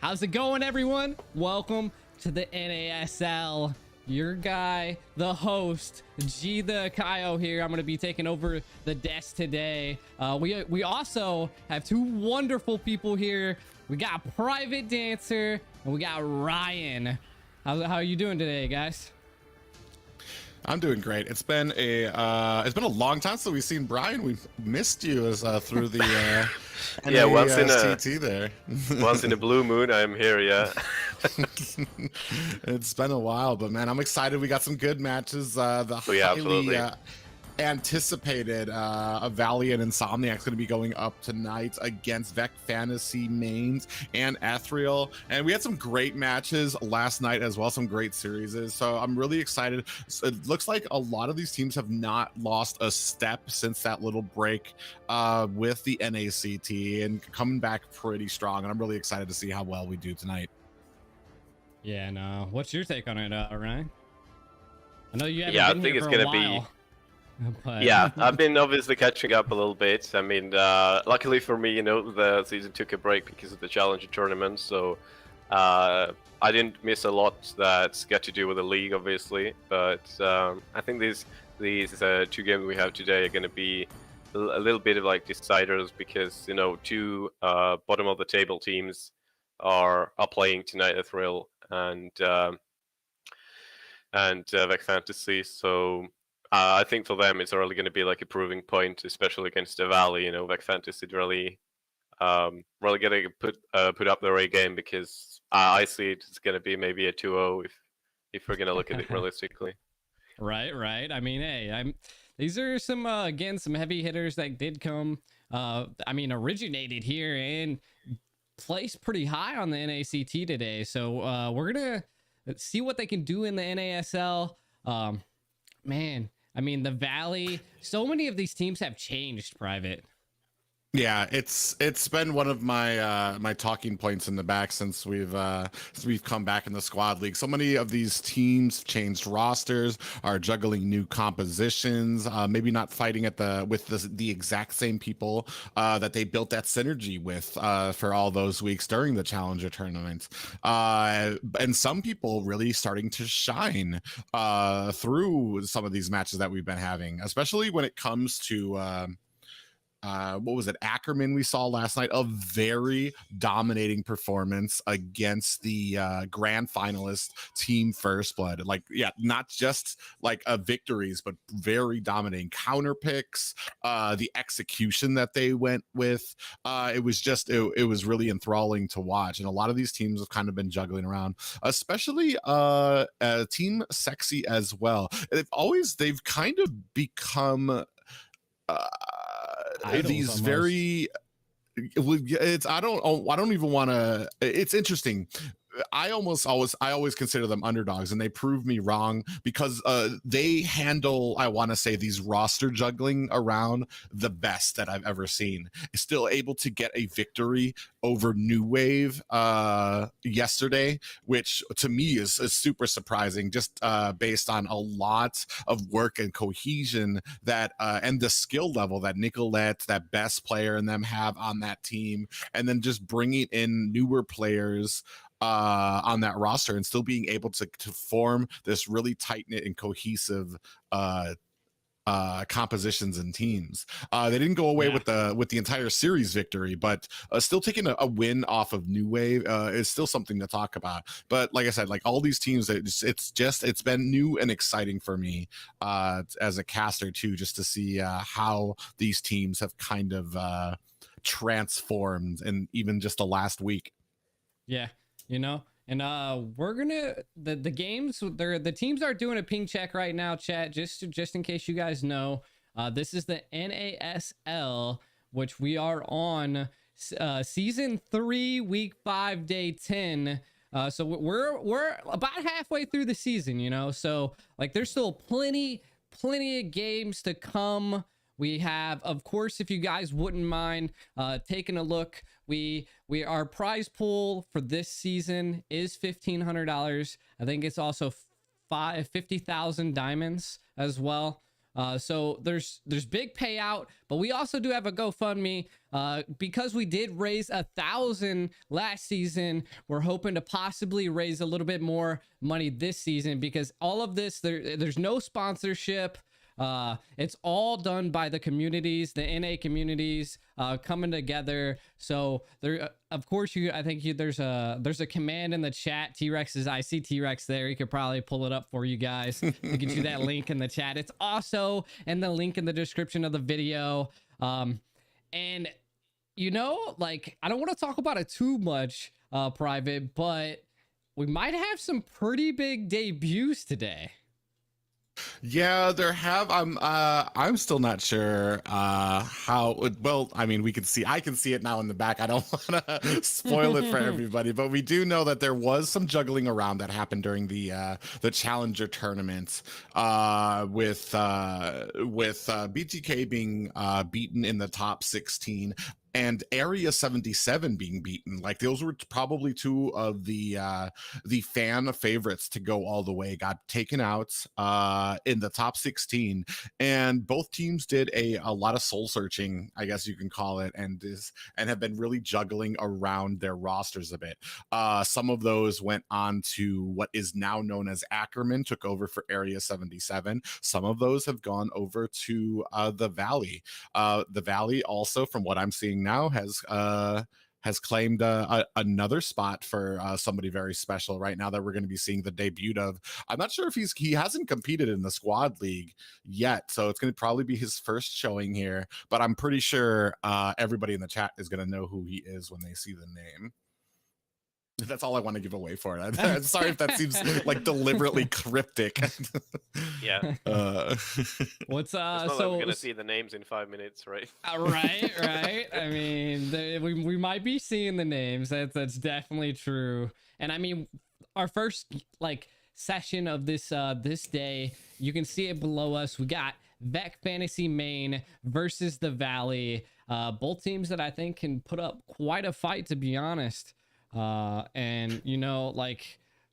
How's it going, everyone? Welcome to the NASL. Your guy, the host, G the Kaio here. I'm going to be taking over the desk today. We also have two wonderful people here. We got Private Dancer and we got Ryan. How are you doing today, guys? I'm doing great. It's been a long time since we've seen Brian. We've missed you as through the yeah, once in a CT there. once in a blue moon, I'm here. Yeah. It's been a while, but man, I'm excited. We got some good matches. Absolutely. Anticipated Valiant Insomniac's going to be going up tonight against Vec Fantasy Mains and Ethereal, and we had some great matches last night as well, some great series. So I'm really excited. It looks like a lot of these teams have not lost a step since that little break with the NACT and coming back pretty strong, and I'm really excited to see how well we do tonight. Yeah, no. What's your take on it, Ryan? I know you haven't Yeah, I been think here it's for a gonna be. while. But... Yeah, I've been obviously catching up a little bit. I mean, luckily for me, you know, the season took a break because of the Challenger tournament, so I didn't miss a lot that's got to do with the league, obviously. But I think these two games we have today are going to be a little bit of like deciders because you know two bottom of the table teams are playing tonight, Ethereal and Vec Fantasy, so. I think for them it's really going to be like a proving point, especially against the Valley. You know, Vec Fantasy really going to put up their A game because I see it's going to be maybe a 2-0 if we're going to look at it realistically. Right. I mean, hey, these are some again some heavy hitters that did come. I mean, originated here and placed pretty high on the NACT today. So we're gonna see what they can do in the NASL. Man. I mean, the Valley, so many of these teams have changed, Private. Yeah, it's been one of my my talking points in the back since we've come back in the squad league. So many of these teams changed rosters, are juggling new compositions, maybe not fighting with the exact same people that they built that synergy with for all those weeks during the Challenger tournament. And some people really starting to shine through some of these matches that we've been having, especially when it comes to what was it, Ackerman we saw last night, a very dominating performance against the grand finalist team First Blood. Like, yeah, not just like victories, but very dominating counter picks, the execution that they went with. It was really enthralling to watch, and a lot of these teams have kind of been juggling around, especially Team Sexy as well. They've kind of become these almost. Very it's I don't even want to. It's interesting. I always consider them underdogs, and they prove me wrong because they handle, I want to say, these roster juggling around the best that I've ever seen. Still able to get a victory over New Wave yesterday, which to me is super surprising, just based on a lot of work and cohesion that and the skill level that Nicolette, that best player in them, have on that team, and then just bringing in newer players on that roster and still being able to form this really tight-knit and cohesive compositions and teams. They didn't go away with the entire series victory, but still taking a win off of New Wave is still something to talk about. But like I said, like all these teams, it's been new and exciting for me as a caster too, just to see how these teams have kind of transformed in even just the last week. Yeah. You know, and we're gonna the games, the teams are doing a ping check right now, chat, just in case you guys know. This is the NASL, which we are on season 3, week 5, day 10. So we're about halfway through the season, you know, so like there's still plenty of games to come. We have, of course, if you guys wouldn't mind taking a look, our prize pool for this season is $1,500. I think it's also 50,000 diamonds as well. So there's big payout, but we also do have a GoFundMe because we did raise 1,000 last season. We're hoping to possibly raise a little bit more money this season because all of this there's no sponsorship. It's all done by the communities, the NA communities coming together. So there, of course, there's a command in the chat. T-Rex I see T-Rex there. He could probably pull it up for you guys. We get you that link in the chat. It's also in the link in the description of the video. And like, I don't want to talk about it too much, private, but we might have some pretty big debuts today. Yeah, there have. I'm still not sure how. Well, I mean, I can see it now in the back. I don't want to spoil it for everybody, but we do know that there was some juggling around that happened during the Challenger tournament, with BTK being beaten in the top 16. And Area 77 being beaten. Like, those were probably two of the fan favorites to go all the way. Got taken out in the top 16, and both teams did a lot of soul searching, I guess you can call it, and have been really juggling around their rosters a bit. Some of those went on to what is now known as Ackerman, took over for Area 77. Some of those have gone over to the Valley. The Valley also, from what I'm seeing now, has claimed another spot for somebody very special right now that we're going to be seeing the debut of. I'm not sure if he hasn't competed in the squad league yet, so it's going to probably be his first showing here, but I'm pretty sure everybody in the chat is going to know who he is when they see the name. That's all I want to give away for it. I'm sorry if that seems like deliberately cryptic. Yeah. What's so we're gonna see the names in 5 minutes, right? Right. I mean, we might be seeing the names. That's definitely true. And I mean, our first session of this day, you can see it below us. We got Vec Fantasy Main versus the Valley. Both teams that I think can put up quite a fight, to be honest. And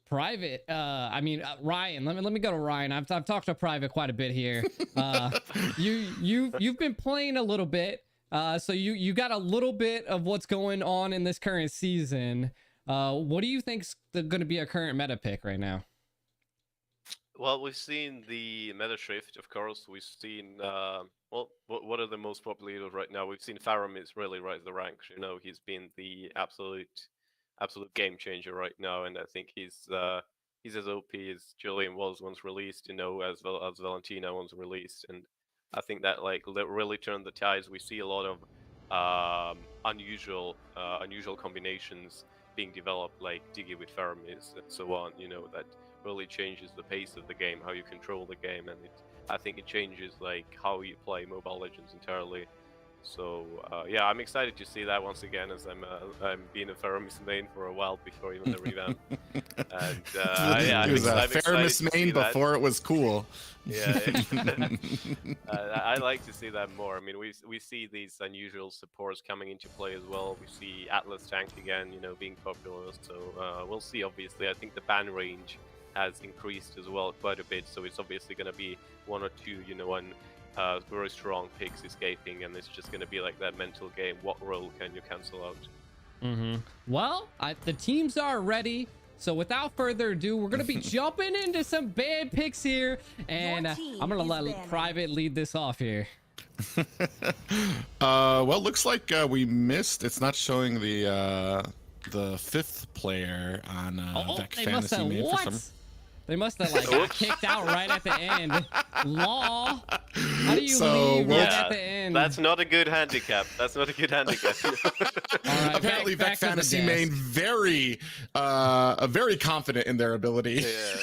Private, Ryan, let me go to Ryan. I've talked to Private quite a bit here. You've been playing a little bit, so you got a little bit of what's going on in this current season. What do you think's going to be a current meta pick right now? Well, we've seen the meta shift, of course. We've seen what are the most popular heroes right now? We've seen Faramir really rise the ranks. He's been the absolute game changer right now, and I think he's as OP as Julian was once released, as well as Valentina once released, and I think that really turned the tides. We see a lot of unusual combinations being developed, like Diggy with Faramir and so on. That really changes the pace of the game, how you control the game, and I think it changes how you play Mobile Legends entirely. So yeah, I'm excited to see that once again, as I'm being a Faramis main for a while before even the revamp. And yeah, he was a Faramis main before it was cool. Yeah, I like to see that more. I mean, we see these unusual supports coming into play as well. We see Atlas tank again, being popular. So we'll see. Obviously, I think the ban range has increased as well quite a bit. So it's obviously going to be one or two, very strong picks escaping, and it's just going to be like that mental game. What role can you cancel out? Well, the teams are ready. So without further ado, we're going to be jumping into some bad picks here. And I'm going to let Private lead this off here. Well, looks like we missed. It's not showing the fifth player on Vec Fantasy Main for some. They must have got kicked out right at the end. Law. How do you leave right at the end? That's not a good handicap. Right, apparently, Vec Fantasy Main very confident in their ability. Yeah.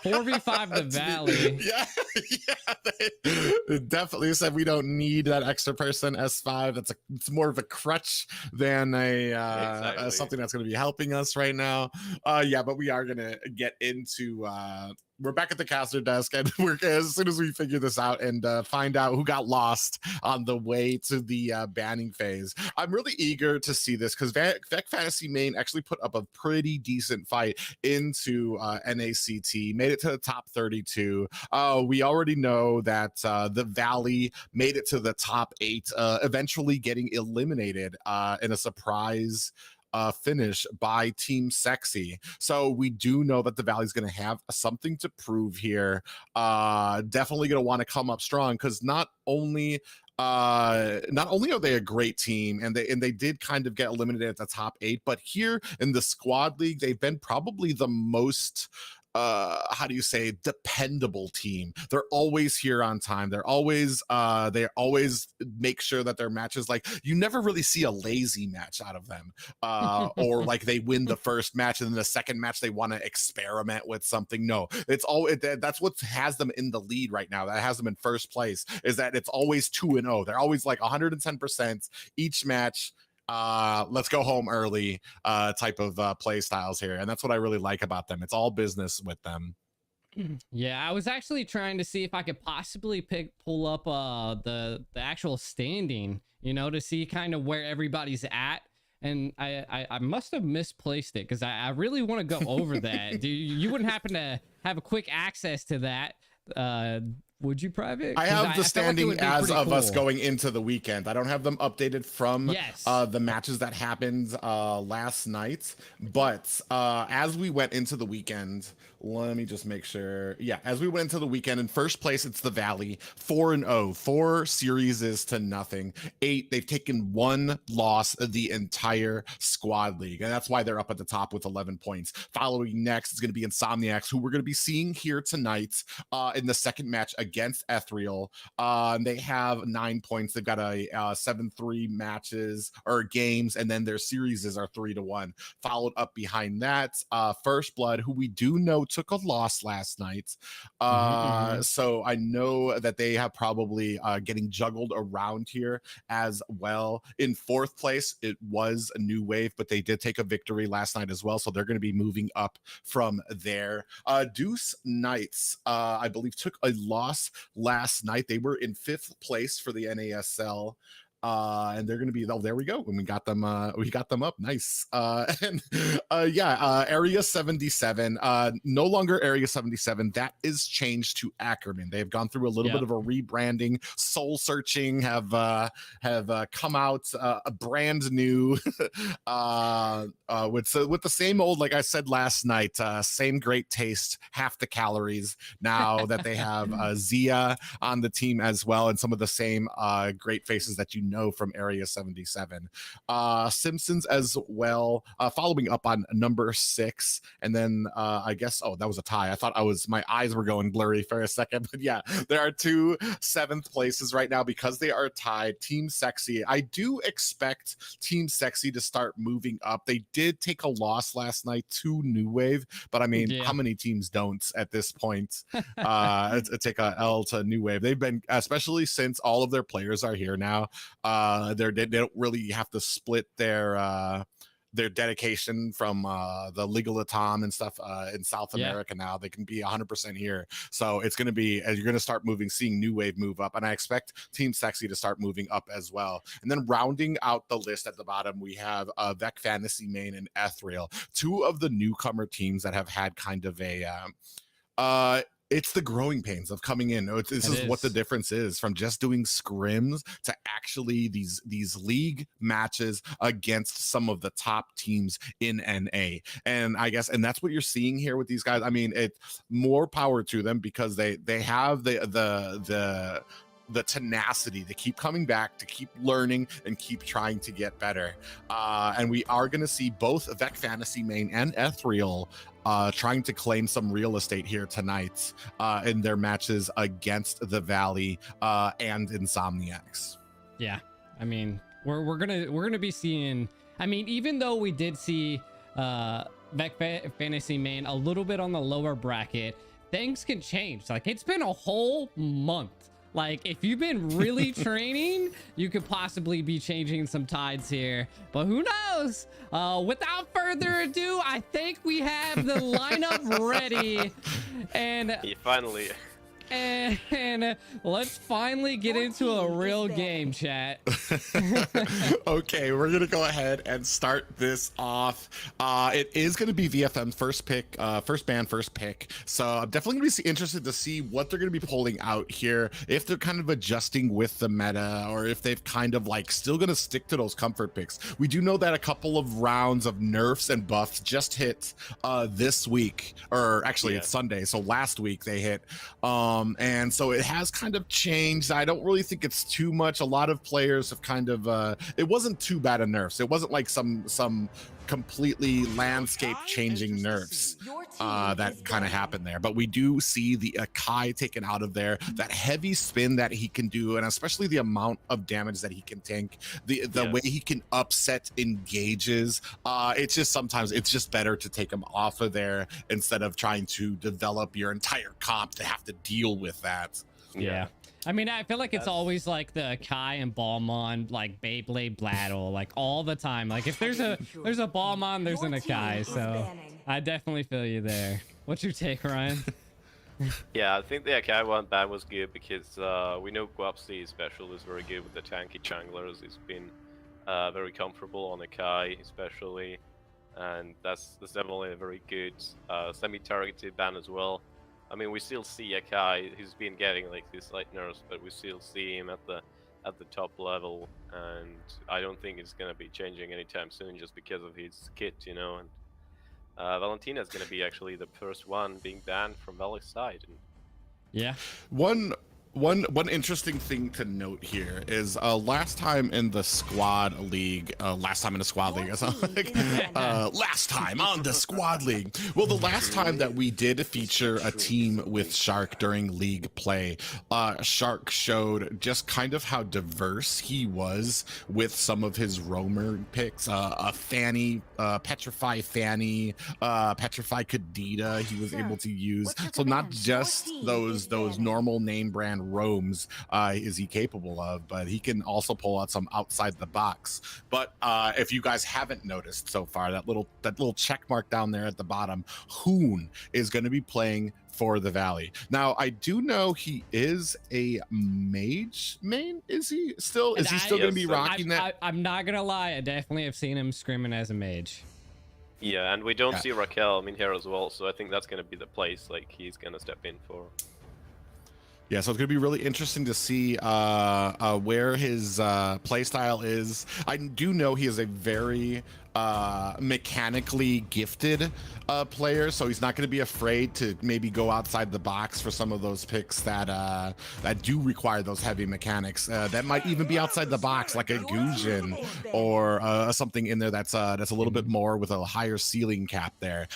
4v5 the Valley. They definitely said we don't need that extra person. S5. It's more of a crutch than something that's going to be helping us right now. Yeah, but we are going to get into we're back at the caster desk, and we're as soon as we figure this out and find out who got lost on the way to the banning phase. I'm really eager to see this because Vec Fantasy Main actually put up a pretty decent fight into NACT, made it to the top 32. We already know that the Valley made it to the top 8, eventually getting eliminated in a surprise finish by Team Sexy. So we do know that the Valley's going to have something to prove here. Definitely going to want to come up strong because not only are they a great team and they did kind of get eliminated at the top 8, but here in the squad league, they've been probably the most how do you say, dependable team. They're always here on time. They always make sure that their matches, like, you never really see a lazy match out of them, or like they win the first match and then the second match they want to experiment with something. No, it's that's what has them in the lead right now. That has them in first place, is that it's always 2-0. They're always like 110% each match. Let's go home early type of play styles here, and that's what I really like about them. It's all business with them. Yeah, I was actually trying to see if I could possibly pull up the actual standing, you know, to see kind of where everybody's at, and I must have misplaced it because I really want to go over that. Do you wouldn't happen to have a quick access to that? Would you, Private? I have the standing like as of cool. us going into the weekend. I don't have them updated from the matches that happened last night. But as we went into the weekend, let me just make sure. Yeah, as we went into the weekend, in first place, it's the Valley, 4-0, 4 series to nothing. 8, they've taken 1 loss of the entire squad league. And that's why they're up at the top with 11 points. Following next is going to be Insomniacs, who we're going to be seeing here tonight in the second match against Ethereal. They have 9 points. They've got a 7-3 matches or games, and then their series are 3-1. Followed up behind that, First Blood, who we do know took a loss last night. So I know that they have probably getting juggled around here as well. In fourth place, it was a New Wave, but they did take a victory last night as well, so they're going to be moving up from there. Deuce Knights, I believe, took a loss last night. They were in 5th place for the NASL. And they're going to be, oh, there we go. And we got them up. Nice. Area 77, no longer Area 77. That is changed to Ackerman. They've gone through a little bit of a rebranding, soul searching, have come out a brand new, with the same old, like I said last night, same great taste, half the calories now that they have Zia on the team as well. And some of the same great faces that you know from Area 77. Simpsons as well, following up on number 6. And then I guess, oh, that was a tie. I thought my eyes were going blurry for a second, but yeah, there are 2 7th places right now because they are tied. Team Sexy, I do expect Team Sexy to start moving up. They did take a loss last night to New Wave, but I mean, how many teams don't at this point take a L to New Wave? They've been, especially since all of their players are here now, they don't really have to split their dedication from the Legal of Tom and stuff in South America. Now they can be 100% here, so it's going to be, as you're going to start seeing New Wave move up, and I expect Team Sexy to start moving up as well. And then rounding out the list at the bottom, we have Vec Fantasy Main and Ethereal, 2 of the newcomer teams that have had kind of a it's the growing pains of coming in. This is what the difference is from just doing scrims to actually these league matches against some of the top teams in NA. And I guess, and that's what you're seeing here with these guys. I mean, it's more power to them because they have the tenacity to keep coming back, to keep learning, and keep trying to get better. And we are going to see both Vec Fantasy Main and Ethereal trying to claim some real estate here tonight in their matches against the Valley and Insomniacs. Yeah, I mean, we're gonna be seeing. I mean, even though we did see Vec Fantasy Main a little bit on the lower bracket, things can change. Like, it's been a whole month. Like, if you've been really training, you could possibly be changing some tides here, but who knows? Without further ado, I think we have the lineup ready. And He finally. and let's finally get into a real game, chat. Okay, we're gonna go ahead and start this off. It is gonna be VFM's first pick, first ban, first pick. So I'm definitely gonna be interested to see what they're gonna be pulling out here. If they're kind of adjusting with the meta, or if they've kind of like still gonna stick to those comfort picks. We do know that a couple of rounds of nerfs and buffs just hit this week, or actually it's Sunday. So last week they hit. And so it has kind of changed. I don't really think it's too much. A lot of players have kind of it wasn't too bad of nerfs. It wasn't like some completely landscape changing nerfs that kind of happened there, but we do see the Akai taken out of there, that heavy spin that he can do, and especially the amount of damage that he can tank, the way he can upset engages. It's just sometimes it's just better to take him off of there instead of trying to develop your entire comp to have to deal with that. Yeah. I mean, I feel like it's always like the Kai and Balmon like Beyblade battle, like all the time. Like if there's a Balmon, there's an Akai. So I definitely feel you there. What's your take, Ryan? Yeah, I think the Akai one ban was good because we know Guapsi special is very good with the tanky junglers. He's been very comfortable on Akai especially, and that's definitely a very good semi-targeted ban as well. I mean, we still see Akai. He's been getting like these light nerfs, but we still see him at the top level, and I don't think it's gonna be changing anytime soon, just because of his kit, you know. And Valentina is gonna be actually the first one being banned from Valley's side. And yeah. One interesting thing to note here is last time in the squad league, last time on the squad league, well, the last time that we did feature a team with Shark during league play, Shark showed just kind of how diverse he was with some of his roamer picks. A Fanny, Petrify Fanny, Petrify Kadita he was able to use. So not just those normal name brand roams is he capable of, but he can also pull out some outside the box. But if you guys haven't noticed so far, that little check mark down there at the bottom, Hoon is going to be playing for the Valley. Now I do know he is a mage main. Is he still going to be rocking that? I'm not gonna lie, I definitely have seen him scrimming as a mage. Yeah, and we don't see Raquel in here as well, so I think that's going to be the place like he's going to step in for. Yeah, so it's going to be really interesting to see where his play style is. I do know he is a very mechanically gifted player, so he's not going to be afraid to maybe go outside the box for some of those picks that do require those heavy mechanics. That might even be outside the box, like a Gujin or something in there that's a little bit more with a higher ceiling cap there.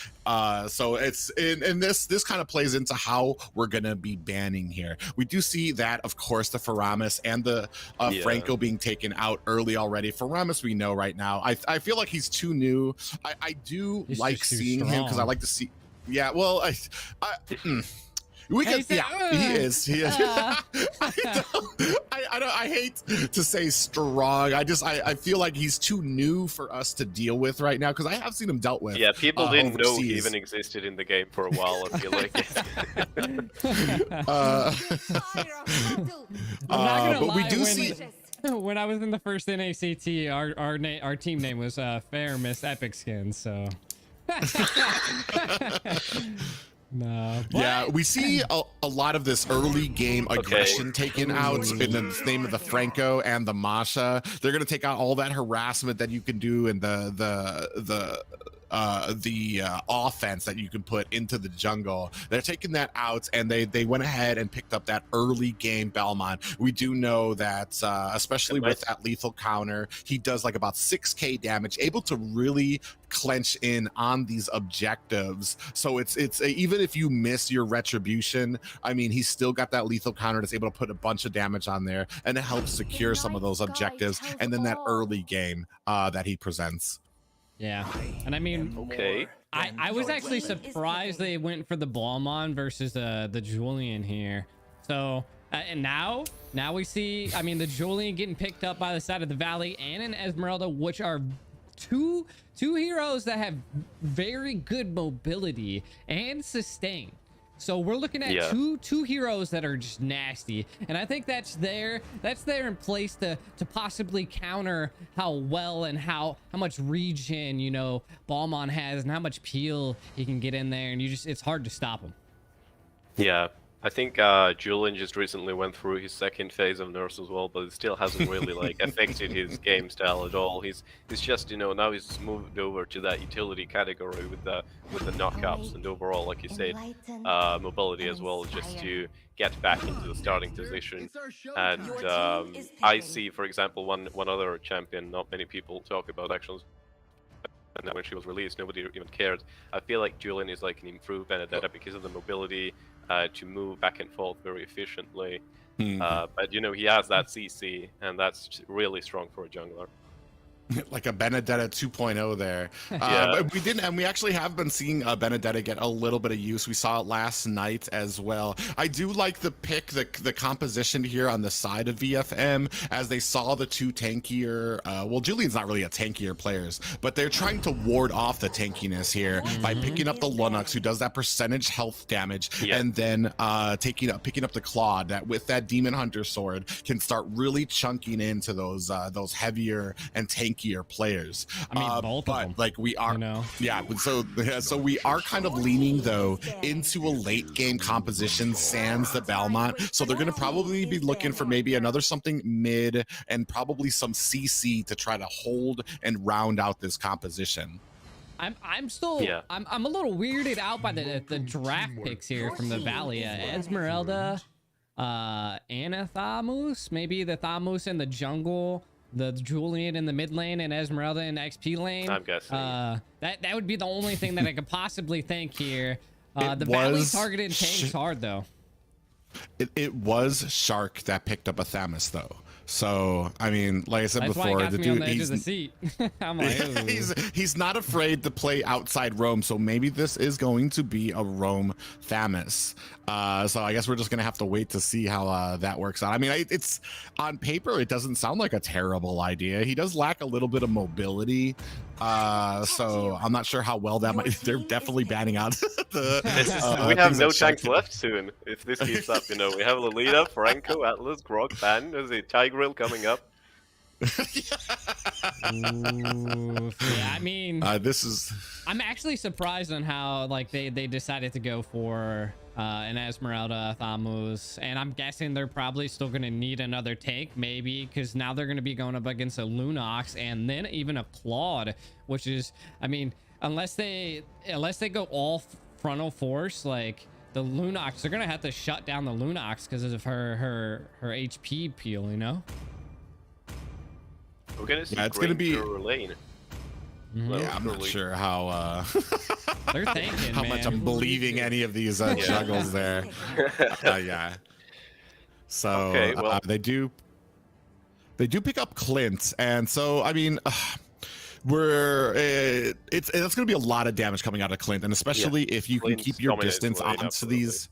So it's and this kind of plays into how we're going to be banning here. We do see that, of course, the Faramis and the Franco being taken out early already. Faramis, we know right now. I feel like he's too new. I do like seeing him because I like to see. Yeah, well, we can. Yeah, he is. I hate to say strong. I feel like he's too new for us to deal with right now because I have seen him dealt with. Yeah, people didn't know he even existed in the game for a while. I feel like. But we do see. When I was in the first NACT, our team name was Fair Miss Epic Skin, so. No. Yeah, we see a lot of this early game aggression taken out in the name of the Franco and the Masha. They're gonna take out all that harassment that you can do and the offense that you can put into the jungle. They're taking that out, and they went ahead and picked up that early game Belmont. We do know that especially with that lethal counter, he does like about 6k damage, able to really clench in on these objectives. So it's even if you miss your retribution, I mean, he's still got that lethal counter that's able to put a bunch of damage on there, and it helps secure some of those objectives, and then that early game that he presents. Yeah, and I mean, I was actually surprised they went for the Balmon versus the Julian here. So and now we see, I mean, the Julian getting picked up by the side of the Valley and an Esmeralda, which are two heroes that have very good mobility and sustain. So we're looking at two heroes that are just nasty, and I think that's there in place to possibly counter how well and how much regen, you know, Balmon has and how much peel he can get in there, and it's hard to stop him. Yeah, I think Julian just recently went through his second phase of nerfs as well, but it still hasn't really like affected his game style at all. He's just, you know, now he's moved over to that utility category with the knockups and overall, like you said, mobility as well, just to get back into the starting position. And I see, for example, one other champion not many people talk about actually. And when she was released, nobody even cared. I feel like Julian is like an improved Benedetta because of the mobility to move back and forth very efficiently. But you know, he has that CC, and that's really strong for a jungler. Like a Benedetta 2.0 there. But we didn't, and we actually have been seeing Benedetta get a little bit of use. We saw it last night as well. I do like the pick, the composition here on the side of VFM, as they saw the two tankier, well, Julian's not really a tankier players, but they're trying to ward off the tankiness here by picking up the Lunux, who does that percentage health damage, and then picking up the Claude, that with that Demon Hunter sword can start really chunking into those heavier and tankier players. I mean, both of them. Like we are, you know? So we are kind of leaning though into a late game composition sans the Belmont. So they're going to probably be looking for maybe another something mid and probably some CC to try to hold and round out this composition. I'm still I'm a little weirded out by the draft picks here from the Valley. Esmeralda, Anathamus, maybe the Thamus in the jungle, the Julian in the mid lane, and Esmeralda in the XP lane. I'm guessing. That would be the only thing that I could possibly think here. The Valley targeted tanks hard though. It was Shark that picked up a Thamus though. So I mean, like I said before, the dude, he's the seat. I'm like, he's not afraid to play outside roam. So maybe this is going to be a roam Thamus. So I guess we're just gonna have to wait to see how that works out. I mean, it's on paper, it doesn't sound like a terrible idea. He does lack a little bit of mobility. So I'm not sure how well that might. They're definitely banning out we have no tanks left soon if this keeps up. You know, we have Lolita, Franco, Atlas, Grog, Pan. There's a Tigreal coming up. Ooh, yeah, I mean, I'm actually surprised on how like they decided to go for an Esmeralda Thamus, and I'm guessing they're probably still going to need another tank, maybe, because now they're going to be going up against a Lunox and then even a Claude, which is, I mean, unless they go all frontal force, like the Lunox, they're going to have to shut down the Lunox because of her HP peel, you know. We're gonna see it's gonna be lane. Yeah, I'm not sure how they're thinking, how much I'm believing any of these juggles there. Yeah. So okay, well, they do pick up Clint, and so I mean, it's going to be a lot of damage coming out of Clint, and especially if you can keep your distance onto these.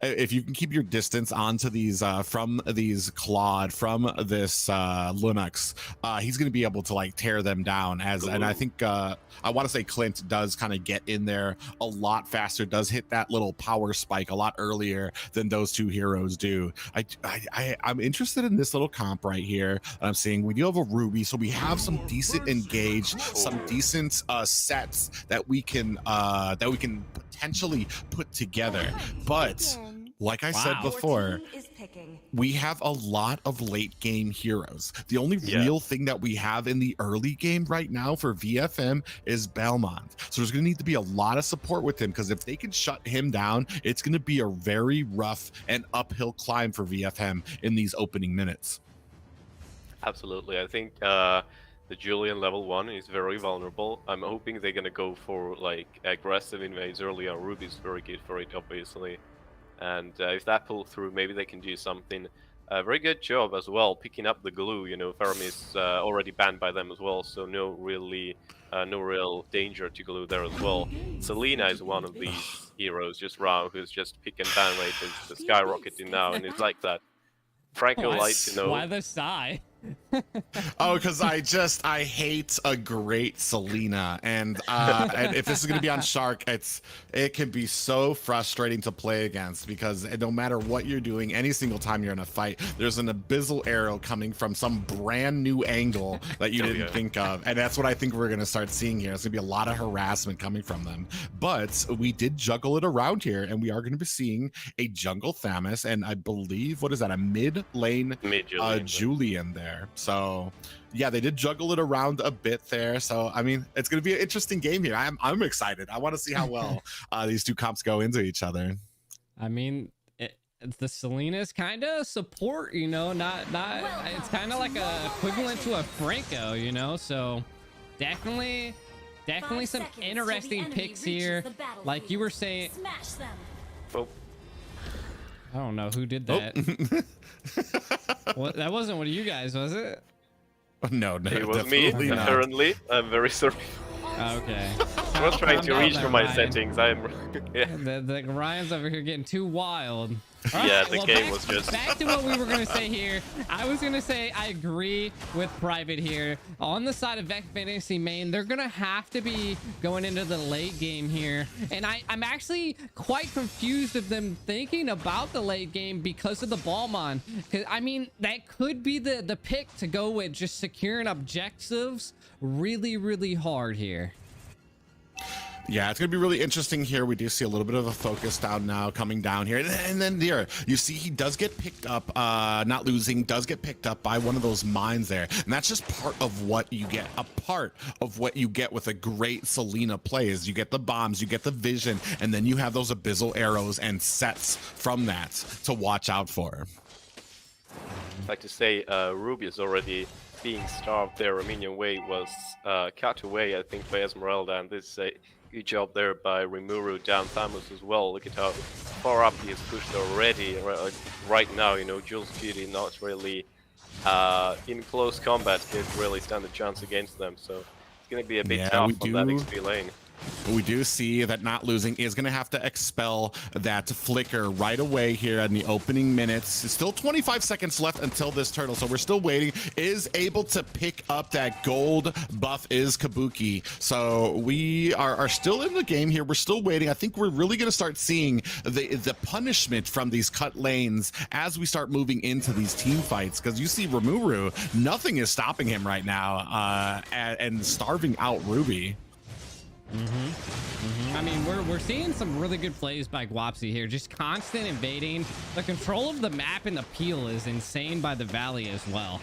If you can keep your distance onto these from these Claude, from this Linux, he's going to be able to like tear them down. And I think I want to say Clint does kind of get in there a lot faster, does hit that little power spike a lot earlier than those two heroes do. I'm interested in this little comp right here. I'm seeing we do have a Ruby, so we have some decent engage, some decent sets that we can potentially put together, but like I said before, we have a lot of late game heroes. The only real thing that we have in the early game right now for VFM is Belmont. So there's going to need to be a lot of support with him, because if they can shut him down, it's going to be a very rough and uphill climb for VFM in these opening minutes. Absolutely. I think the Julian level 1 is very vulnerable. I'm hoping they're going to go for like aggressive invades early on. Ruby's very good for it, obviously. And if that pulls through, maybe they can do something. Very good job as well, picking up the glue. You know, Fermi is already banned by them as well, so no real danger to glue there as well. Selena is one of these heroes, just Rao, who's just pick and ban rate is skyrocketing now, and it's like that. Franco lights, you know. Why the sigh? Oh, because I hate a great Selena, and if this is gonna be on Shark, it can be so frustrating to play against because no matter what you're doing, any single time you're in a fight, there's an abyssal arrow coming from some brand new angle that you didn't think of, and that's what I think we're gonna start seeing here. It's gonna be a lot of harassment coming from them, but we did juggle it around here, and we are gonna be seeing a jungle Thamus, and I believe what is that, a mid lane Julian there. So yeah, they did juggle it around a bit there. So I mean, it's going to be an interesting game here. I'm excited. I want to see how well these two comps go into each other. I mean, the Selena's kind of support, you know, not it's kind of like a equivalent to a Franco, you know. So definitely some interesting picks here. Like you were saying. Oh. I don't know who did that. Well, that wasn't one of you guys, was it? No, it was me. Apparently, I'm very sorry. Okay. I was trying to reach for my settings. Yeah. The Ryan's over here getting too wild. Yeah, the game was just... Back to what we were going to say here. I was going to say I agree with Private here. On the side of Vec Fantasy main, they're going to have to be going into the late game here. And I'm actually quite confused of them thinking about the late game because of the Ballmon. Because, I mean, that could be the pick to go with just securing objectives really, really hard here. Yeah, it's going to be really interesting here. We do see a little bit of a focus down now coming down here. And then there, you see he does get picked up, not losing, does get picked up by one of those mines there. And that's just part of what you get. A part of what you get with a great Selena play is you get the bombs, you get the vision, and then you have those abyssal arrows and sets from that to watch out for. I'd like to say Ruby is already being starved there. A minion wave was cut away, I think, by Esmeralda, and this is a good job there by Rimuru down Thamus as well. Look at how far up he is pushed already. Right now, you know, Jules Beauty not really in close combat could really stand a chance against them, so it's going to be a bit tough on that XP lane. We do see that not losing is going to have to expel that flicker right away here in the opening minutes. It's still 25 seconds left until this turtle, so we're still waiting. Is able to pick up that gold buff is Kabuki. So we are still in the game here. We're still waiting. I think we're really going to start seeing the punishment from these cut lanes as we start moving into these team fights, because you see Rimuru, nothing is stopping him right now and starving out Ruby. I mean, we're seeing some really good plays by Guapsi here. Just constant invading. The control of the map and the peel is insane by the Valley as well.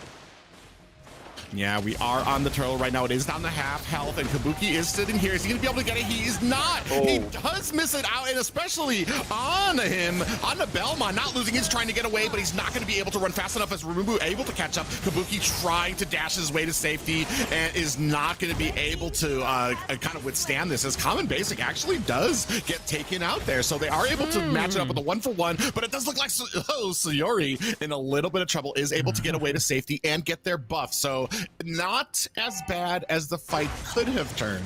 Yeah, we are on the turtle right now. It is down to half health, and Kabuki is sitting here. Is he going to be able to get it? He is not. Oh. He does miss it out, and especially on him, on the Belmont, not losing. He's trying to get away, but he's not going to be able to run fast enough as Rimuru able to catch up. Kabuki trying to dash his way to safety and is not going to be able to kind of withstand this, as Common Basic actually does get taken out there. So they are able to match it up with a 1-for-1, but it does look like Sayori in a little bit of trouble, is able to get away to safety and get their buff. So not as bad as the fight could have turned.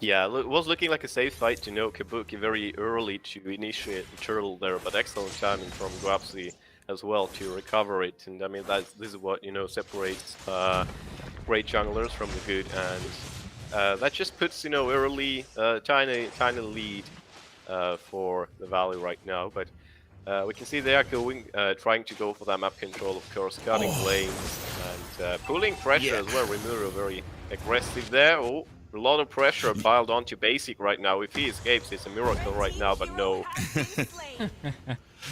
Yeah, it was looking like a safe fight to know Kabuki very early to initiate the turtle there, but excellent timing from Guapsi as well to recover it. And I mean, this is what, you know, separates great junglers from the good, and that just puts, you know, early tiny lead for the Valley right now. But we can see they are going, trying to go for that map control, of course, cutting lanes and pulling pressure as well. Rimuru very aggressive there. Oh, a lot of pressure piled onto Basic right now. If he escapes, it's a miracle right now, but no.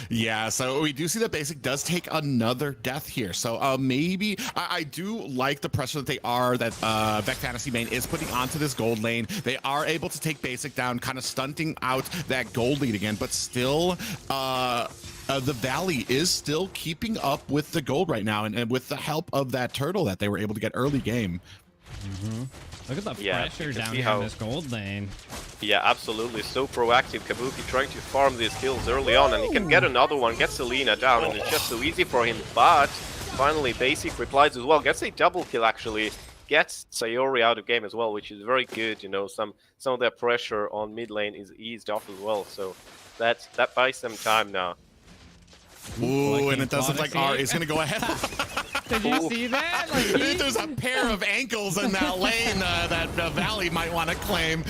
Yeah, so we do see that Basic does take another death here. So maybe I do like the pressure that Vec Fantasy main is putting onto this gold lane. They are able to take Basic down, kind of stunting out that gold lead again, but still the Valley is still keeping up with the gold right now, and with the help of that turtle that they were able to get early game. Look at the pressure down here in this gold lane. Yeah, absolutely. So proactive. Kabuki trying to farm these kills early on, and he can get another one, get Selena down, and it's just so easy for him. But finally, Basic replies as well. Gets a double kill, actually. Gets Sayori out of game as well, which is very good. You know, some of their pressure on mid lane is eased off as well. So that buys them time now. Ooh, and it does look like R is going to go ahead. Did you see that? Like, There's a pair of ankles in that lane that Valley might want to claim.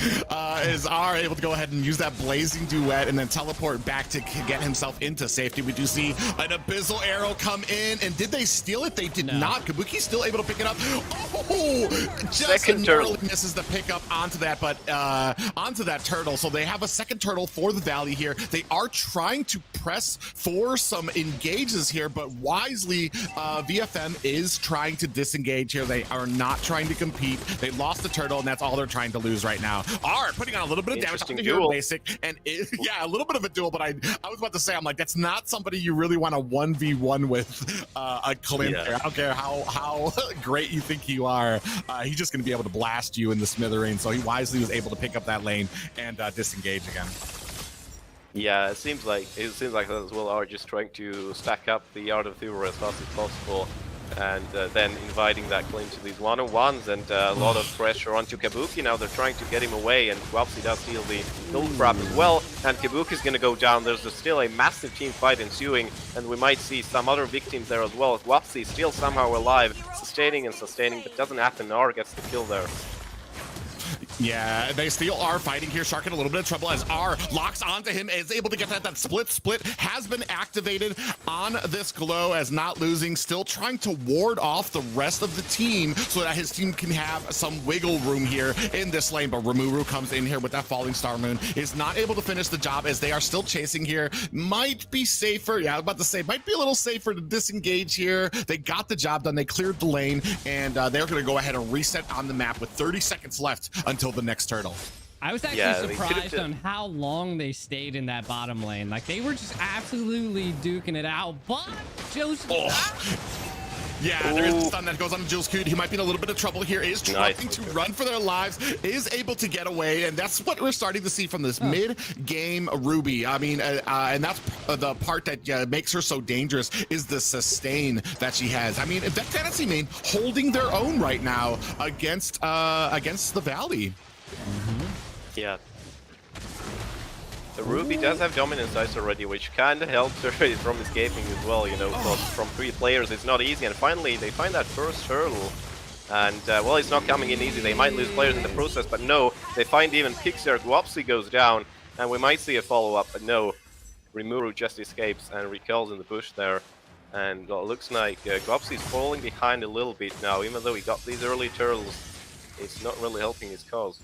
Is R able to go ahead and use that blazing duet and then teleport back to get himself into safety? We do see an abyssal arrow come in, and did they steal it? They did not. Kabuki's still able to pick it up. Oh, just narrowly misses the pickup onto that, but onto that turtle. So they have a second turtle for the Valley here. They are trying to press for some engages here, but wisely, VFM is trying to disengage here. They are not trying to compete. They lost the turtle, and that's all they're trying to lose right now. R putting on a little bit of damage to your basic, and yeah, a little bit of a duel, but I was about to say, I'm like, that's not somebody you really want to 1v1 with a Clint. Yeah. I don't care how great you think you are. He's just going to be able to blast you in the smithereen, so he wisely was able to pick up that lane and disengage again. Yeah, it seems like as well are just trying to stack up the Art of Theory as fast as possible, and then inviting that claim to these one-on-ones, and a lot of pressure onto Kabuki. Now they're trying to get him away, and Guapsi does steal the gold trap as well, and Kabuki's going to go down. There's still a massive team fight ensuing, and we might see some other victims there as well. Guapsi still somehow alive, sustaining, but doesn't happen. R gets the kill there. Yeah, they still are fighting here. Shark in a little bit of trouble as R locks onto him, is able to get that split has been activated on this Glow as not losing, still trying to ward off the rest of the team so that his team can have some wiggle room here in this lane. But Rimuru comes in here with that Falling Star Moon, is not able to finish the job as they are still chasing here. Might be safer, yeah, I was about to say, might be a little safer to disengage here. They got the job done, they cleared the lane, and they're gonna go ahead and reset on the map with 30 seconds left until the next turtle. I was actually surprised on how long they stayed in that bottom lane. Like, they were just absolutely duking it out, but Jules... Yeah, there is a stun that goes on to Jules Cood. He might be in a little bit of trouble here. Is trying to run for their lives, is able to get away, and that's what we're starting to see from this mid-game Ruby. I mean, and that's the part that makes her so dangerous, is the sustain that she has. I mean, that Fantasy main holding their own right now against the Valley. Yeah. The Ruby does have dominance dice already, which kind of helps her from escaping as well, you know, because from 3 players it's not easy, and finally they find that first hurdle, and well, it's not coming in easy. They might lose players in the process, but no, they find even Pixar. Guapsi goes down, and we might see a follow-up, but no, Rimuru just escapes and recalls in the bush there, and it looks like Guapsi's falling behind a little bit now. Even though he got these early turtles, it's not really helping his cause.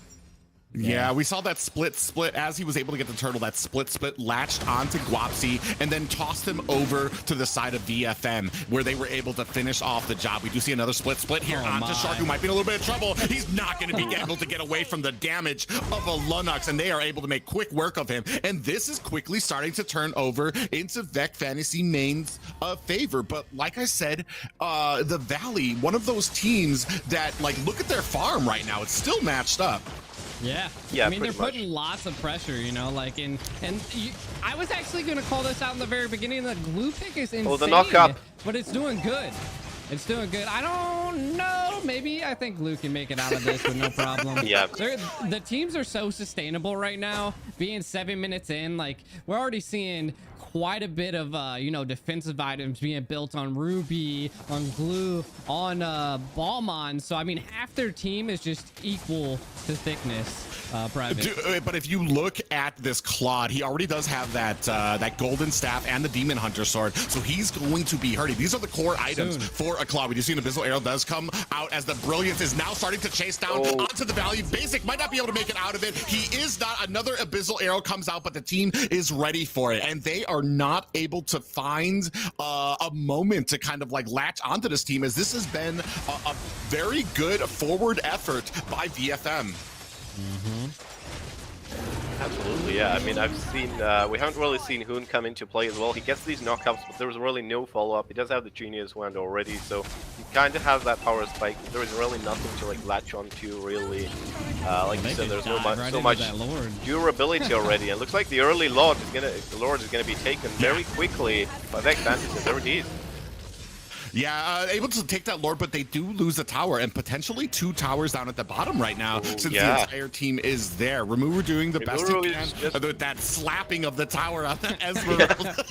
Yeah, we saw that split as he was able to get the turtle. That split latched onto Guapsi and then tossed him over to the side of VFM, where they were able to finish off the job. We do see another split here onto Shark, who might be in a little bit of trouble. He's not going to be able to get away from the damage of a Lunox, and they are able to make quick work of him. And this is quickly starting to turn over into Vec Fantasy main's favor. But like I said, the Valley, one of those teams that, like, look at their farm right now. It's still matched up. Yeah, I mean, they're putting lots of pressure, you know, like I was actually going to call this out in the very beginning. The glue pick is insane, the knock-up, but it's doing good. It's doing good. I don't know. Maybe I think Glue can make it out of this with no problem. Yeah. The teams are so sustainable right now. Being 7 minutes in, like, we're already seeing quite a bit of you know, defensive items being built on Ruby, on Glue, on Balmon. So I mean, half their team is just equal to thickness. Private. But if you look at this Claude, he already does have that that golden staff and the demon hunter sword, so he's going to be hurting. These are the core items for a Claude. We do see an abyssal arrow does come out as the brilliance is now starting to chase down onto the Valley. Basic might not be able to make it out of it. He is not. Another abyssal arrow comes out, but the team is ready for it, and they are not able to find a moment to kind of like latch onto this team, as this has been a very good forward effort by VFM. Absolutely, yeah. I mean, I've seen, we haven't really seen Hoon come into play as well. He gets these knockouts, but there's really no follow-up. He does have the Genius Wand already, so he kind of has that power spike. There is really nothing to like latch onto, really. Like you said, there's so much durability already. And it looks like the early Lord is gonna be taken very quickly by Vec Fantasy. There it is. Yeah, able to take that Lord, but they do lose a tower and potentially 2 towers down at the bottom right now, since the entire team is there. Remuru doing the best he can with that slapping of the tower on the Esmeralda.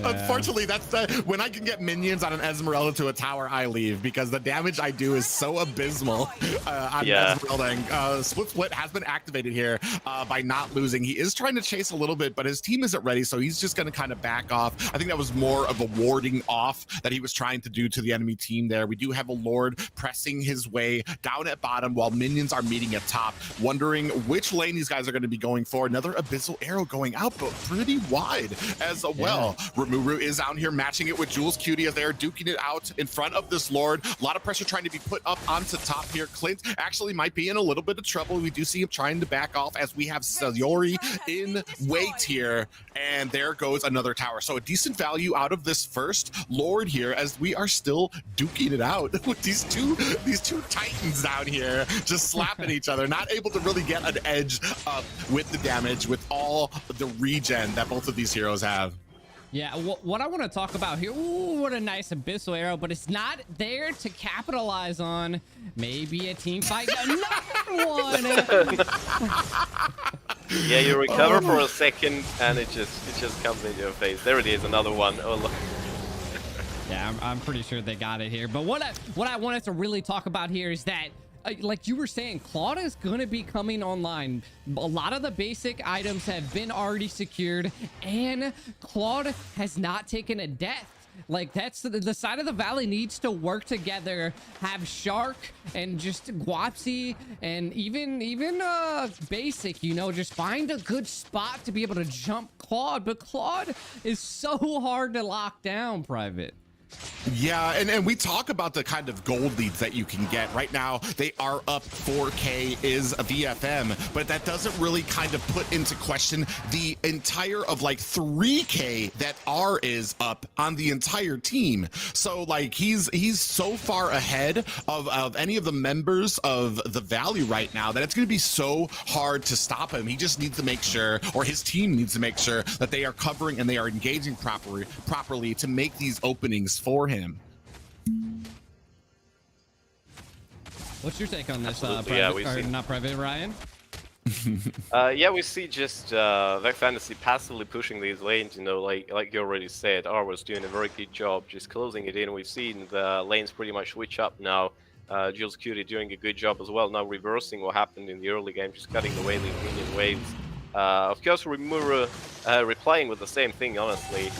Unfortunately, that's when I can get minions on an Esmeralda to a tower, I leave, because the damage I do is so abysmal on Esmeralda. And Split has been activated here by not losing. He is trying to chase a little bit, but his team isn't ready, so he's just going to kind of back off. I think that was more of a warding off that he was trying to do to the enemy team there. We do have a Lord pressing his way down at bottom while minions are meeting at top, wondering which lane these guys are going to be going for. Another Abyssal Arrow going out, but pretty wide as well. Remuru is out here matching it with Jules Cutie as they're duking it out in front of this Lord. A lot of pressure trying to be put up onto top here. Clint actually might be in a little bit of trouble. We do see him trying to back off as we have Sayori in wait here, and there goes another tower. So a decent value out of this first Lord here, as we are still duking it out with these two titans down here just slapping each other, not able to really get an edge up with the damage with all the regen that both of these heroes have. Yeah, what I want to talk about here, ooh, what a nice Abyssal Arrow, but it's not there to capitalize on maybe a team fight. Another one! Yeah, you recover for a second, and it just comes in your face. There it is, another one. Oh, look. Yeah, I'm pretty sure they got it here. But what I wanted to really talk about here is that, like you were saying, Claude is going to be coming online. A lot of the basic items have been already secured, and Claude has not taken a death. Like, that's the side of the valley needs to work together. Have Shark and just Guapsi and even basic, you know, just find a good spot to be able to jump Claude. But Claude is so hard to lock down, Private. Yeah, and we talk about the kind of gold leads that you can get. Right now, they are up 4K is a VFM, but that doesn't really kind of put into question the entire of like 3K that R is up on the entire team. So like he's so far ahead of any of the members of the Valley right now that it's going to be so hard to stop him. He just needs to make sure, or his team needs to make sure, that they are covering and they are engaging properly to make these openings for him. What's your take on this, Private, Private, Ryan? Yeah, we see just Vec Fantasy passively pushing these lanes, you know, like you already said. R was doing a very good job just closing it in. We've seen the lanes pretty much switch up now. Jules Cutie doing a good job as well, now reversing what happened in the early game, just cutting away these minion waves. Of course, Remura replying with the same thing, honestly.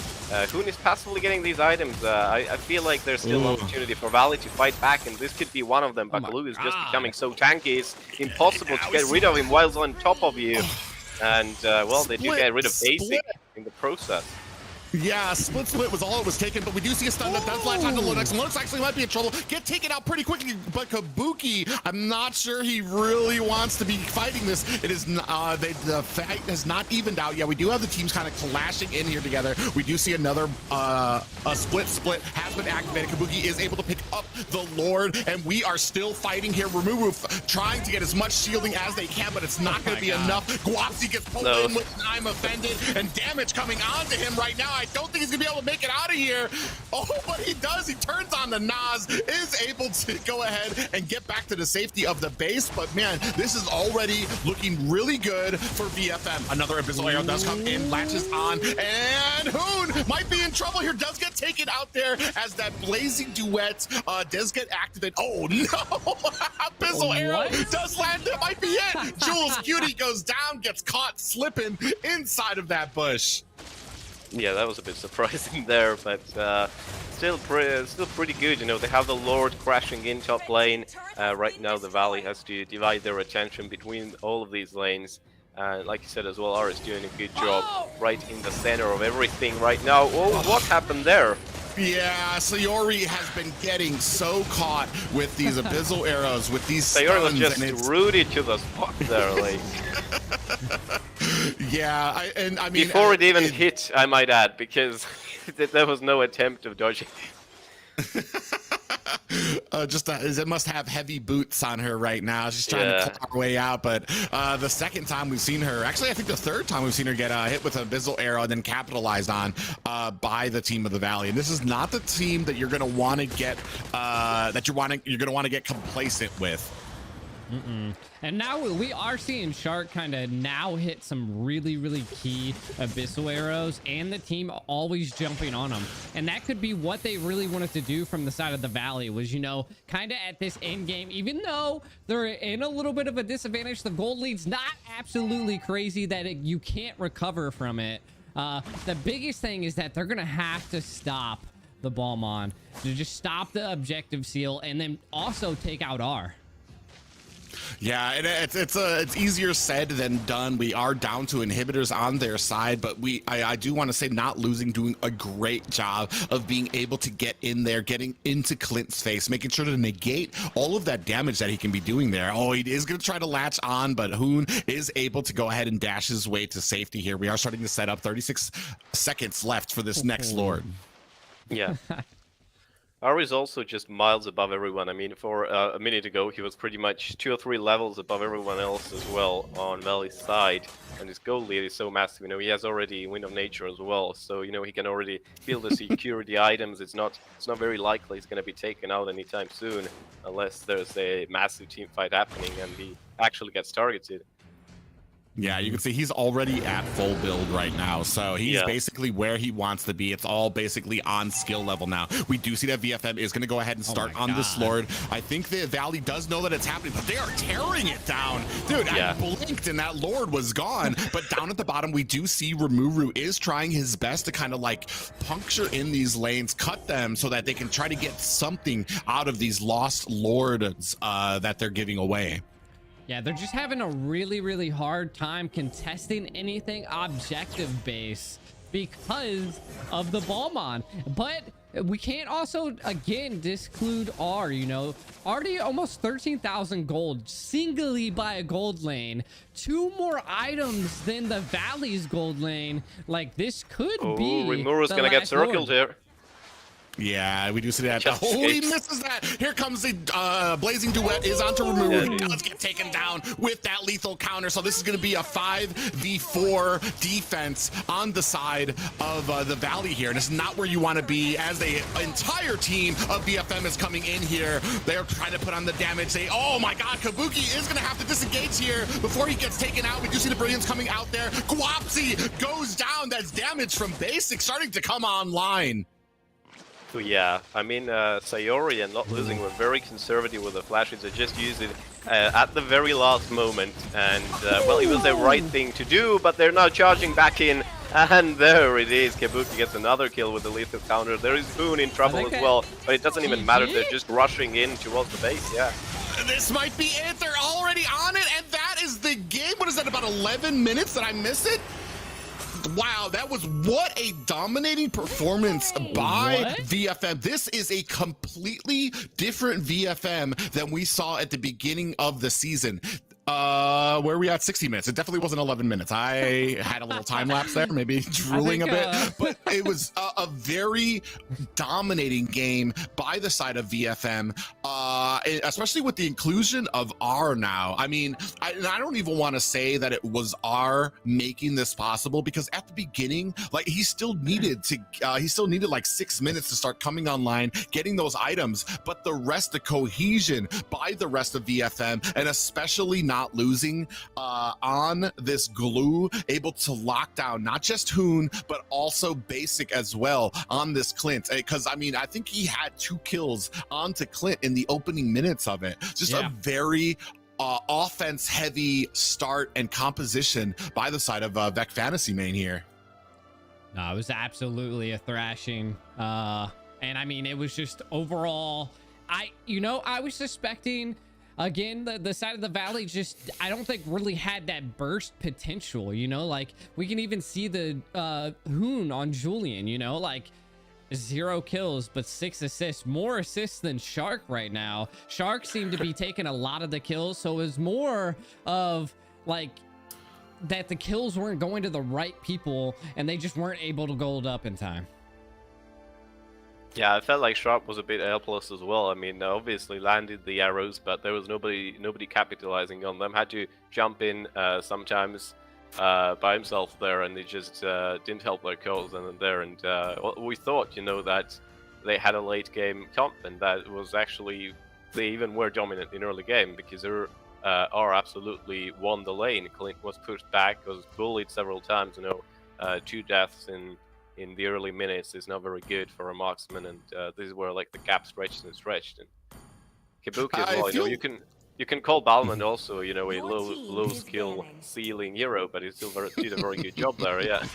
Hoon is passively getting these items. I feel like there's still an opportunity for Valley to fight back, and this could be one of them. Bakalu is just becoming so tanky, it's impossible to get rid of him while he's on top of you. And, well, they do get rid of Basic in the process. Yeah, split was all it was taken, but we do see a stun that does latch onto Lunox. Lunox actually might be in trouble. Get taken out pretty quickly, but Kabuki, I'm not sure he really wants to be fighting this. It is the fight has not evened out yet. We do have the teams kind of clashing in here together. We do see another a split has been activated. Kabuki is able to pick up the Lord, and we are still fighting here. Remuru trying to get as much shielding as they can, but it's not going to be enough. Guapsi gets pulled in with time offended, and damage coming onto him right now. I don't think he's gonna be able to make it out of here. Oh, but he does. He turns on the Nas, is able to go ahead and get back to the safety of the base. But man, this is already looking really good for VFM. Another Abyssal Arrow does come in, latches on, and Hoon might be in trouble here. Does get taken out there as that blazing duet does get activated. Oh no! Abyssal Arrow does land. That might be it. Jules Cutie goes down, gets caught slipping inside of that bush. Yeah, that was a bit surprising there, but still pretty good. You know, they have the Lord crashing in top lane. Right now, the Valley has to divide their attention between all of these lanes. Like you said as well, R is doing a good job right in the center of everything right now. Oh, what happened there? Yeah, Sayori has been getting so caught with these Abyssal Arrows, with these Sayori was stuns, just rooted to the spot there, like. Yeah, I mean before it even hit, I might add, because there was no attempt of dodging. It must have heavy boots on her right now. She's trying to claw her way out, but the second time we've seen her, actually I think the third time we've seen her get hit with a Abyssal arrow and then capitalized on by the team of the Valley. And this is not the team that you're going to want to get you're going to want to get complacent with. And now we are seeing Shark kind of now hit some really, really key Abyssal arrows, and the team always jumping on them. And that could be what they really wanted to do from the side of the Valley was, you know, kind of at this end game, even though they're in a little bit of a disadvantage, the gold lead's not absolutely crazy that you can't recover from it. The biggest thing is that they're going to have to stop the Balmon, to just stop the objective seal, and then also take out R. Yeah, and it's easier said than done. We are down to inhibitors on their side, but I do want to say Not Losing doing a great job of being able to get in there, getting into Clint's face, making sure to negate all of that damage that he can be doing there. Oh, he is going to try to latch on, but Hoon is able to go ahead and dash his way to safety here. We are starting to set up 36 seconds left for this next Lord. Yeah. Ari is also just miles above everyone. I mean, for a minute ago, he was pretty much 2 or 3 levels above everyone else as well on Valley's side. And his gold lead is so massive. You know, he has already Wind of Nature as well. So, you know, he can already feel the security items. It's not very likely he's going to be taken out anytime soon, unless there's a massive team fight happening and he actually gets targeted. Yeah, you can see he's already at full build right now, so he's basically where he wants to be. It's all basically on skill level now. We do see that VFM is going to go ahead and start on this Lord. I think the Valley does know that it's happening, but they are tearing it down. Dude, I blinked and that Lord was gone. But down at the bottom, we do see Rimuru is trying his best to kind of like puncture in these lanes, cut them so that they can try to get something out of these lost Lords that they're giving away. Yeah, they're just having a really, really hard time contesting anything objective base because of the Balmon. But we can't also, again, disclude R, you know. Already almost 13,000 gold, singly by a gold lane. 2 more items than the Valley's gold lane. Like, this could be Rimuru's going to get circled here. Yeah, we do see that. Oh, he misses that. Here comes the Blazing Duet is onto Rimuru. He does get taken down with that lethal counter. So this is going to be a 5v4 defense on the side of the Valley here. And it's not where you want to be as the entire team of BFM is coming in here. They're trying to put on the damage. Oh my God, Kabuki is going to have to disengage here before he gets taken out. We do see the Brilliance coming out there. Guapsi goes down. That's damage from basic starting to come online. Yeah, I mean, Sayori and Not Losing were very conservative with the flashes. They just used it at the very last moment. And, well, it was the right thing to do, but they're now charging back in. And there it is. Kabuki gets another kill with the lethal counter. There is Boone in trouble as well, but it doesn't even matter. They're just rushing in towards the base, yeah. This might be it. They're already on it, and that is the game. What is that, about 11 minutes? Did I miss it? Wow, that was what a dominating performance by VFM. This is a completely different VFM than we saw at the beginning of the season. Where are we at? 60 minutes. It definitely wasn't 11 minutes. I had a little time lapse there, maybe drooling a bit, but it was a very dominating game by the side of VFM, especially with the inclusion of R now. I mean, I don't even want to say that it was R making this possible, because at the beginning, like he still needed like 6 minutes to start coming online, getting those items, but the rest, the cohesion by the rest of VFM, and especially Not Losing on this glue, able to lock down not just Hoon, but also Basic as well on this Clint. Because I mean, I think he had 2 kills onto Clint in the opening minutes of it. Just a very offense heavy start and composition by the side of Vec Fantasy main here. No, it was absolutely a thrashing. And I mean, it was just overall, I was suspecting, again, the side of the Valley just, I don't think really had that burst potential, you know, like we can even see the Hoon on Julian, you know, like 0 kills, but 6 assists, more assists than Shark right now. Shark seemed to be taking a lot of the kills, so it was more of like that the kills weren't going to the right people and they just weren't able to gold up in time. Yeah, I felt like Sharp was a bit helpless as well. I mean, obviously landed the arrows, but there was nobody capitalizing on them. Had to jump in sometimes by himself there, and it just didn't help their cause then and there. And we thought, that they had a late game comp, and that was actually they even were dominant in early game because they are absolutely won the lane. Clint was pushed back, was bullied several times. 2 deaths in the early minutes is not very good for a marksman, and this is where like the gap stretched and stretched. And Kabuki as well, you can call Balman also, a low skill ceiling hero, but he still did a very good job there, yeah.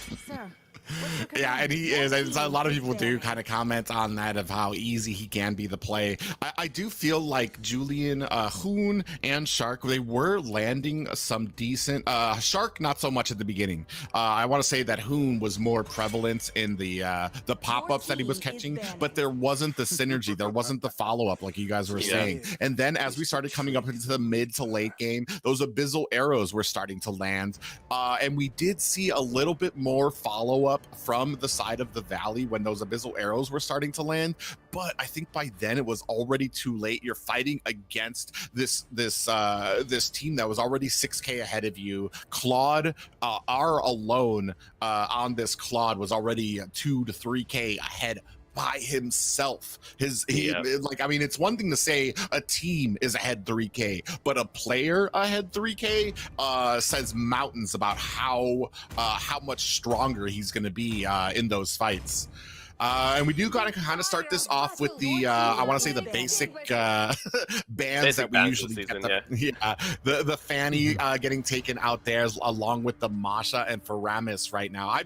Yeah, and he is. A lot of people do kind of comment on that of how easy he can be to play. I do feel like Julian, Hoon, and Shark, they were landing some decent. Shark, not so much at the beginning. I want to say that Hoon was more prevalent in the pop-ups that he was catching, but there wasn't the synergy. There wasn't the follow-up like you guys were saying. And then as we started coming up into the mid to late game, those abyssal arrows were starting to land, and we did see a little bit more follow-up from the side of the valley when those abyssal arrows were starting to land, but I think by then it was already too late. You're fighting against this team that was already 6k ahead of you. Claude, R alone on this Claude was already 2 to 3k ahead by himself. It's one thing to say a team is ahead 3k, but a player ahead 3k says mountains about how much stronger he's going to be in those fights. And we do gotta kind of start this off with the I want to say the basic bans that we usually get. The Fanny getting taken out there along with the Masha and Faramis right now.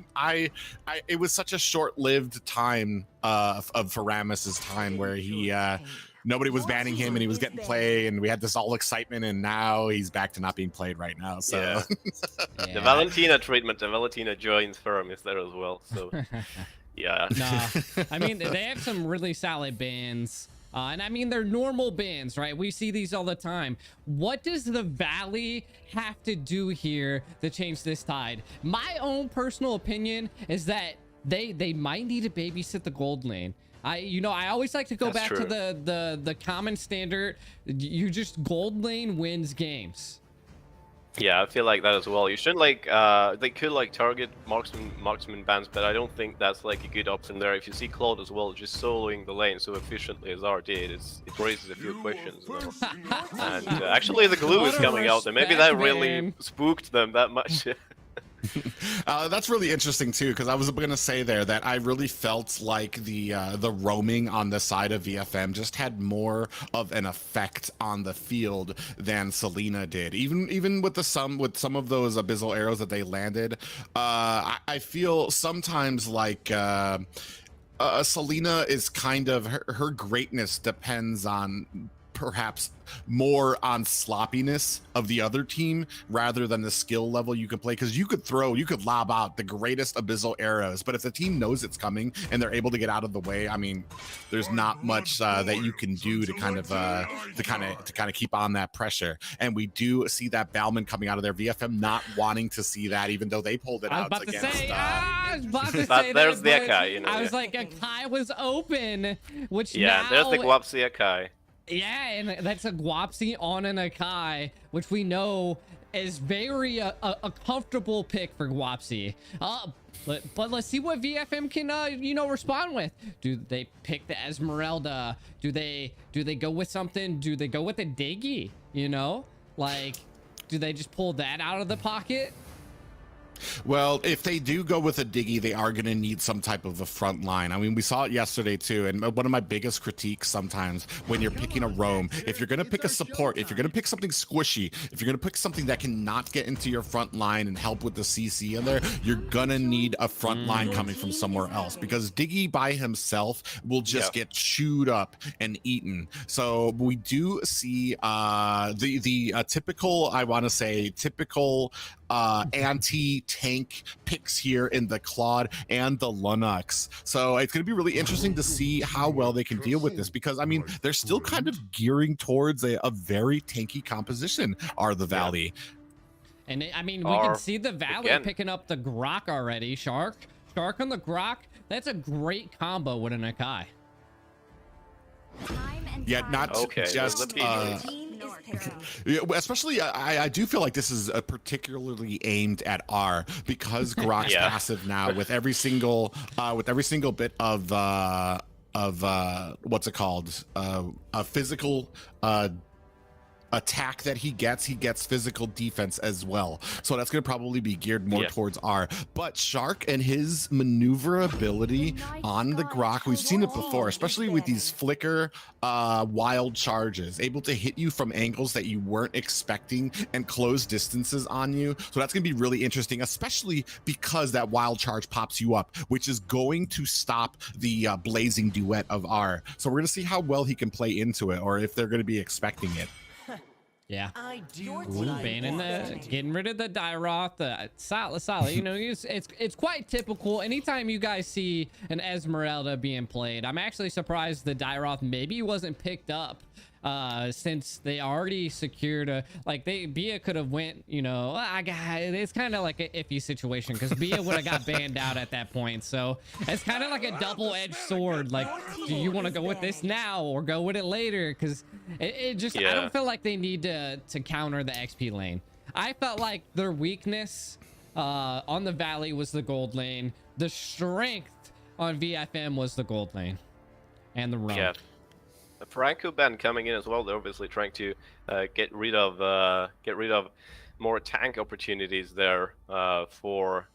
It was such a short-lived time of Faramis's time where he nobody was banning him and he was getting play, and we had this all excitement, and now he's back to not being played right now. So the Valentina treatment, and Valentina joins Faramis there as well. So. Yeah. Nah, I mean, they have some really solid bans. And I mean, they're normal bans, right? We see these all the time. What does the Valley have to do here to change this tide? My own personal opinion is that they might need to babysit the gold lane. I always like to go back to the common standard. You just gold lane wins games. Yeah, I feel like that as well. You shouldn't they could target marksman bans, but I don't think that's like a good option there. If you see Claude as well, just soloing the lane so efficiently as R did, it raises a few questions. And actually the glue is coming out there. Maybe that really spooked them that much. That's really interesting too, because I was going to say there that I really felt like the roaming on the side of VFM just had more of an effect on the field than Selena did. Even with some of those abyssal arrows that they landed, I feel sometimes like Selena is kind of her greatness depends on perhaps more on sloppiness of the other team rather than the skill level you could play, because you could lob out the greatest abyssal arrows, but if the team knows it's coming and they're able to get out of the way, I mean, there's not much that you can do to kind of keep on that pressure. And we do see that Bauman coming out of their VFM not wanting to see that, even though they pulled it out against. I was about to say but there's the Akai, I was like, Akai was open, which there's the Guapsi Akai. Yeah, and that's a Guapsi on an Akai, which we know is very a comfortable pick for Guapsi. But let's see what VFM can respond with. Do they pick the Esmeralda? Do they go with something? Do they go with a Diggy? Do they just pull that out of the pocket? Well, if they do go with a Diggy, they are going to need some type of a front line. I mean, we saw it yesterday too, and one of my biggest critiques sometimes when you're picking a roam, if you're going to pick a support, if you're going to pick something squishy, if you're going to pick something that cannot get into your front line and help with the CC in there, you're going to need a front line coming from somewhere else, because Diggy by himself will just get chewed up and eaten. So we do see the typical, I want to say, typical anti-tank picks here in the Claude and the Lunox. So it's going to be really interesting to see how well they can deal with this, because I mean, they're still kind of gearing towards a very tanky composition, are the Valley. And I mean, we can see the Valley picking up the Grok already. Shark on the Grok. That's a great combo with an Akai. Yet not Okay, just the yeah, especially I do feel like this is particularly aimed at R because Grok's Yeah. passive now with every single bit of what's it called, a physical attack that he gets physical defense as well, so that's going to probably be geared more towards R. But Shark and his maneuverability on the Grok, we've seen it before, especially with these flicker wild charges, able to hit you from angles that you weren't expecting and close distances on you. So that's going to be really interesting, especially because that wild charge pops you up, which is going to stop the blazing duet of R. So we're going to see how well he can play into it, or if they're going to be expecting it. Yeah. Ooh, banning getting rid of the Dairoth, solid. You know, it's quite typical. Anytime you guys see an Esmeralda being played, I'm actually surprised the Dairoth maybe wasn't picked up, since they already secured a, like, Bia could have went, you know, it's kind of like an iffy situation because Bia would have got banned out at that point. So it's kind of like a double-edged sword. Like, do you want to go with this now or go with it later? Because it just, I don't feel like they need to counter the XP lane. I felt like their weakness on the Valley was the gold lane. The strength on VFM was the gold lane and the run. Yeah. The Franco ban coming in as well. They're obviously trying to get rid of more tank opportunities there for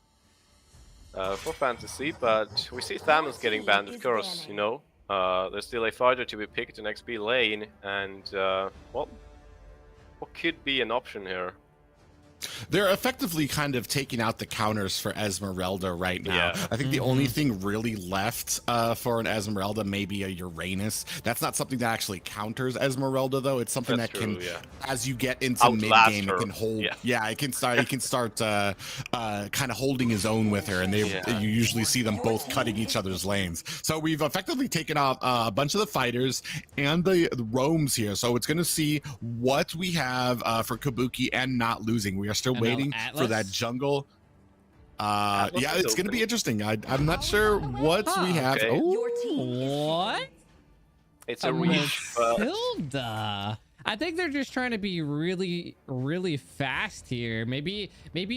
Fantasy. But we see Thanos getting banned, of course. You know, there's still a fighter to be picked in XP lane, and well, what could be an option here? They're effectively kind of taking out the counters for Esmeralda right now. Yeah. I think the only thing really left for an Esmeralda may be a Uranus. That's not something that actually counters Esmeralda, though. It's something that can, as you get into outlast mid game, her. it can hold. Yeah, it can start. It can start kind of holding his own with her, and you usually see them both cutting each other's lanes. So we've effectively taken off a bunch of the fighters and the roams here. So it's going to see what we have for Kabuki and not losing. We are still waiting for that jungle. Yeah, it's going to be interesting. I'm not sure what we have. Okay. What? It's a reach. Matilda. I think they're just trying to be really fast here. Maybe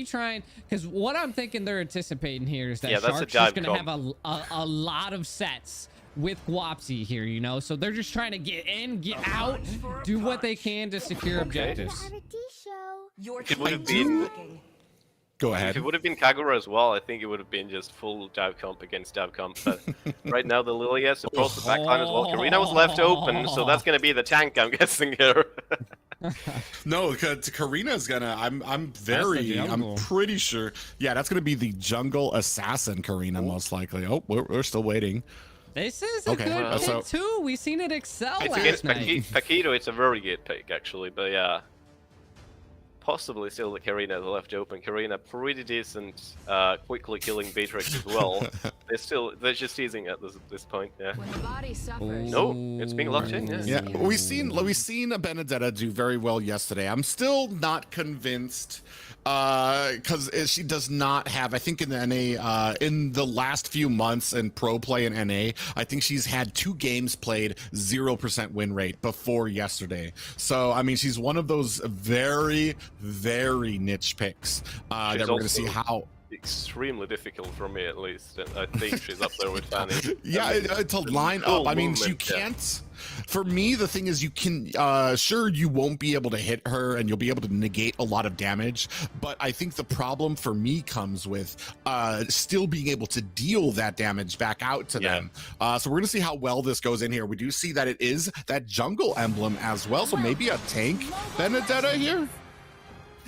trying, because what I'm thinking they're anticipating here is that Shark's just going to have a lot of sets with Guapsi here, you know, so they're just trying to get in, get out, do what they can to secure objectives. It would have been. Go ahead. If it would have been Kagura as well, I think it would have been just full dive comp against dive comp. But right now the Lilia supposed the backline as well. Karina was left open, so that's gonna be the tank, I'm guessing here. No, Karina's gonna. I'm pretty sure. Yeah, that's gonna be the jungle assassin, Karina, most likely. Oh, we're still waiting. This is a good pick too. We've seen it excel it's last against night. Paquito, it's a very good pick actually, but yeah. Possibly still the Karina left open. Karina pretty decent, quickly killing Beatrix as well. they're just teasing at this point. Yeah. When the body suffers. No, it's being locked in. Yeah, we've seen Benedetta do very well yesterday. I'm still not convinced because she does not have. I think in the NA, in the last few months in pro play in NA, I think she's had 2 games played, 0% win rate before yesterday. So I mean, she's one of those very niche picks that we're going to see how. Extremely difficult for me, at least. I think she's up there with Fanny. Yeah, to line up. I mean, you can't. For me, the thing is, you can. Sure, you won't be able to hit her, and you'll be able to negate a lot of damage. But I think the problem for me comes with still being able to deal that damage back out to them. So we're gonna see how well this goes in here. We do see that it is that jungle emblem as well. So maybe a tank Benedetta here.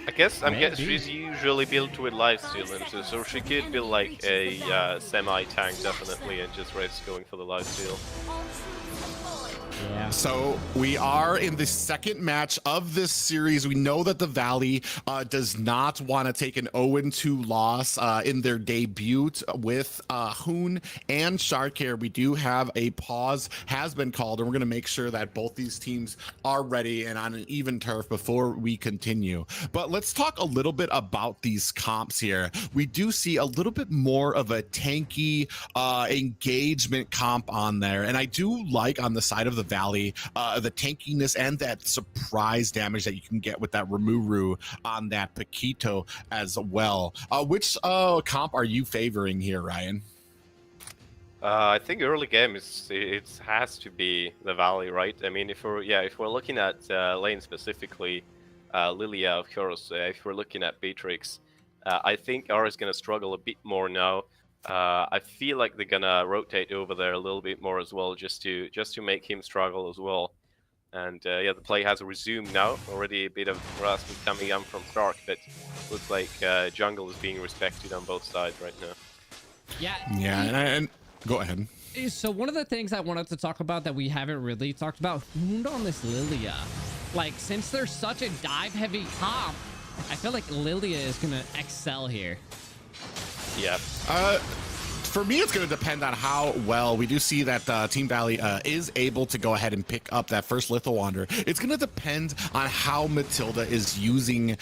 I guess she's usually built with lifesteal, so she could be like a semi-tank definitely, and just risk going for the lifesteal. Yeah. So we are in the second match of this series. We know that the Valley does not want to take an 0-2 loss in their debut with Hoon and Shark here. We do have a pause has been called, and we're going to make sure that both these teams are ready and on an even turf before we continue. But let's talk a little bit about these comps here. We do see a little bit more of a tanky engagement comp on there, and I do like on the side of the Valley Valley, the tankiness and that surprise damage that you can get with that Rimuru on that Paquito as well. Which comp are you favoring here, Ryan? I think early game it has to be the Valley, right? I mean, if we're looking at lane specifically, Lilia, of course. If we're looking at Beatrix, I think R is gonna struggle a bit more now. I feel like they're gonna rotate over there a little bit more as well, just to make him struggle as well. And yeah, the play has resumed now. Already a bit of harassment coming in from Stark, but looks like jungle is being respected on both sides right now. Yeah. Yeah, and go ahead. So one of the things I wanted to talk about that we haven't really talked about, Hoond on this Lilia. Like, since there's such a dive-heavy comp, I feel like Lilia is gonna excel here. Yeah. For me, it's going to depend on how well we do see that Team Valley is able to go ahead and pick up that first Litho Wander. It's going to depend on how Matilda is using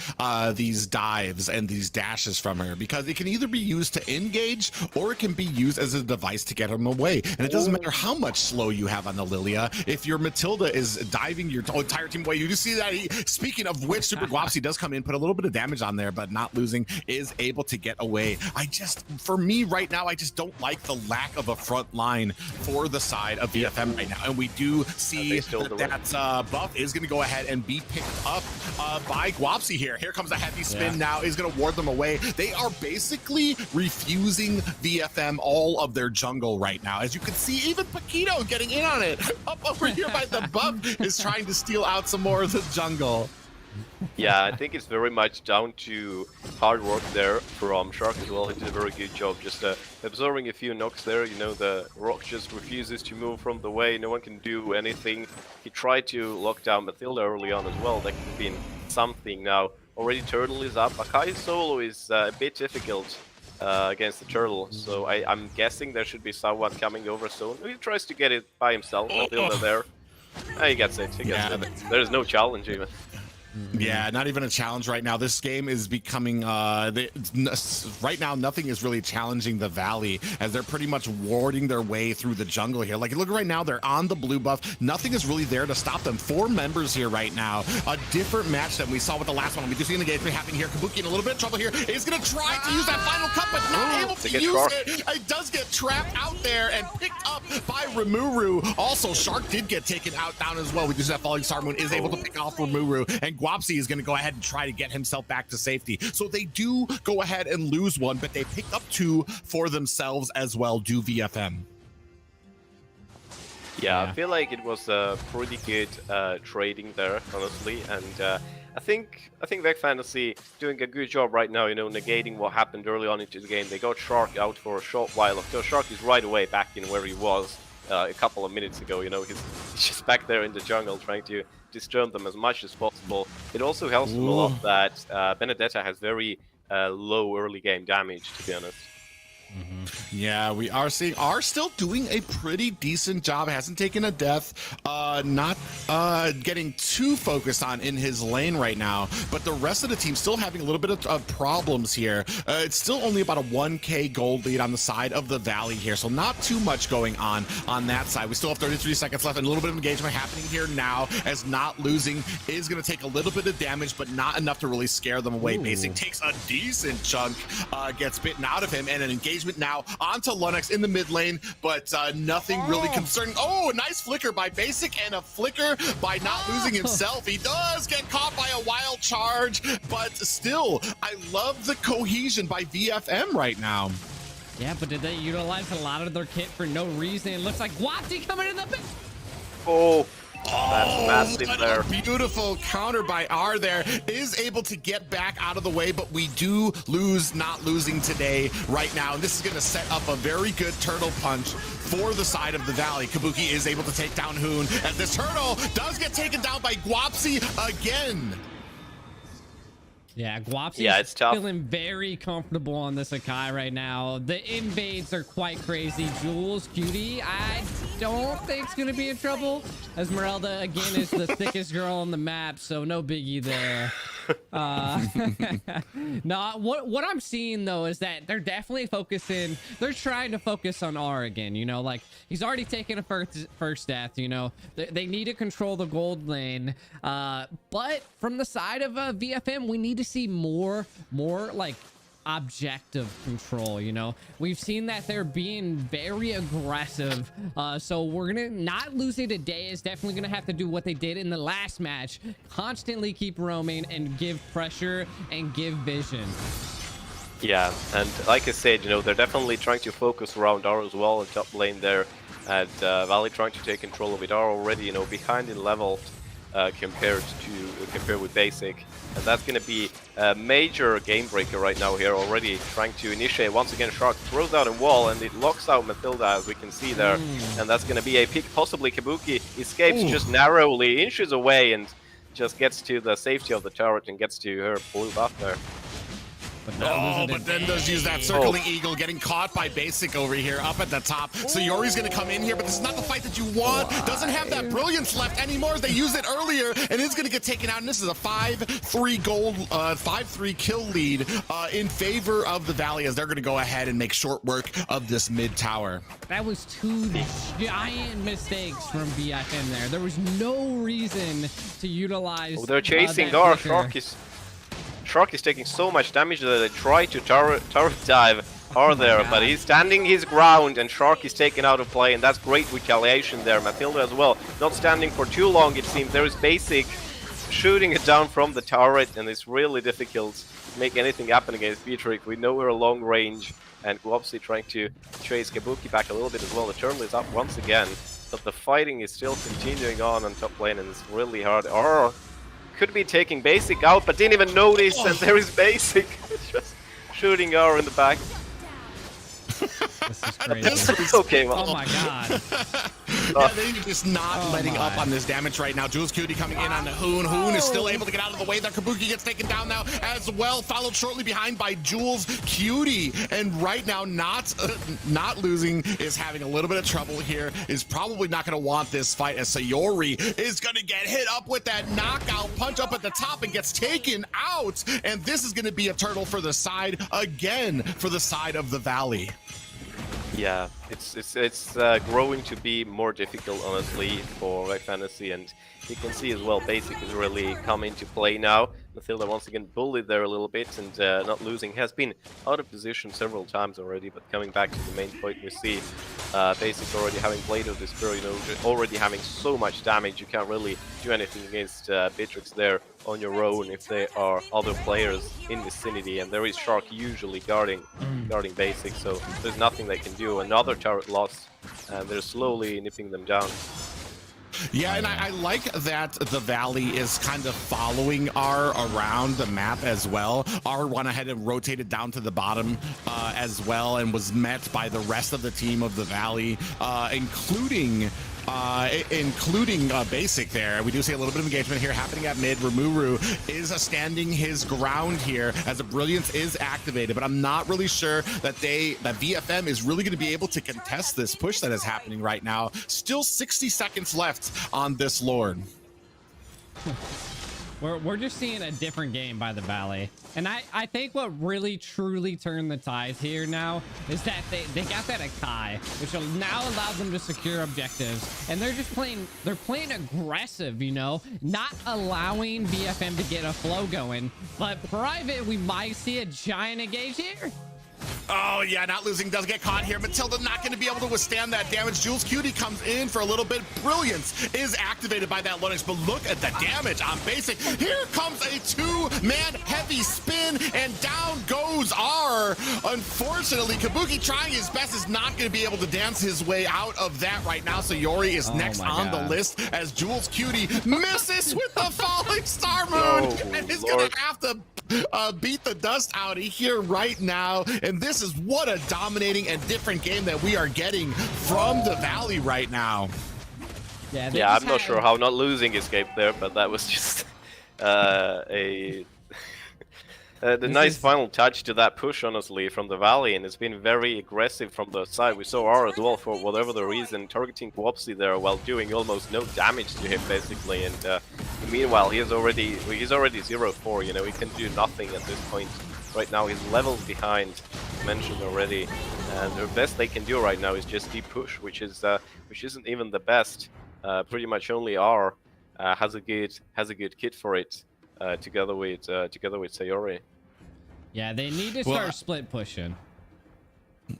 these dives and these dashes from her, because it can either be used to engage or it can be used as a device to get him away. And it doesn't matter how much slow you have on the Lilia. If your Matilda is diving your entire team away, you just see that speaking of which, Super Guapsi does come in, put a little bit of damage on there, but not losing, is able to get away. For me right now, I just don't like the lack of a front line for the side of VFM right now, and we do see that buff is going to go ahead and be picked up by Guapsi here. Here comes a heavy spin now, is going to ward them away. They are basically refusing VFM all of their jungle right now. As you can see, even Paquito getting in on it. Up over here by the buff is trying to steal out some more of the jungle. Yeah, I think it's very much down to hard work there from Shark as well. He did a very good job just absorbing a few knocks there. You know, the Rock just refuses to move from the way. No one can do anything. He tried to lock down Matilda early on as well. That could have been something. Now, already Turtle is up. Akai solo is a bit difficult against the Turtle. So I'm guessing there should be someone coming over soon. He tries to get it by himself. Matilda there. He gets it. He gets it. There's no challenge even. Yeah, not even a challenge right now. This game is becoming right now nothing is really challenging the Valley, as they're pretty much warding their way through the jungle here. Like, look right now, they're on the blue buff. Nothing is really there to stop them. 4 members here right now. A different match than we saw with the last one. We do see an engagement happening here. Kabuki in a little bit of trouble here. Is going to try to use that final cut, but not able to use it. It does get trapped out there and picked up by Rimuru. Also, Shark did get taken out down as well. We do see that Falling Star Moon is able to pick off Rimuru, and Guapsi is going to go ahead and try to get himself back to safety. So they do go ahead and lose one, but they picked up 2 for themselves as well, do VFM. Yeah, I feel like it was a pretty good trading there, honestly, and I think Vec Fantasy doing a good job right now, you know, negating what happened early on into the game. They got Shark out for a short while. Of course, Shark is right away back in where he was a couple of minutes ago, you know, he's just back there in the jungle trying to disturb them as much as possible. It also helps them a lot that Benedetta has very low early game damage, to be honest. Yeah, we are seeing R still doing a pretty decent job. Hasn't taken a death, not getting too focused on in his lane right now, but the rest of the team still having a little bit of problems here. It's still only about a 1k gold lead on the side of the Valley here, so not too much going on that side. We still have 33 seconds left and a little bit of engagement happening here now, as Not Losing is going to take a little bit of damage, but not enough to really scare them away. Basic takes a decent chunk, gets bitten out of him, and an engagement now onto Lunox in the mid lane, but nothing really concerning. Oh, a nice flicker by Basic and a flicker by Not Losing himself. He does get caught by a wild charge, but still, I love the cohesion by VFM right now. Yeah, but did they utilize a lot of their kit for no reason? It looks like Guapsi coming in the big. That's massive there. A beautiful counter by R there. Is able to get back out of the way, but we do lose Not Losing today right now. And this is going to set up a very good turtle punch for the side of the Valley. Kabuki is able to take down Hoon, as this turtle does get taken down by Guapsi again. Yeah, Guapsi it's tough. Feeling very comfortable on this Akai right now. The invades are quite crazy. Jules, Cutie, I don't think it's going to be in trouble. Esmeralda, again, is the thickest girl on the map, so no biggie there. No, what I'm seeing though is that they're definitely focusing. They're trying to focus on R again. You know, like he's already taken a first death. You know, they need to control the gold lane. But from the side of VFM, we need to see more like objective control. You know, we've seen that they're being very aggressive, so we're gonna not losing today is definitely gonna have to do what they did in the last match, constantly keep roaming and give pressure and give vision. Yeah, and like I said, you know, they're definitely trying to focus around R as well in top lane there, and Valley trying to take control of it. R already, you know, behind in level compared with basic, and that's going to be a major game breaker right now here. Already trying to initiate once again. Shark throws out a wall and it locks out Mathilda, as we can see there, and that's going to be a pick. Possibly Kabuki escapes just narrowly, inches away, and just gets to the safety of the turret and gets to her blue buff there. But then does use that circling eagle, getting caught by basic over here up at the top. So Yori's gonna come in here, but this is not the fight that you want. Doesn't have that brilliance left anymore. They used it earlier and it's gonna get taken out. And this is a 5-3 gold, 5-3 kill lead in favor of the Valley, as they're gonna go ahead and make short work of this mid tower. That was 2 giant mistakes from BFM there. There was no reason to utilize. They're chasing R. Shark is taking so much damage that they try to turret dive R there, but he's standing his ground and Shark is taken out of play, and that's great retaliation there. Mathilda as well, not standing for too long it seems. There is basic shooting it down from the turret, and it's really difficult to make anything happen against Beatrix. We know we're a long range, and we're obviously trying to chase Kabuki back a little bit as well. The turtle is up once again, but the fighting is still continuing on top lane, and it's really hard. R could be taking basic out, but didn't even notice, and there is basic just shooting R in the back. This is crazy. Okay, well. Oh my god. Yeah, they're just not letting up on this damage right now. Jules Cutie coming in on the Hoon. Hoon is still able to get out of the way. That Kabuki gets taken down now as well, followed shortly behind by Jules Cutie. And right now, not losing is having a little bit of trouble here. Is probably not going to want this fight, as Sayori is going to get hit up with that knockout punch up at the top and gets taken out. And this is going to be a turtle for the side again, for the side of the Valley. Yeah, it's growing to be more difficult, honestly, for Red Fantasy, and you can see as well, basic is really come into play now. Mathilda once again bullied there a little bit, and not losing. Has been out of position several times already, but coming back to the main point, we see basic already having played of this Spear, you know, already having so much damage. You can't really do anything against Beatrix there on your own if there are other players in vicinity, and there is Shark usually guarding basic, so there's nothing they can do. Another turret lost, and they're slowly nipping them down. Yeah, and I like that the Valley is kind of following R around the map as well. R went ahead and rotated down to the bottom as well, and was met by the rest of the team of the Valley, including basic there. We do see a little bit of engagement here happening at mid. Rimuru is standing his ground here as the brilliance is activated, but I'm not really sure that VFM is really going to be able to contest this push that is happening right now. Still 60 seconds left on this Lord. We're just seeing a different game by the Valley. And I think what really truly turned the tides here now is that they got that Akai, which will now allow them to secure objectives. And they're just playing aggressive, you know, not allowing BFM to get a flow going. But Private, we might see a giant engage here. Oh, yeah, not losing does get caught here. Matilda not going to be able to withstand that damage. Jules Cutie comes in for a little bit. Brilliance is activated by that Linux, but look at the damage on basic. Here comes a two-man heavy spin, and down goes R. Unfortunately, Kabuki trying his best is not going to be able to dance his way out of that right now. So Yori is next on the list as Jules Cutie misses with the falling star moon, and is going to have to beat the dust out of here right now. And this is what a dominating and different game that we are getting from the Valley right now. Yeah, I'm not sure how not losing escaped there, but that was just the nice final touch to that push, honestly, from the Valley, and it's been very aggressive from the side. We saw R as well, for whatever the reason, targeting Kwopsy there while doing almost no damage to him, basically, and Meanwhile, he's already 0-4. You know, he can do nothing at this point. Right now, he's levels behind, mentioned already, and the best they can do right now is just deep push, which isn't even the best. Pretty much only R has a good kit for it, together with Sayori. Yeah, they need to start split pushing.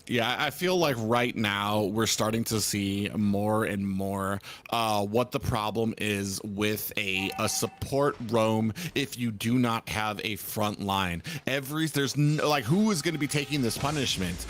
Yeah, I feel like right now we're starting to see more and more what the problem is with a support roam if you do not have a front line. There's like, who is going to be taking this punishment?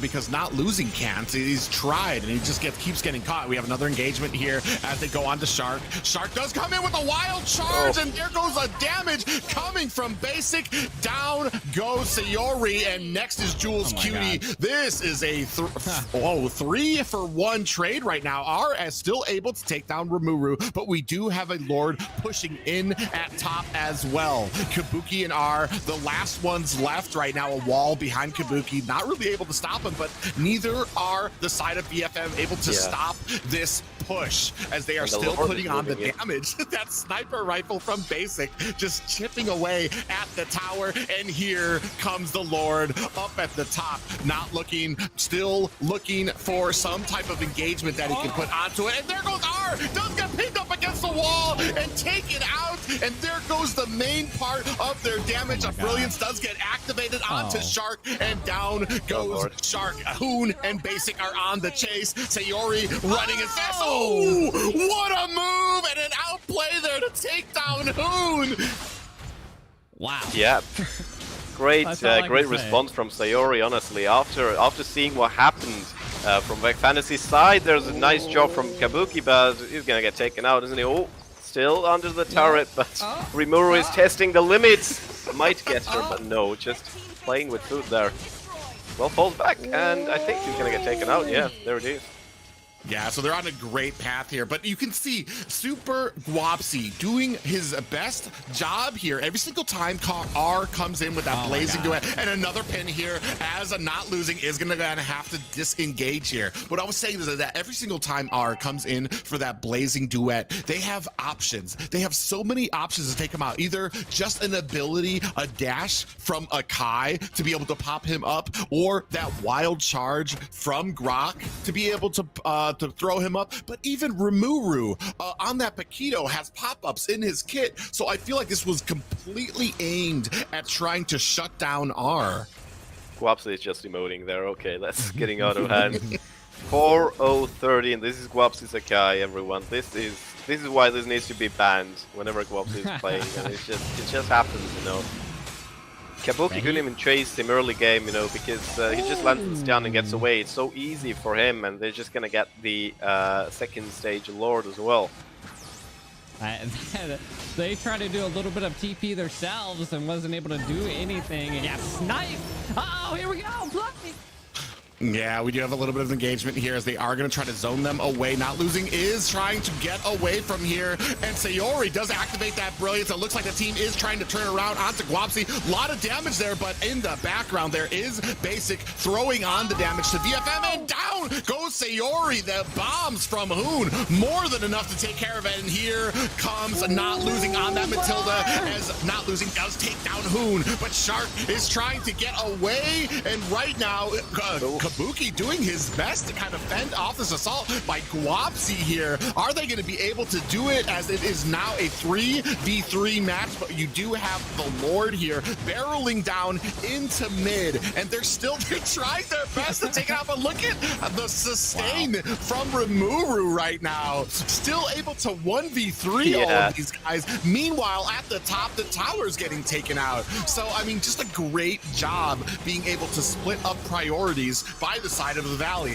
Because not losing can't. He's tried and he just keeps getting caught. We have another engagement here as they go on to Shark. Shark does come in with a wild charge, and there goes a damage coming from Basic. Down goes Sayori, and next is Jules Cutie. This is a 3-for-1 trade right now. RS still able to take down Rimuru, but we do have a Lord pushing in at top as well. Kabuki and R, the last ones left right now, a wall behind Kabuki, not really able to stop him, but neither are the side of BFM able to stop this push, as they are still putting on the damage. That sniper rifle from Basic just chipping away at the tower, and here comes the Lord up at the top, still looking for some type of engagement that he can put onto it. And there goes R, does get picked up against the wall and taken out. And there goes the main part of their damage. Brilliance does get activated onto Shark, and down goes Shark. Hoon and Basic are on the chase. Sayori running as fast. Oh, what a move and an outplay there to take down Hoon. Wow. Yeah. Great response from Sayori, honestly. After seeing what happened from Vec Fantasy's side, there's a nice job from Kabuki, but he's gonna get taken out, isn't he? Oh, still under the turret, but Rimuru is testing the limits. Might get her, but no, just playing with food there. Well, falls back, and I think he's gonna get taken out. Yeah, there it is. Yeah, so they're on a great path here, but you can see Super Guapsi doing his best job here. Every single time R comes in with that blazing duet, and another pin here as a not losing is gonna have to disengage here. What I was saying is that every single time R comes in for that blazing duet, they have options. They have so many options to take him out. Either just an ability, a dash from a Kai to be able to pop him up, or that wild charge from Grok to be able to throw him up. But even Rimuru on that Paquito has pop-ups in his kit, so I feel like this was completely aimed at trying to shut down R. Guapsi is just emoting there. Okay, that's getting out of hand. 4-0-30, and this is Guapsi Sakai, everyone. This is why this needs to be banned whenever Guapsi is playing, and it just happens, you know. Kabuki couldn't even chase him early game, you know, because he just lands down and gets away. It's so easy for him, and they're just gonna get the second stage Lord as well. They tried to do a little bit of TP themselves and wasn't able to do anything. And yeah, snipe! Oh, here we go! Play! Yeah, we do have a little bit of engagement here as they are going to try to zone them away. Not losing is trying to get away from here, and Sayori does activate that brilliance. It looks like the team is trying to turn around onto Guapsi. A lot of damage there, but in the background there is Basic throwing on the damage to VFM, and down goes Sayori. The bombs from Hoon, more than enough to take care of it, and here comes Not Losing on that Matilda, as Not Losing does take down Hoon, but Shark is trying to get away, and right now Kabuki doing his best to kind of fend off this assault by Guapsi here. Are they going to be able to do it, as it is now a 3v3 match? But you do have the Lord here barreling down into mid, and they're trying their best to take it out. But look at the sustain from Rimuru right now. Still able to 1v3 all of these guys. Meanwhile, at the top, the tower's getting taken out. So, I mean, just a great job being able to split up priorities by the side of the valley.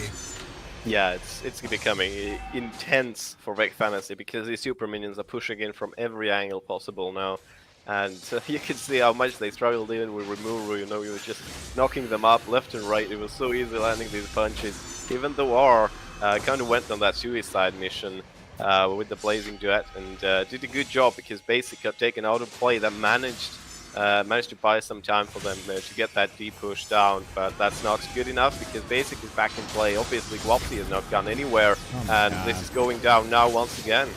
Yeah, it's becoming intense for Vec Fantasy because these super minions are pushing in from every angle possible now. And you can see how much they struggled even with Rimuru, you know, we were just knocking them up left and right. It was so easy landing these punches. Even though R kind of went on that suicide mission with the Blazing Duet and did a good job, because Basic got taken out of play. That managed to buy some time for them to get that deep push down, but that's not good enough because Basic is back in play. Obviously, Guapsi has not gone anywhere, and this is going down now once again.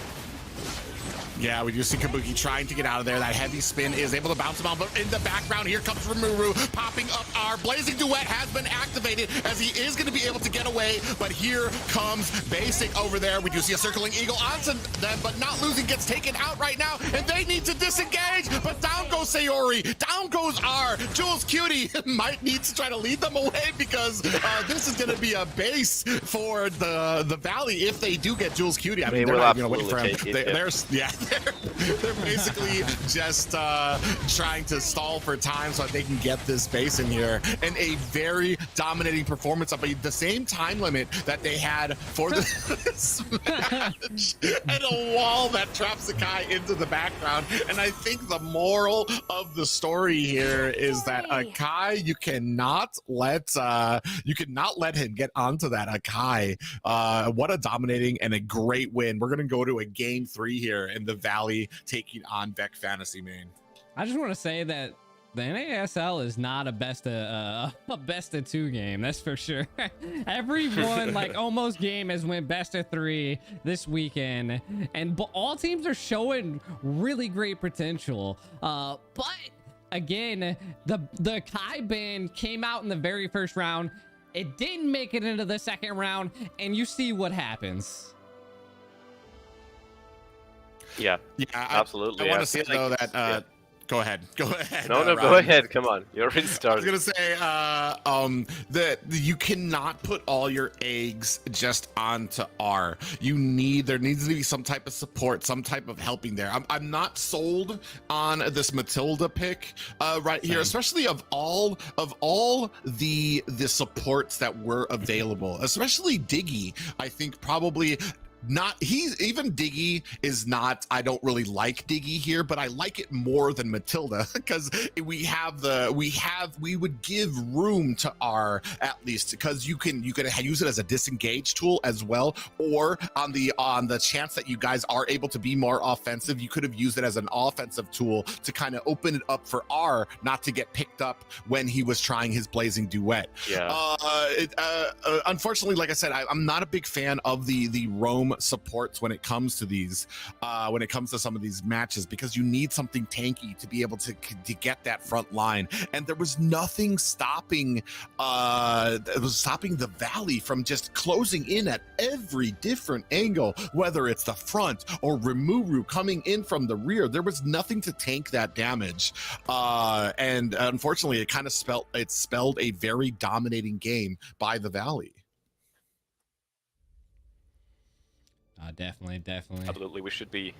Yeah, we do see Kabuki trying to get out of there. That heavy spin is able to bounce him on, but in the background here comes Rimuru popping up. Our Blazing Duet has been activated as he is going to be able to get away, but here comes Basic over there. We do see a circling eagle onto them, but not losing, gets taken out right now, and they need to disengage, but down goes Sayori, down goes R. Jules Cutie might need to try to lead them away because this is going to be a base for the Valley if they do get Jules Cutie. I mean, they're not waiting for him. They're basically just trying to stall for time so that they can get this base in here. And a very dominating performance of the same time limit that they had for this match, and a wall that traps Sakai into the background. And I think the moral of the story here is that Akai, you cannot let him get onto that. Akai, what a dominating and a great win. We're gonna go to a game 3 here in the Valley taking on Vec Fantasy Main. I just want to say that the NASL is not a best of 2 game, that's for sure. Everyone like almost game has went best of 3 this weekend, and all teams are showing really great potential. But again, the Kai ban came out in the very first round. It didn't make it into the second round, and you see what happens. Yeah, absolutely. I want to say though that go ahead. No, Ryan. go ahead. Come on, you already started. I was gonna say that you cannot put all your eggs just onto R. There needs to be some type of support, some type of helping there. I'm not sold on this Matilda pick right here, especially of all the supports that were available, especially Diggy. I think probably not. Even Diggy is not. I don't really like Diggy here, but I like it more than Matilda because we would give room to R at least, because you can use it as a disengage tool as well, or on the chance that you guys are able to be more offensive, you could have used it as an offensive tool to kind of open it up for R not to get picked up when he was trying his Blazing Duet. Yeah. Unfortunately, like I said, I'm not a big fan of the roam supports when it comes to these when it comes to some of these matches, because you need something tanky to be able to get that front line, and there was nothing stopping the Valley from just closing in at every different angle, whether it's the front or Rimuru coming in from the rear. There was nothing to tank that damage, and unfortunately it kind of spelled a very dominating game by the Valley. Definitely. Absolutely, we should be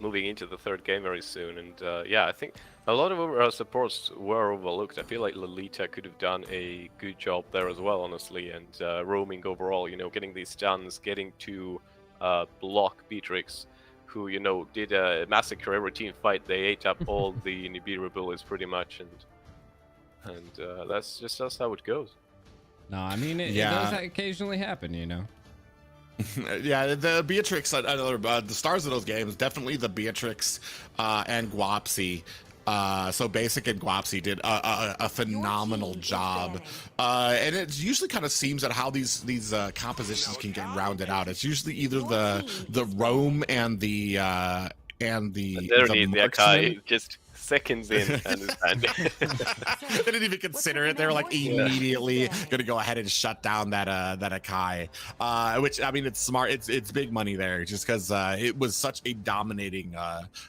moving into the third game very soon. And yeah, I think a lot of our supports were overlooked. I feel like Lolita could have done a good job there as well, honestly. And roaming overall, getting these stuns, getting to block Beatrix, who, did massacre every team fight. They ate up all the Nibiru bullets pretty much. And that's just how it goes. No, I mean, it does occasionally happen, Yeah, the Beatrix, the stars of those games, definitely the Beatrix and Guapsi. So Basic and Guapsi did a phenomenal job, and it usually kind of seems that how these compositions can get rounded out. It's usually either the roam and the Akai just seconds in and is banned. They didn't even consider it. They were like immediately gonna go ahead and shut down that Akai, which, I mean, it's smart. It's big money there, just because it was such a dominating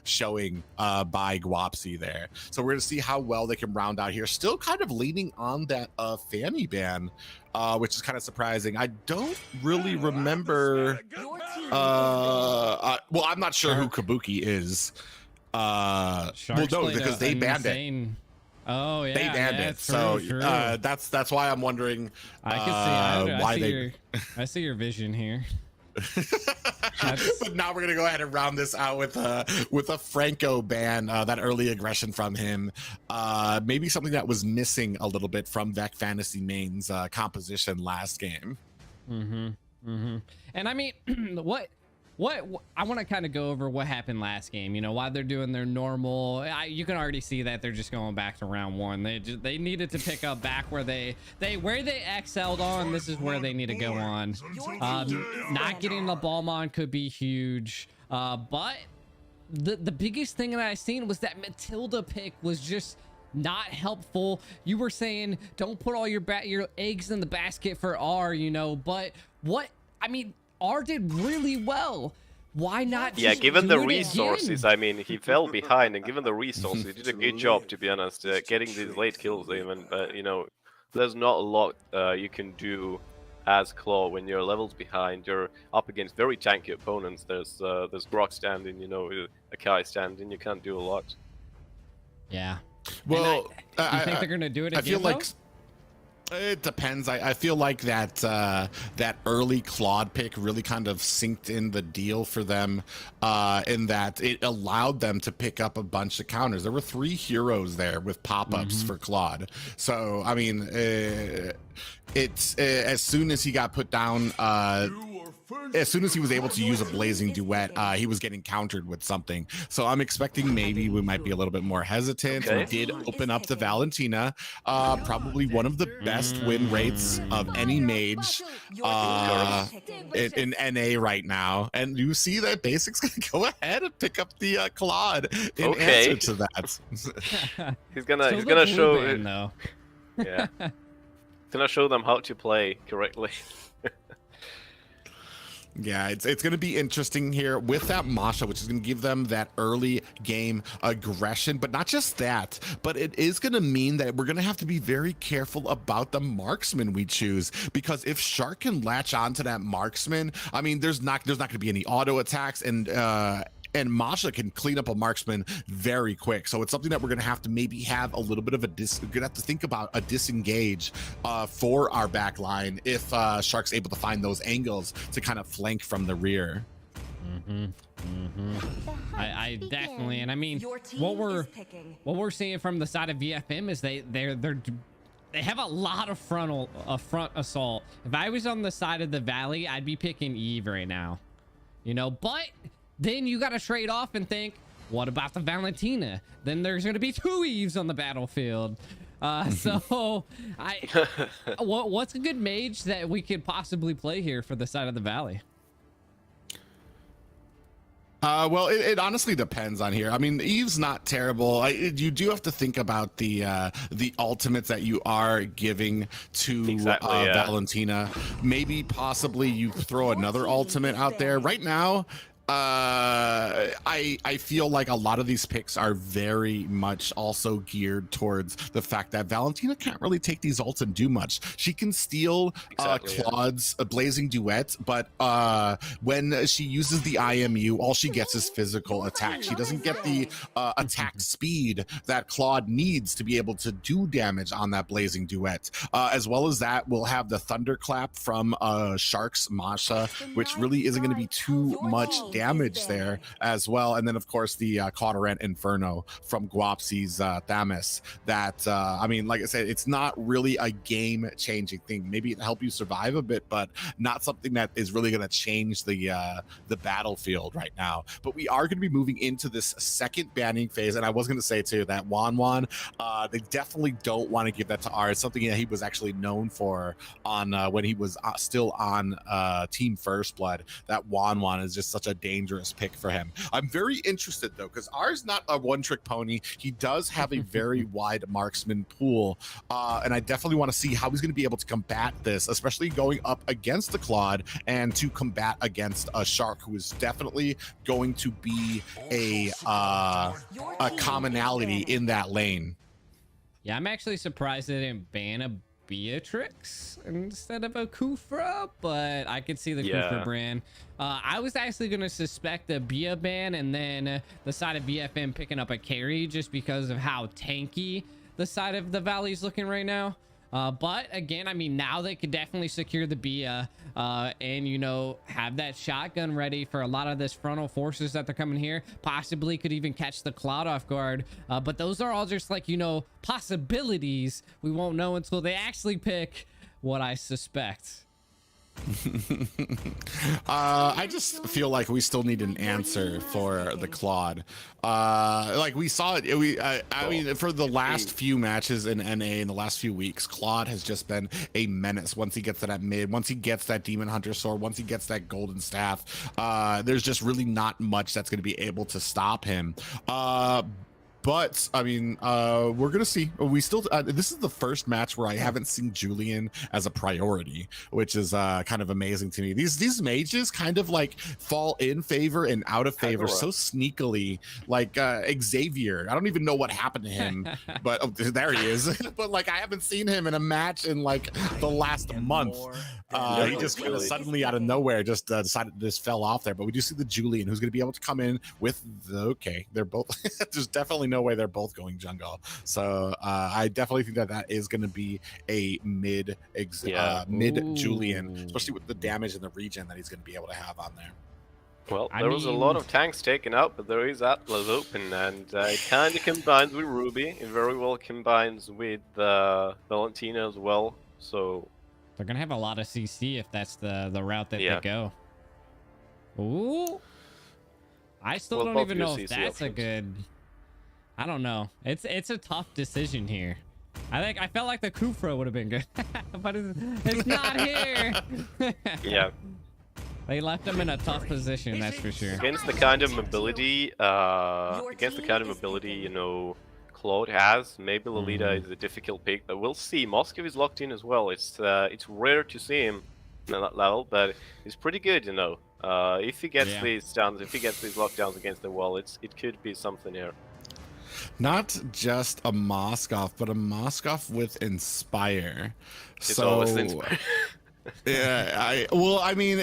showing by Guapsi there. So we're gonna see how well they can round out here. Still kind of leaning on that Fanny ban, which is kind of surprising. I don't really remember. Well, I'm not sure who Kabuki is. Well, no, because they banned it. Oh yeah, they banned it. So that's why I'm wondering. I see your vision here. But now we're gonna go ahead and round this out with a Franco ban, that early aggression from him, maybe something that was missing a little bit from Vec Fantasy Main's composition last game. And I mean, what I want to kind of go over what happened last game. Why they're doing their normal. You can already see that they're just going back to round one. They needed to pick up back where they excelled on. This is where they need to go on. Not getting the Balmon could be huge, but the biggest thing that I seen was that Matilda pick was just not helpful. You were saying don't put all your eggs in the basket for R, you know, but what I mean, R did really well. Why not? Yeah, just given do the it resources, again? I mean, he fell behind, and given the resources, he did a good job, to be honest, getting these late kills even. But you know, there's not a lot you can do as Claw when you're levels behind. You're up against very tanky opponents. There's Grok standing, you know, a Kai standing. You can't do a lot. Yeah. Well, You think they're gonna do it again? I feel like though? it depends. I feel like that early Claude pick really kind of synced in the deal for them, in that it allowed them to pick up a bunch of counters. There were 3 heroes there with pop-ups for Claude. So I mean, it's as soon as he got put down, as soon as he was able to use a blazing duet, he was getting countered with something. So I'm expecting maybe we might be a little bit more hesitant. Okay. We did open up the Valentina, probably one of the best win rates of any mage in NA right now. And you see that Basic's gonna go ahead and pick up the Claude in answer to that. He's Still gonna the blue show band, though. Yeah. He's gonna show them how to play correctly. Yeah, it's going to be interesting here with that Masha, which is going to give them that early game aggression. But not just that, but it is going to mean that we're going to have to be very careful about the marksman we choose, because if Shark can latch onto that marksman, I mean, there's not going to be any auto attacks, and Masha can clean up a marksman very quick. So it's something that we're going to have to maybe have a little bit of we're going to have to think about a disengage for our back line if Shark's able to find those angles to kind of flank from the rear. I definitely, and I mean, what we're seeing from the side of VFM is they have a lot of front assault. If I was on the side of the Valley, I'd be picking Eve right now, you know, but then you got to trade off and think, what about the Valentina? Then there's going to be 2 Eves on the battlefield. So what's a good mage that we could possibly play here for the side of the Valley? Well, it honestly depends on here. I mean, Eve's not terrible. You do have to think about the ultimates that you are giving to Valentina. Maybe possibly you throw another ultimate out there. Right now, I feel like a lot of these picks are very much also geared towards the fact that Valentina can't really take these ults and do much. She can steal Claude's Blazing Duet, but when she uses the IMU, all she gets is physical attack. She doesn't get the attack speed that Claude needs to be able to do damage on that Blazing Duet. As well as that, we'll have the Thunderclap from Shark's Masha, which really isn't going to be too much damage there as well. And then of course the Cauterant Inferno from Guapsi's Thamus that I mean, like I said, it's not really a game changing thing. Maybe it help you survive a bit, but not something that is really going to change the battlefield right now. But we are going to be moving into this second banning phase, and I was going to say too that Wanwan, they definitely don't want to give that to R. It's something that he was actually known for on when he was still on Team First Blood. That Wanwan is just such a dangerous pick for him. I'm very interested though, because R's not a one-trick pony. He does have a very wide marksman pool, and I definitely want to see how he's going to be able to combat this, especially going up against the Claude and to combat against a Shark, who is definitely going to be a commonality in that lane. Yeah, I'm actually surprised they didn't ban a Beatrix instead of a Kufra, but I could see the Kufra brand. I was actually going to suspect a Bia ban and then the side of BFM picking up a carry just because of how tanky the side of the Valley's looking right now. But again, I mean, now they could definitely secure the Bia and, you know, have that shotgun ready for a lot of this frontal forces that they're coming here. Possibly could even catch the Cloud off guard. But those are all just like, you know, possibilities. We won't know until they actually pick what I suspect. I just feel like we still need an answer for the Claude. Like we saw it. I mean, for the last few matches in NA in the last few weeks, Claude has just been a menace. Once he gets to that mid, once he gets that Demon Hunter sword, once he gets that Golden Staff, there's just really not much that's going to be able to stop him. But I mean, we're gonna see. We still this is the first match where I haven't seen Julian as a priority, which is kind of amazing to me. These mages kind of like fall in favor and out of favor so sneakily. Like Xavier, I don't even know what happened to him, but oh, there he is. But like I haven't seen him in a match in like the last month. He just kind of suddenly out of nowhere just decided to just fell off there. But we do see the Julian who's going to be able to come in with the okay. They're both there's definitely no way they're both going jungle. So I definitely think that is going to be a mid Julian, especially with the damage in the region that he's going to be able to have on there. Well, there was a lot of tanks taken out, but there is Atlas open, and it kind of combines with Ruby. It very well combines with Valentina as well. So they're gonna have a lot of CC if that's the route that they go. Ooh, I still don't even know if that's a good. I don't know. It's a tough decision here. I felt like the Kufra would have been good, but it's not here. Yeah. They left him in a tough position, that's for sure. Against the kind of mobility, you know, Claude has, maybe Lolita is a difficult pick, but we'll see. Moscow is locked in as well. It's rare to see him at that level, but he's pretty good, you know. If he gets these stuns, if he gets these lockdowns against the wall, it could be something here. Not just a Moskov, but a Moskov with Inspire. It's always Inspire. Yeah, I mean,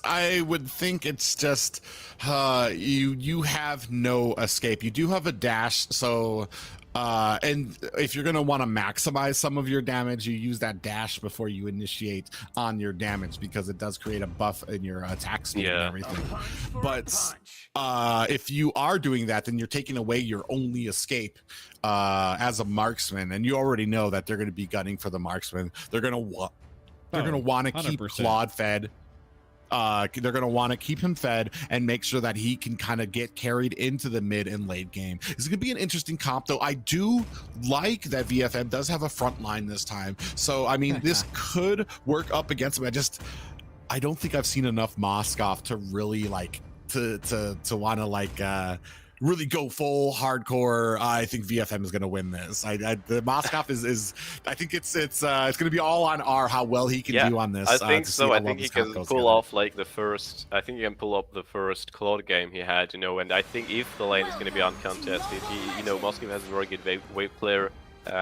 I would think it's just you have no escape. You do have a dash, so and if you're gonna want to maximize some of your damage, you use that dash before you initiate on your damage because it does create a buff in your attack speed and everything. But if you are doing that, then you're taking away your only escape as a marksman, and you already know that they're going to be gunning for the marksman. They're going to want to keep Claude fed. They're going to want to keep him fed and make sure that he can kind of get carried into the mid and late game. It's going to be an interesting comp, though. I do like that VFM does have a front line this time. So, I mean, this could work up against him. I don't think I've seen enough Moskov to really like to want to like really go full hardcore. I think VFM is going to win this. The Moskov is I think it's going to be all on how well he can do on this. I think so. I think he can pull off like the first. I think he can pull up the first Claude game he had, you know. And I think if the lane is going to be uncontested, you know, Moskov has a very good wave player.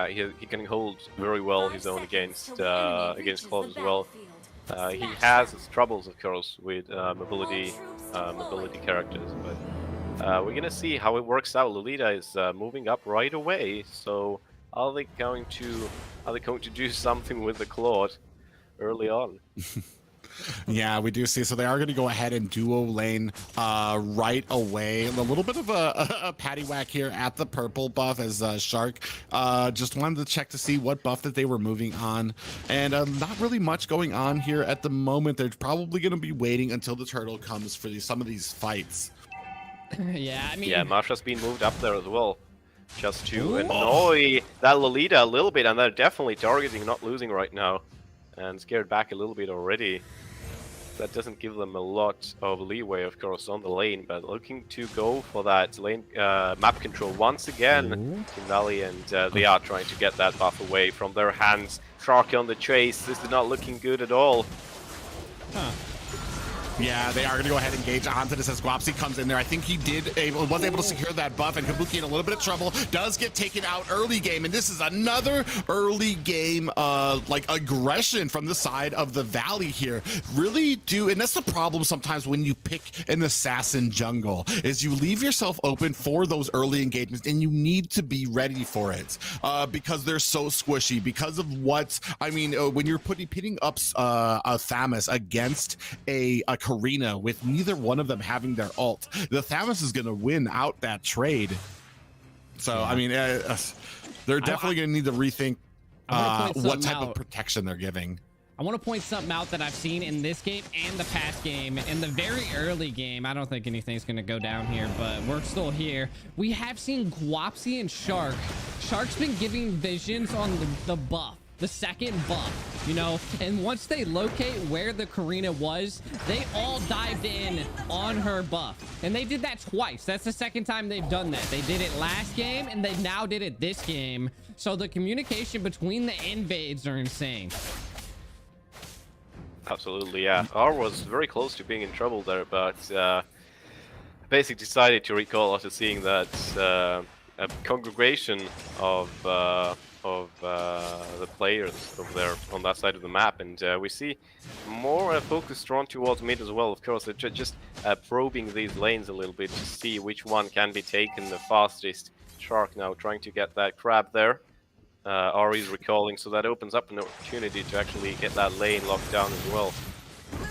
He can hold very well his own against Claude as well. He has his troubles, of course, with mobility characters, but. We're gonna see how it works out. Lolita is moving up right away. So are they going to do something with the Claude early on? Yeah, we do see. So they are going to go ahead and duo lane right away. A little bit of a paddywhack here at the purple buff as Shark just wanted to check to see what buff that they were moving on. And not really much going on here at the moment. They're probably going to be waiting until the turtle comes for some of these fights. Yeah, I mean... Yeah, Marsha's been moved up there as well. Just to annoy that Lolita a little bit, and they're definitely targeting not losing right now. And scared back a little bit already. That doesn't give them a lot of leeway, of course, on the lane, but looking to go for that lane map control once again. Team Valley and they are trying to get that buff away from their hands. Shark on the chase. This is not looking good at all. Huh. Yeah, they are going to go ahead and engage onto this as Guapsi comes in there. I think he was able to secure that buff, and Kabuki in a little bit of trouble. Does get taken out early game, and this is another early game like aggression from the side of the Valley here. Really do, and that's the problem sometimes when you pick an assassin jungle, is you leave yourself open for those early engagements, and you need to be ready for it because they're so squishy. Because of what, I mean, when you're pitting up a Thamus against a Karina with neither one of them having their ult, the Thamus is going to win out that trade. So yeah. I mean, they're definitely going to need to rethink what type of protection they're giving. I want to point something out that I've seen in this game and the past game. In the very early game, I don't think anything's going to go down here, but we're still here. We have seen Guapsi and Shark. Shark's been giving visions on the buff, the second buff, you know, and once they locate where the Karina was, they all dived in on her buff, and they did that twice. That's the second time they've done that. They did it last game, and they now did it this game. So the communication between the invades are insane. Absolutely, yeah. R was very close to being in trouble there, but basically decided to recall after seeing that a congregation of the players over there on that side of the map, and we see more focus drawn towards mid as well. Of course, they're just probing these lanes a little bit to see which one can be taken the fastest. Shark now trying to get that crab there. Ari's recalling, so that opens up an opportunity to actually get that lane locked down as well.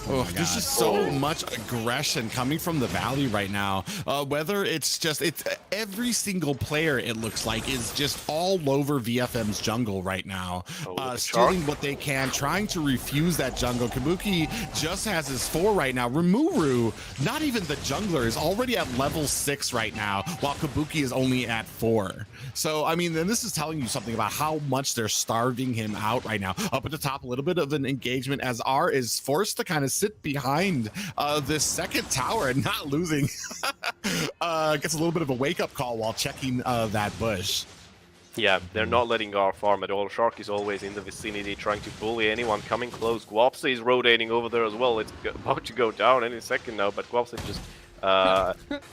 Oh, there's just so much aggression coming from the Valley right now. Whether it's every single player, it looks like, is just all over VFM's jungle right now. Stealing what they can, trying to refuse that jungle. Kabuki just has his 4 right now. Rimuru, not even the jungler, is already at level 6 right now, while Kabuki is only at 4. So, I mean, then this is telling you something about how much they're starving him out right now. Up at the top, a little bit of an engagement as R is forced to kind of sit behind this second tower and not losing. Gets a little bit of a wake-up call while checking that bush. Yeah, they're not letting R farm at all. Shark is always in the vicinity trying to bully anyone coming close. Guapsi is rotating over there as well. It's about to go down any second now, but Guapsi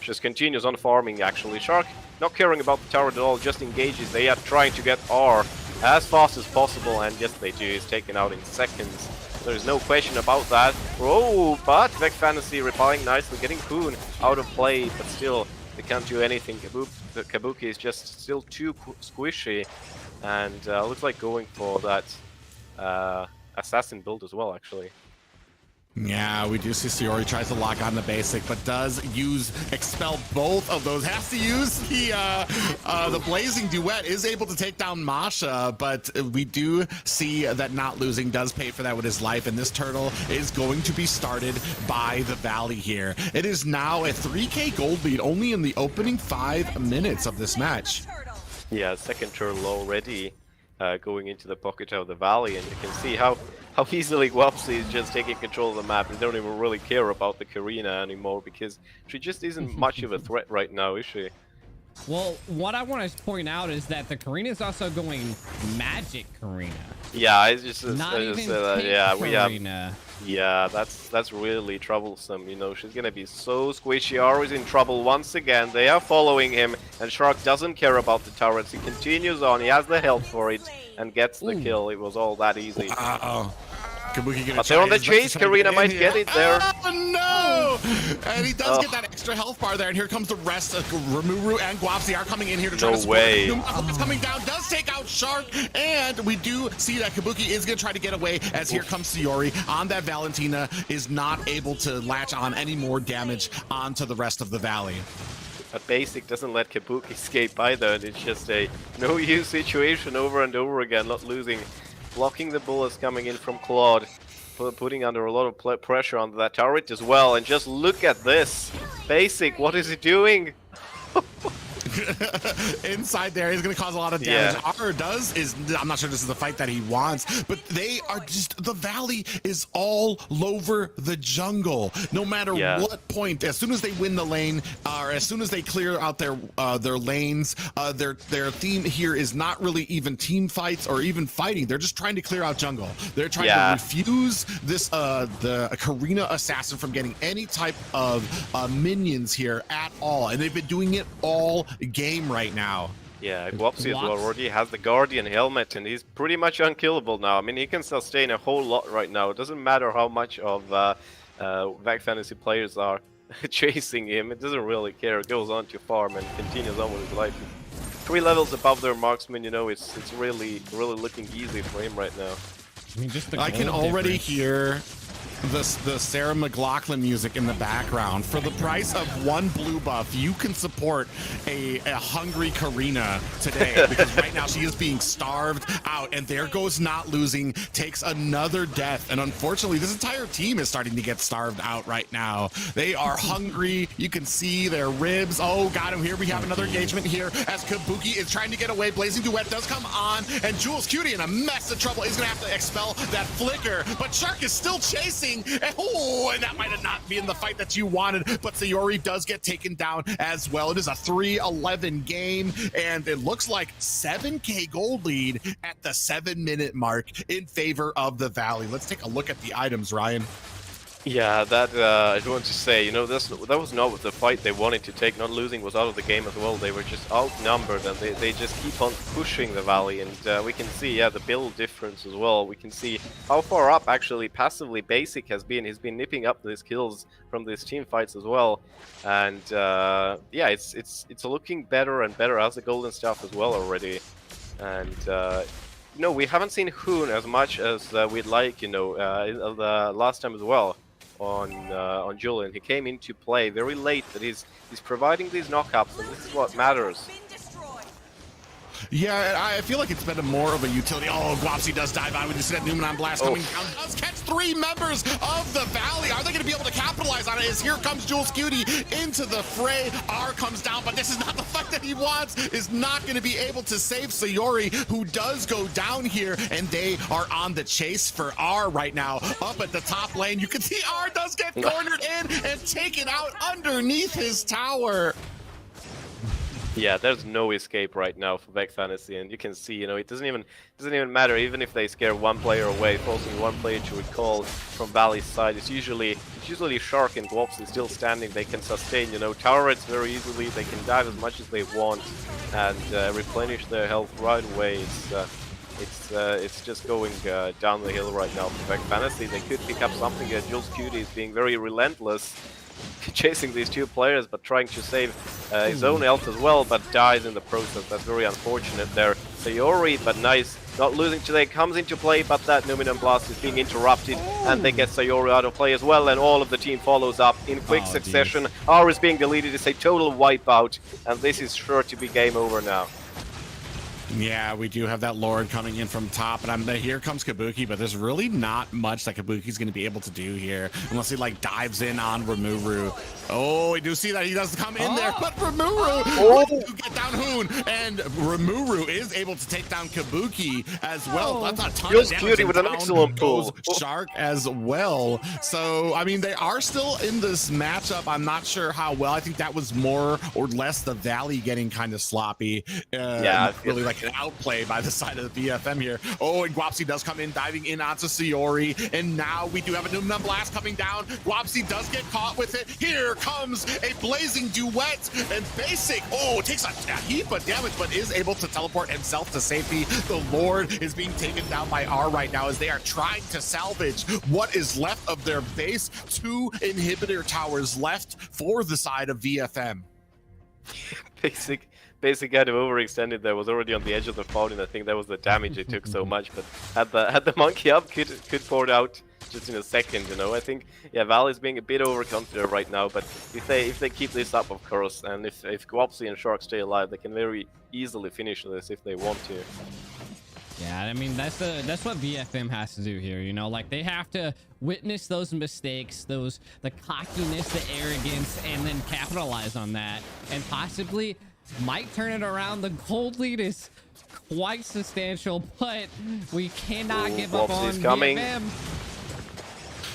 just continues on farming actually. Shark not caring about the tower at all, just engages. They are trying to get R as fast as possible, and yes they do. He's taken out in seconds. There's no question about that. Oh, but Vec Fantasy replying nicely, getting Poon out of play, but still they can't do anything. Kabuki is just still too squishy, and looks like going for that assassin build as well, actually. Yeah, we do see Siori tries to lock on the basic, but does expel both of those. Has to use the Blazing Duet, is able to take down Masha, but we do see that not losing does pay for that with his life, and this turtle is going to be started by the Valley here. It is now a 3K gold lead only in the opening 5 minutes of this match. Yeah, second turtle already going into the pocket of the Valley, and you can see how easily Guapsi is just taking control of the map. They don't even really care about the Karina anymore because she just isn't much of a threat right now, is she? Well, what I want to point out is that the Karina is also going magic Karina. Yeah, it's just not even yeah, Karina. Yeah, that's really troublesome. You know, she's gonna be so squishy. Ari's in trouble once again. They are following him, and Shark doesn't care about the turrets. He continues on. He has the health for it and gets the kill. It was all that easy. But they're on the chase. Karina might get it there. Oh no! And he does get that extra health bar there, and here comes the rest of Rimuru and Guapsi are coming in here to try to support. It's coming down, does take out Shark, and we do see that Kabuki is going to try to get away as here comes Siori on that Valentina, is not able to latch on any more damage onto the rest of the Valley. But basic doesn't let Kabuki escape either, and it's just a no-use situation over and over again, not losing. Blocking the bullets coming in from Claude, putting under a lot of pressure on that turret as well. And just look at this. Basic, what is he doing? Inside there, he's going to cause a lot of damage. Yeah. I'm not sure this is the fight that he wants, but they are just, the Valley is all over the jungle. No matter what point, as soon as they win the lane, or as soon as they clear out their lanes, their theme here is not really even team fights or even fighting. They're just trying to clear out jungle. They're trying to refuse this the Karina assassin from getting any type of minions here at all, and they've been doing it all game right now. Yeah, Guapsi as well already has the Guardian helmet, and he's pretty much unkillable now. I mean, he can sustain a whole lot right now. It doesn't matter how much of Vec Fantasy players are chasing him. It doesn't really care. It goes on to farm and continues on with his life. 3 levels above their marksman, you know, it's really looking easy for him right now. I mean, just I can already hear the Sarah McLachlan music in the background. For the price of 1 blue buff, you can support a hungry Karina today, because right now she is being starved out, and there goes Not Losing, takes another death, and unfortunately this entire team is starting to get starved out right now. They are hungry. You can see their ribs. Oh, got him. Here we have another engagement here as Kabuki is trying to get away. Blazing Duet does come on, and Jules Cutie in a mess of trouble is gonna have to expel that flicker, but Shark is still chasing. And that might have not been the fight that you wanted, but Sayori does get taken down as well. It is a 3-11 game, and it looks like 7K gold lead at the 7-minute mark in favor of the Valley. Let's take a look at the items, Ryan. Yeah, that I just want to say, you know, that was not the fight they wanted to take. Not Losing was out of the game as well. They were just outnumbered, and they just keep on pushing the Valley. And we can see, yeah, the build difference as well. We can see how far up actually passively Basic has been. He's been nipping up these kills from these team fights as well. And yeah, it's looking better and better as the golden stuff as well already. And no, we haven't seen Hoon as much as we'd like, you know, the last time as well. On Julian, he came into play very late, but he's providing these knockups, and this is what matters. Yeah, I feel like it's been more of a utility. Oh, Guapsi does dive out. We just see that Newman on blast coming down. Does catch 3 members of the Valley. Are they going to be able to capitalize on it? As here comes Jules Cutie into the fray. R comes down, but this is not the fight that he wants. Is not going to be able to save Sayori, who does go down here, and they are on the chase for R right now. Up at the top lane, you can see R does get cornered in and taken out underneath his tower. Yeah, there's no escape right now for Vec Fantasy, and you can see, you know, it doesn't even matter. Even if they scare one player away, forcing one player to recall from Valley's side, it's usually Shark and Guapsi still standing. They can sustain, you know, tower rates very easily. They can dive as much as they want and replenish their health right away. It's just going down the hill right now for Vec Fantasy. They could pick up something. Jules Cutie is being very relentless, chasing these 2 players, but trying to save his own health as well, but dies in the process. That's very unfortunate there. Sayori, but nice. Not Losing today comes into play, but that Numinum Blast is being interrupted, and they get Sayori out of play as well, and all of the team follows up in quick succession. R is being deleted. It's a total wipeout, and this is sure to be game over now. Yeah, we do have that Lord coming in from top, and here comes Kabuki, but there's really not much that Kabuki's going to be able to do here unless he like dives in on Rimuru. Oh, we do see that he does come in there, but Rimuru do get down Hoon, and Rimuru is able to take down Kabuki as well. That's a ton of damage. With an excellent pull. Shark as well. So I mean, they are still in this matchup. I'm not sure how well. I think that was more or less the Valley getting kind of sloppy. Yeah, really like an outplay by the side of the BFM here. Oh, and Guapsi does come in, diving in onto Sayori, and now we do have a Numnum Blast coming down. Guapsi does get caught with it. Here comes a Blazing Duet, and Basic, takes a heap of damage, but is able to teleport himself to safety. The Lord is being taken down by R right now as they are trying to salvage what is left of their base. 2 inhibitor towers left for the side of VFM. Basic kind of overextended there, was already on the edge of the phone, and I think that was the damage it took so much, but had the monkey up, could pour it out just in a second, you know. I think, yeah, Valley's being a bit overconfident right now, but if they keep this up, of course, and if Guapsi and Shark stay alive, they can very easily finish this if they want to. Yeah, I mean, that's what VFM has to do here, you know, like they have to witness those mistakes, the cockiness, the arrogance, and then capitalize on that, and possibly might turn it around. The gold lead is quite substantial, but we cannot give up on VFM.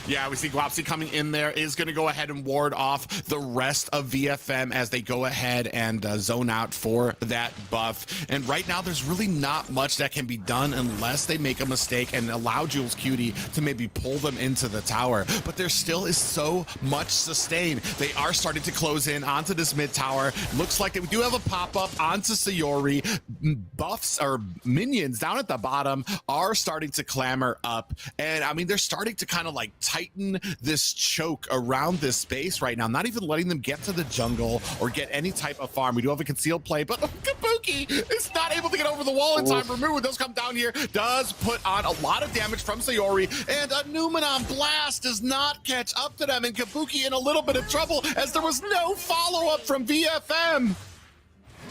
Yeah, we see Guapsi coming in there, is going to go ahead and ward off the rest of VFM as they go ahead and zone out for that buff. And right now, there's really not much that can be done unless they make a mistake and allow Jules Cutie to maybe pull them into the tower. But there still is so much sustain. They are starting to close in onto this mid tower. Looks like they do have a pop-up onto Sayori. Buffs or minions down at the bottom are starting to clamor up. And I mean, they're starting to kind of like tighten tighten this choke around this space right now, not even letting them get to the jungle or get any type of farm. We do have a concealed play, but Kabuki is not able to get over the wall in time. Ramu does come down here, does put on a lot of damage from Sayori, and a Numenon Blast does not catch up to them, and Kabuki in a little bit of trouble as there was no follow-up from VFM.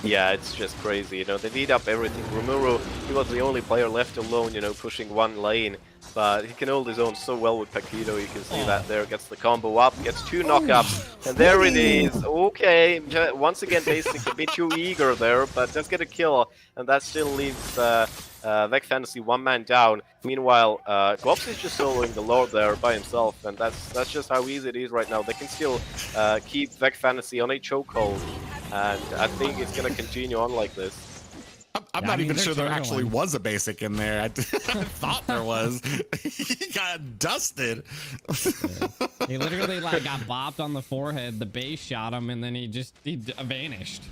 Yeah, it's just crazy, you know, they beat up everything. Rumuru, he was the only player left alone, you know, pushing one lane, but he can hold his own so well with Paquito. You can see that there, gets the combo up, gets 2 knockups, and there it is. Okay, once again, Basic a bit too eager there, but does get a kill, and that still leaves Vec Fantasy 1 man down. Meanwhile, Glops is just soloing the Lord there by himself, and that's just how easy it is right now. They can still keep Vec Fantasy on a chokehold, and I think it's going to continue on like this. I'm not even sure there actually was a basic in there. I thought there was. He got dusted. He literally like got bopped on the forehead. The base shot him, and then he vanished.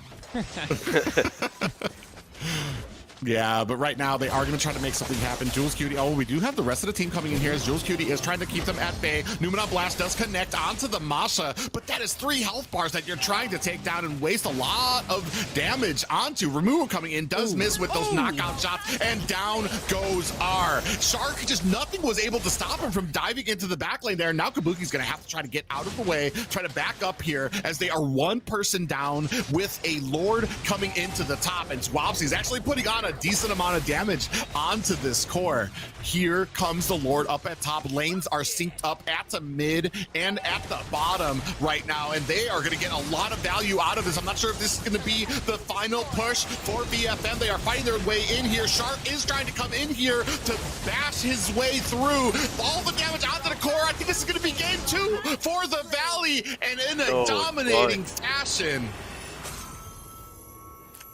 Yeah, but right now they are going to try to make something happen. Jules Cutie, oh, we do have the rest of the team coming in here as Jules Cutie is trying to keep them at bay. Numenon Blast does connect onto the Masha, but that is 3 health bars that you're trying to take down and waste a lot of damage onto. Removal coming in, does miss with those knockout shots, and down goes R. Shark, just nothing was able to stop him from diving into the back lane there. Now Kabuki's going to have to try to get out of the way, try to back up here as they are 1 person down with a Lord coming into the top, and Swabsy's actually putting on a decent amount of damage onto this core. Here comes the Lord up at top. Lanes are synced up at the mid and at the bottom right now, and they are going to get a lot of value out of this. I'm not sure if this is going to be the final push for VFM. They are fighting their way in here. Shark is trying to come in here to bash his way through all the damage onto the core. I think this is going to be game 2 for the Valley, and in a dominating fashion.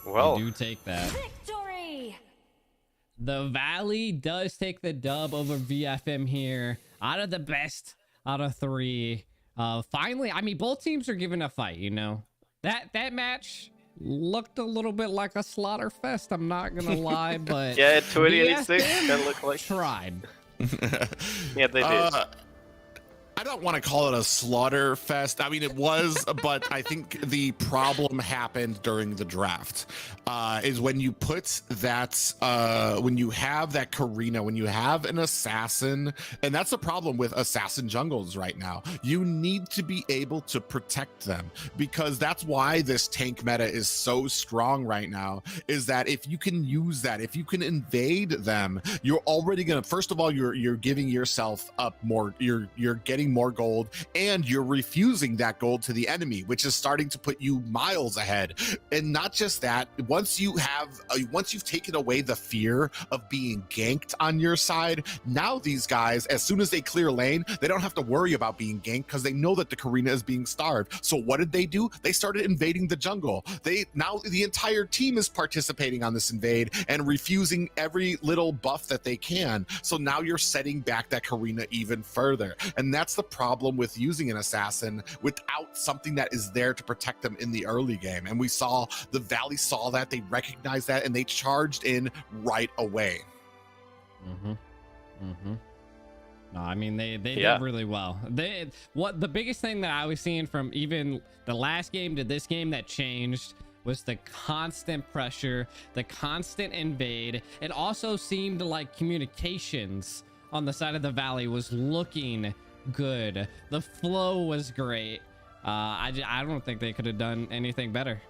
Well, you do take that. The Valley does take the dub over VFM here. Out of the best out of 3. Finally, I mean, both teams are giving a fight, you know. That match looked a little bit like a slaughter fest, I'm not gonna lie, but yeah, 2086 can look like tried. Yeah, they did. I don't want to call it a slaughter fest. I mean, it was, but I think the problem happened during the draft. Is when you put that, when you have that Karina, when you have an assassin, and that's the problem with assassin jungles right now. You need to be able to protect them, because that's why this tank meta is so strong right now, is that if you can use that, if you can invade them, you're already gonna, first of all, you're giving yourself up more, you're getting more gold, and you're refusing that gold to the enemy, which is starting to put you miles ahead. And not just that, once you've taken away the fear of being ganked on your side, now these guys, as soon as they clear lane, they don't have to worry about being ganked because they know that the Karina is being starved. So what did they do? They started invading the jungle. Now the entire team is participating on this invade and refusing every little buff that they can. So now you're setting back that Karina even further. And that's the problem with using an assassin without something that is there to protect them in the early game. And we saw the Valley saw that, they recognized that, and they charged in right away. No, I mean they did really well. The biggest thing that I was seeing from even the last game to this game that changed was the constant pressure, the constant invade. It also seemed like communications on the side of the Valley was looking good. The flow was great. I don't think they could have done anything better.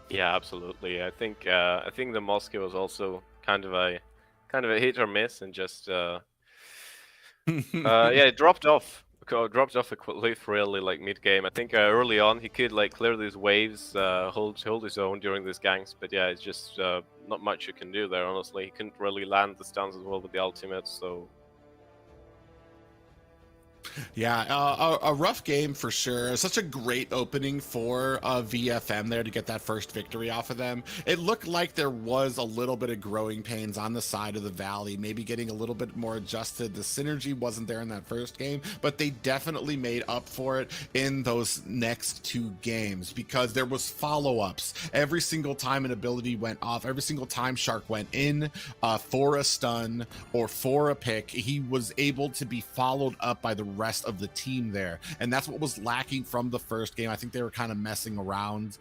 Yeah, absolutely. I think the Moscow was also kind of a hit or miss, and just yeah, it dropped off a cliff really, like mid game. I think early on he could like clear these waves, hold his own during these ganks, but yeah, it's just not much you can do there. Honestly, he couldn't really land the stuns as well with the ultimate, so. Yeah, a rough game for sure. Such a great opening for VFM there to get that first victory off of them. It looked like there was a little bit of growing pains on the side of the Valley, maybe getting a little bit more adjusted. The synergy wasn't there in that first game, but they definitely made up for it in those next two games because there was follow-ups. Every single time an ability went off, every single time Shark went in for a stun or for a pick, he was able to be followed up by the rest of the team there, and that's what was lacking from the first game. I think they were kind of messing around,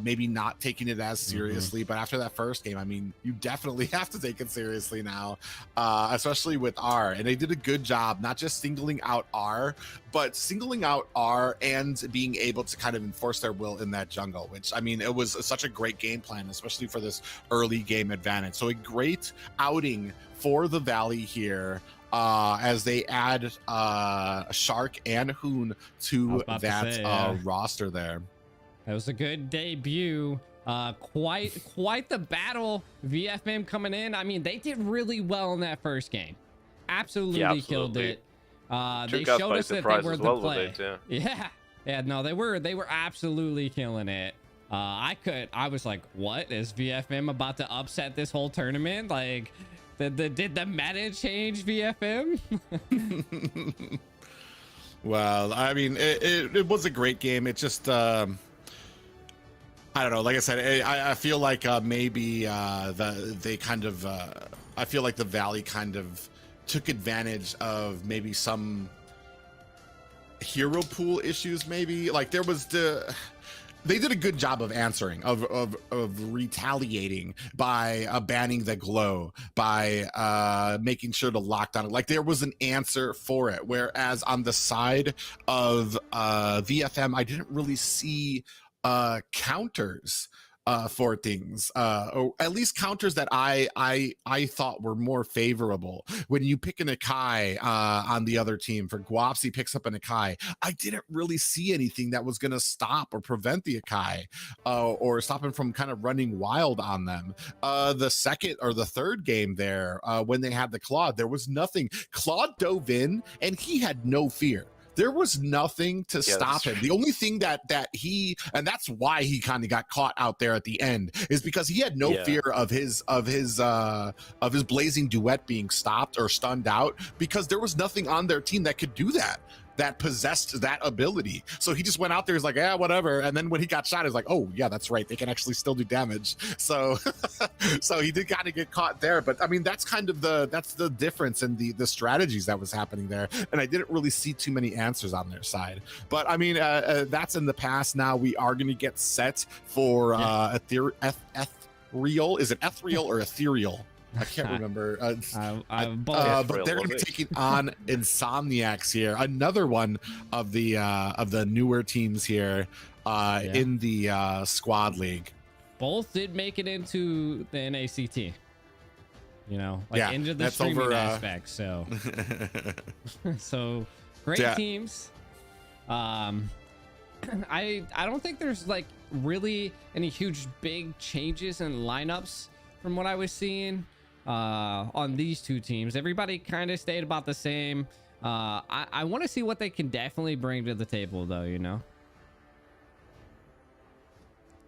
maybe not taking it as seriously, but after that first game, I mean, you definitely have to take it seriously now, especially with R, and they did a good job not just singling out R, but singling out R and being able to kind of enforce their will in that jungle, which, I mean, it was such a great game plan, especially for this early game advantage. So a great outing for the Valley here, as they add Shark and Hoon to that roster there. That was a good debut. Quite the battle. VFM coming in. I mean, they did really well in that first game. Absolutely killed it. They showed us that they were the play. Yeah. No, they were absolutely killing it. I was like, what is VFM about to upset this whole tournament? Like, did the meta change VFM? Well, I mean, it was a great game. It just, I don't know. Like I said, I feel like maybe they kind of, I feel like the Valley kind of took advantage of maybe some hero pool issues. Maybe like there was they did a good job of answering, of retaliating by banning the glow, by making sure to lock down. Like there was an answer for it. Whereas on the side of VFM, I didn't really see counters for things, or at least counters that I thought were more favorable. When you pick an Akai on the other team, for Guapsi picks up an Akai, I didn't really see anything that was going to stop or prevent the Akai, or stop him from kind of running wild on them. The second or the third game there, when they had the Claude, there was nothing. Claude dove in and he had no fear. There was nothing to stop him. The only thing that he, and that's why he kind of got caught out there at the end, is because he had no fear of his blazing duet being stopped or stunned out, because there was nothing on their team that could do that, that possessed that ability. So he just went out there, he's like, yeah, whatever. And then when he got shot, he's like, oh yeah, that's right, they can actually still do damage. So so he did kind of get caught there. But I mean, that's kind of that's the difference in the strategies that was happening there. And I didn't really see too many answers on their side. But I mean, that's in the past now. We are going to get set for ethereal. Is it ethereal or ethereal? I can't remember. But they're going to be taking on Insomniacs here, another one of the newer teams here in the squad league. Both did make it into the NACT. You know, like into the streaming aspect. So, so great teams. I don't think there's like really any huge big changes in lineups from what I was seeing on these two teams. Everybody kind of stayed about the same. I want to see what they can definitely bring to the table, though, you know.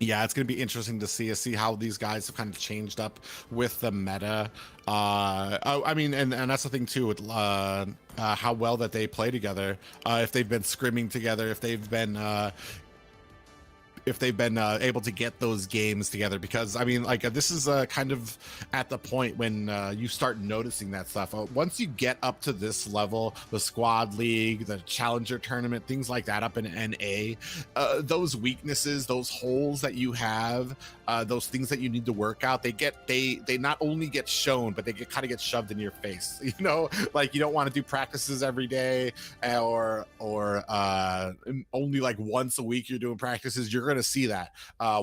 Yeah, it's going to be interesting to see how these guys have kind of changed up with the meta. I mean, and that's the thing too, with how well that they play together. If they've been scrimming together, if they've been able to get those games together, because I mean, like, this is kind of at the point when you start noticing that stuff. Once you get up to this level, the squad league, the challenger tournament, things like that up in NA, those weaknesses, those holes that you have, those things that you need to work out, they not only get shown, but they kind of get shoved in your face. You know, like, you don't want to do practices every day, or only like once a week you're doing practices. You're going to see that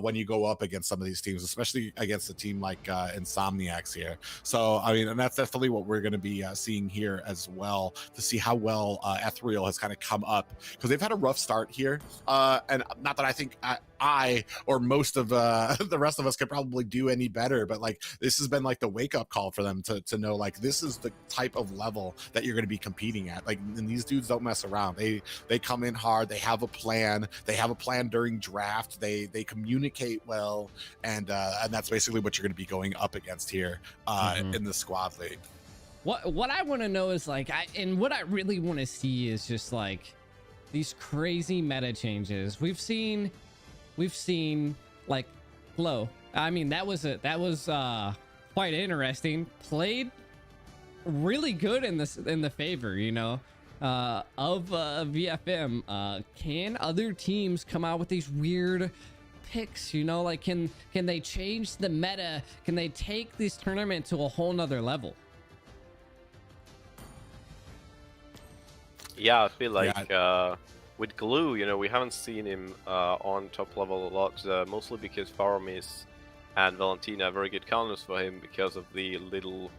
when you go up against some of these teams, especially against a team like Insomniacs here. So I mean, and that's definitely what we're going to be seeing here as well, to see how well Ethereal has kind of come up, because they've had a rough start here, and not that I think I or most of the rest of us could probably do any better. But like this has been like the wake up call for them to know like this is the type of level that you're going to be competing at. Like, and these dudes don't mess around. They come in hard. They have a plan. They have a plan during draft. They communicate well, and that's basically what you're going to be going up against here in the squad league. What I want to know is like what I really want to see is just like these crazy meta changes. We've seen like Glow. I mean, that was quite interesting. Played really good in the favor, you know, of VFM. Can other teams come out with these weird picks, you know, like can they change the meta? Can they take this tournament to a whole nother level? Yeah, I feel like with Glue, you know, we haven't seen him on top level a lot, mostly because Faramis and Valentina are very good counters for him because of the little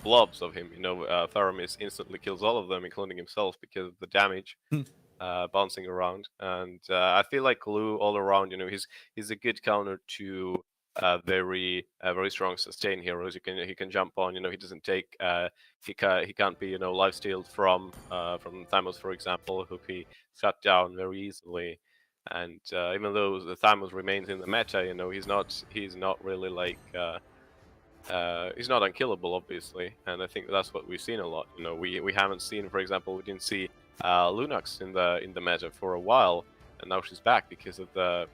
blobs of him. You know, Faramis instantly kills all of them, including himself, because of the damage bouncing around. And I feel like Glue all around, you know, he's a good counter to very strong sustain heroes. He can jump on. You know, he doesn't take. He can't be, you know, lifestealed from Thymus, for example, who he shut down very easily. And even though the Thymus remains in the meta, you know, he's not really like he's not unkillable, obviously. And I think that's what we've seen a lot. You know, we haven't seen, for example, we didn't see Lunox in the meta for a while, and now she's back because of the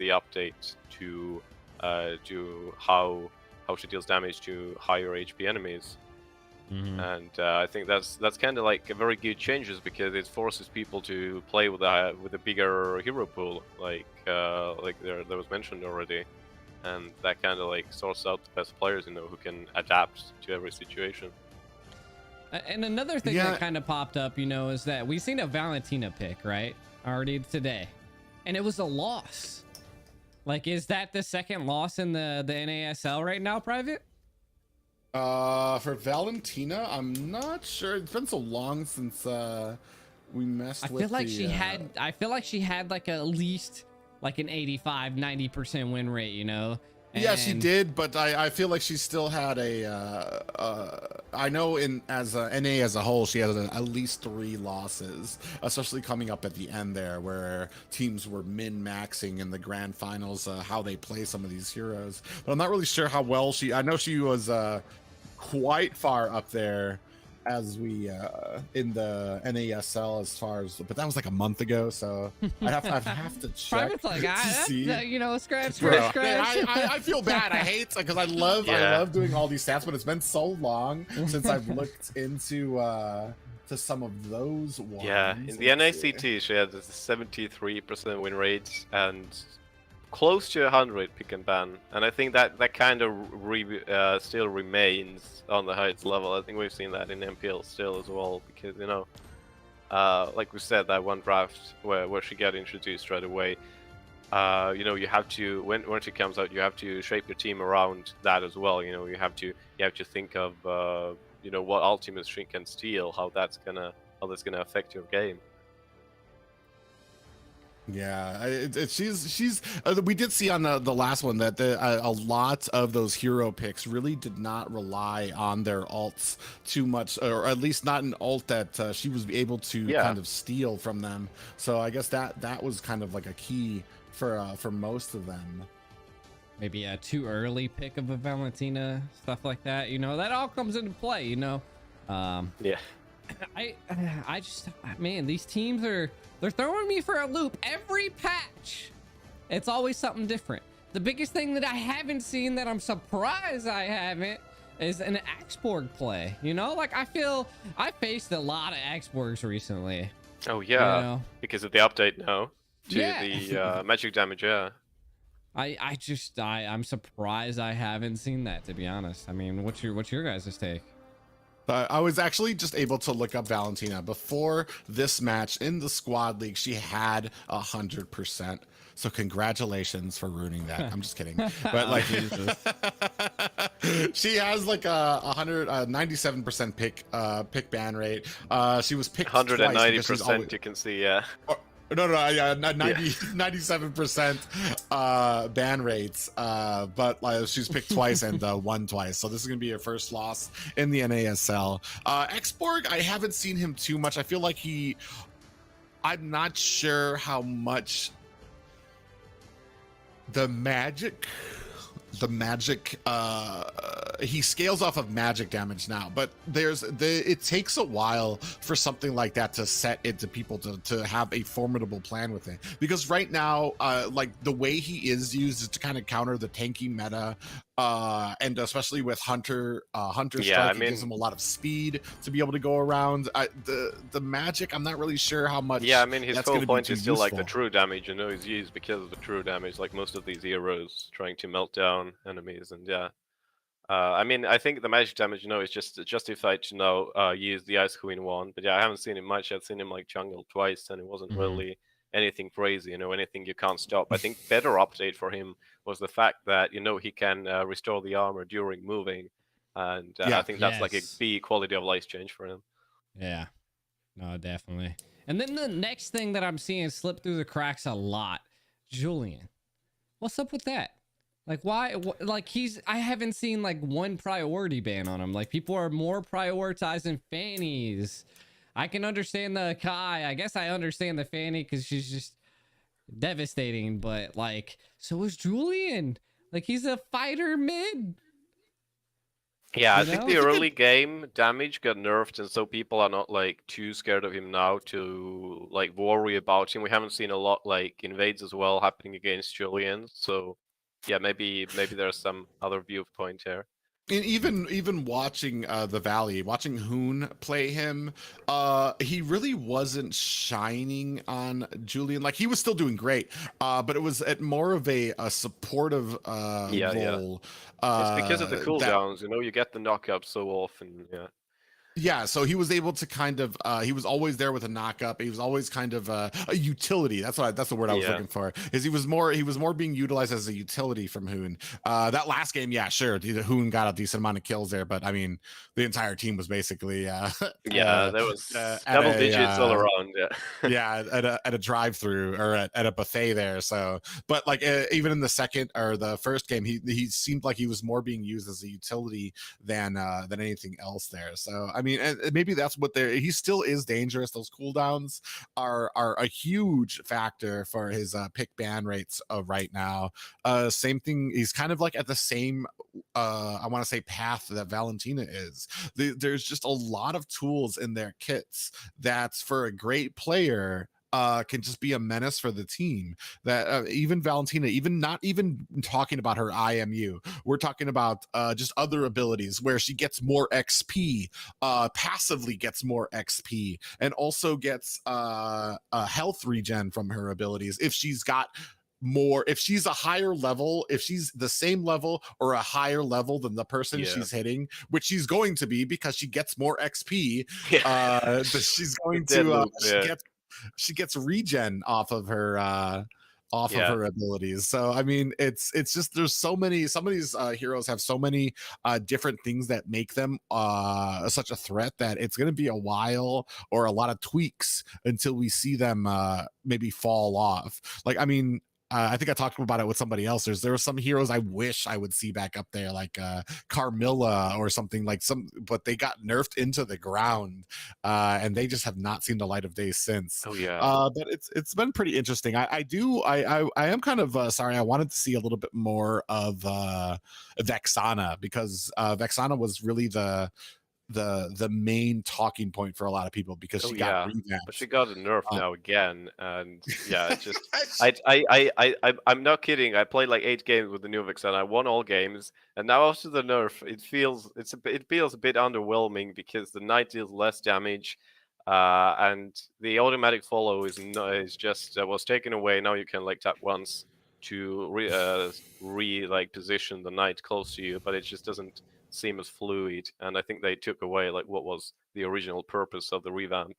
update to how she deals damage to higher HP enemies. And I think that's kind of like a very good changes because it forces people to play with a bigger hero pool, like there was mentioned already, and that kind of like sorts out the best players, you know, who can adapt to every situation. And another thing that kind of popped up, you know, is that we've seen a Valentina pick right already today, and it was a loss. Like, is that the second loss in the NASL right now, Private? For Valentina, I'm not sure. It's been so long since we messed with. I feel like she had like at least like an 85-90% win rate, you know. Yeah, she did, but I feel like she still had I know as a NA as a whole, she had at least 3 losses, especially coming up at the end there, where teams were min-maxing in the grand finals, how they play some of these heroes. But I'm not really sure how well I know she was quite far up there as we in the NASL as far as, but that was like a month ago, so I'd have to check. Private's like, you know, scratch. I feel bad. I hate it because I love doing all these stats, but it's been so long since I've looked into to some of those ones. Yeah, in the NACT, she had a 73% win rate and close to 100 pick and ban, and I think that kind of still remains on the highest level. I think we've seen that in MPL still as well, because, you know, like we said, that one draft where she got introduced right away, you know, you have to, when she comes out, you have to shape your team around that as well. You know, you have to think of you know, what ultimates she can steal, how that's gonna affect your game. Yeah, she's we did see on the last one that a lot of those hero picks really did not rely on their ults too much, or at least not an ult that she was able to kind of steal from them. So I guess that was kind of like a key for most of them. Maybe a too early pick of a Valentina, stuff like that. You know, that all comes into play. You know, yeah. I just, man, these teams they're throwing me for a loop every patch. It's always something different. The biggest thing that I haven't seen that I'm surprised I haven't is an Axborg play. You know, like I faced a lot of Axborgs recently. Oh yeah, you know? Because of the update now to the magic damage. Yeah. I'm surprised I haven't seen that, to be honest. I mean, what's your guys' take? I was actually just able to look up Valentina before this match in the squad league. She had 100%. So congratulations for ruining that. I'm just kidding. But like, she has like a 97% pick ban rate. She was picked 190%. You can see, yeah. No, yeah, Yeah. 97% ban rates. But she's picked twice and won twice. So this is gonna be her first loss in the NASL. Xborg, I haven't seen him too much. I feel like I'm not sure how much the magic he scales off of magic damage now, but it takes a while for something like that to set into people to have a formidable plan with it, because right now like the way he is used is to kind of counter the tanky meta, and especially with hunter strike, it gives him a lot of speed to be able to go around. The magic, I'm not really sure how much. Yeah, I mean, his whole point is still useful. like the true damage, he's used because of the true damage, like most of these heroes trying to melt down enemies, and yeah. I mean, I think the magic damage, is just justified to use the Ice Queen one, but yeah, I haven't seen him much. I've seen him like jungle twice, and it wasn't really anything crazy, anything you can't stop. I think better update for him was the fact that, he can restore the armor during moving, and I think that's like a big quality of life change for him. Yeah. No, definitely. And then the next thing that I'm seeing slip through the cracks a lot, Julian. What's up with that? Like, why? Like, I haven't seen like one priority ban on him. Like, people are more prioritizing Fannies. I can understand the Kai. I guess I understand the Fanny because she's just devastating. But like, so is Julian. Like, he's a fighter mid. Yeah, I think the early game damage got nerfed, and so people are not like too scared of him now to like worry about him. We haven't seen a lot like invades as well happening against Julian, so yeah, maybe there's some other viewpoint here. And even watching the Valley, watching Hoon play him, he really wasn't shining on Julian. Like, he was still doing great, but it was at more of a supportive role. It's because of the cooldowns, you get the knockup so often. Yeah, so he was able to kind of he was always there with a knockup. He was always kind of a utility. That's the word I was looking for. Is he was more being utilized as a utility from Hoon. That last game, yeah, sure, Hoon got a decent amount of kills there, but I mean, the entire team was basically there was double digits all around. Yeah, at a drive-through or at a buffet there. So, but like even in the second or the first game, he seemed like he was more being used as a utility than anything else there. So I mean, and maybe that's what he still is dangerous. Those cooldowns are a huge factor for his pick ban rates right now. Same thing, he's kind of like at the same I want to say path that Valentina is. There's just a lot of tools in their kits that's for a great player can just be a menace for the team. That even Valentina, not even talking about her IMU, we're talking about just other abilities where she gets more XP, passively gets more XP, and also gets a health regen from her abilities if she's got more, if she's a higher level, if she's the same level or a higher level than the person she's hitting, which she's going to be because she gets more XP. She's going to she gets regen off of her of her abilities. So I mean, it's just there's some of these heroes have so many different things that make them such a threat that it's going to be a while or a lot of tweaks until we see them maybe fall off. Like, I mean, I think I talked about it with somebody else. There were some heroes I wish I would see back up there, like Carmilla or something, but they got nerfed into the ground, and they just have not seen the light of day since. Oh yeah. But it's been pretty interesting. I am kind of sorry. I wanted to see a little bit more of Vexana, because Vexana was really the main talking point for a lot of people, because she got revamped. But she got a nerf now again, and yeah, it's just I'm not kidding. I played like 8 games with the new Vexana. I won all games, and now after the nerf, it feels a bit underwhelming, because the knight deals less damage, and the automatic follow is just was taken away. Now you can like tap once to position the knight close to you, but it just doesn't seem as fluid, and I think they took away like what was the original purpose of the revamp.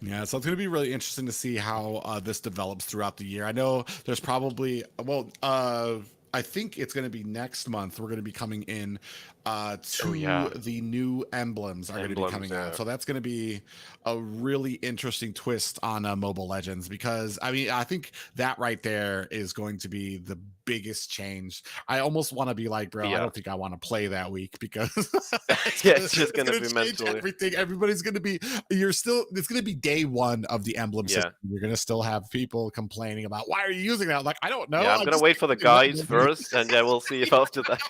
Yeah, so it's going to be really interesting to see how this develops throughout the year. I know there's probably I think it's going to be next month we're going to be coming in to the new emblems are going to be coming out. So that's going to be a really interesting twist on Mobile Legends, because I mean, I think that right there is going to be the biggest change. I almost want to be like, bro, I don't think I want to play that week, because it's just going to be change mentally everything. Everybody's going to be, it's going to be day one of the emblem system. You're going to still have people complaining about, why are you using that? Like, I don't know. Yeah, I'm going to wait for the guides first, and then we'll see if after that.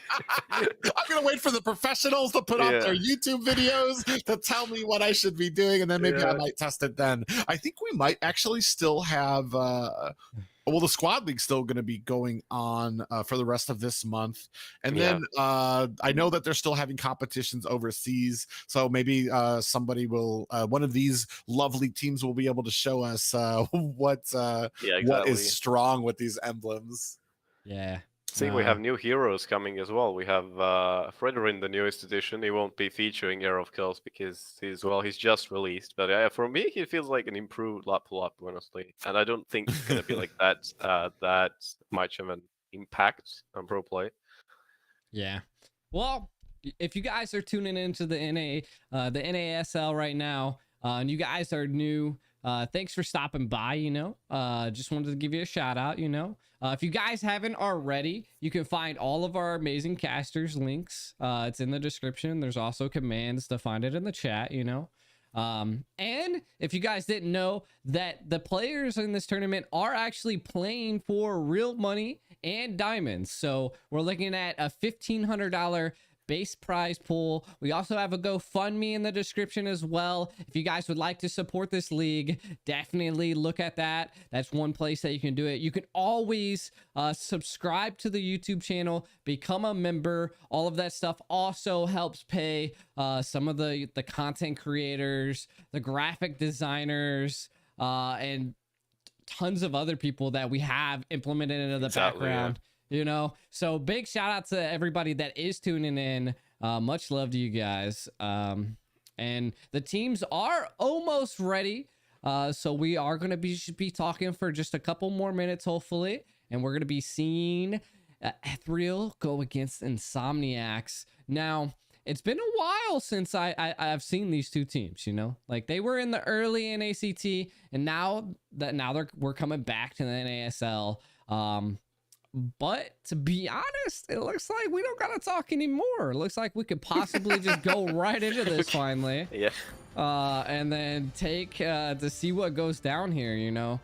I'm going to wait for the professionals to put up their YouTube videos to tell me what I should be doing, and then maybe I might test it then. I think we might actually still have well, the squad league's still going to be going on for the rest of this month, and then I know that they're still having competitions overseas, so maybe somebody will one of these lovely teams will be able to show us what is strong with these emblems. See, we have new heroes coming as well. We have Fredder in the newest edition. He won't be featuring here, of course, because he's just released. But for me, he feels like an improved Lapu, honestly. And I don't think it's going to be like that much of an impact on pro play. Yeah. Well, if you guys are tuning into the NASL right now, and you guys are new, thanks for stopping by. Just wanted to give you a shout out. If you guys haven't already, you can find all of our amazing casters links. It's in the description. There's also commands to find it in the chat. And if you guys didn't know, that the players in this tournament are actually playing for real money and diamonds. So we're looking at a $1,500 base prize pool. We also have a GoFundMe in the description as well. If you guys would like to support this league, definitely look at that. That's one place that you can do it. You can always subscribe to the YouTube channel, become a member. All of that stuff also helps pay some of the content creators, the graphic designers, and tons of other people that we have implemented into the background. So big shout out to everybody that is tuning in. Much love to you guys. And the teams are almost ready. So we are going to be talking for just a couple more minutes, hopefully. And we're going to be seeing Ethereal go against Insomniacs. Now, it's been a while since I've seen these two teams, like they were in the early NACT, and now we're coming back to the NASL. But to be honest, it looks like we don't gotta talk anymore. It looks like we could possibly just go right into this finally. Yeah. And then take to see what goes down here.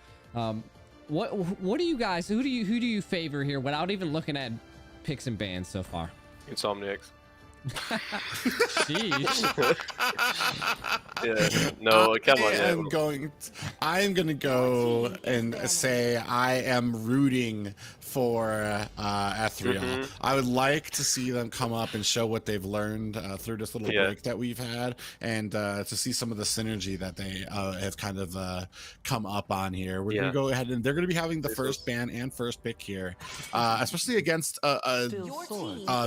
What do you guys? Who do you favor here without even looking at picks and bans so far? Insomniacs. Jeez. No, come on. I am going to go and say I am rooting for Ethereal. I would like to see them come up and show what they've learned through this little break that we've had, and to see some of the synergy that they have kind of come up on here. We're going to go ahead, and they're going to be having the first ban and first pick here, especially against a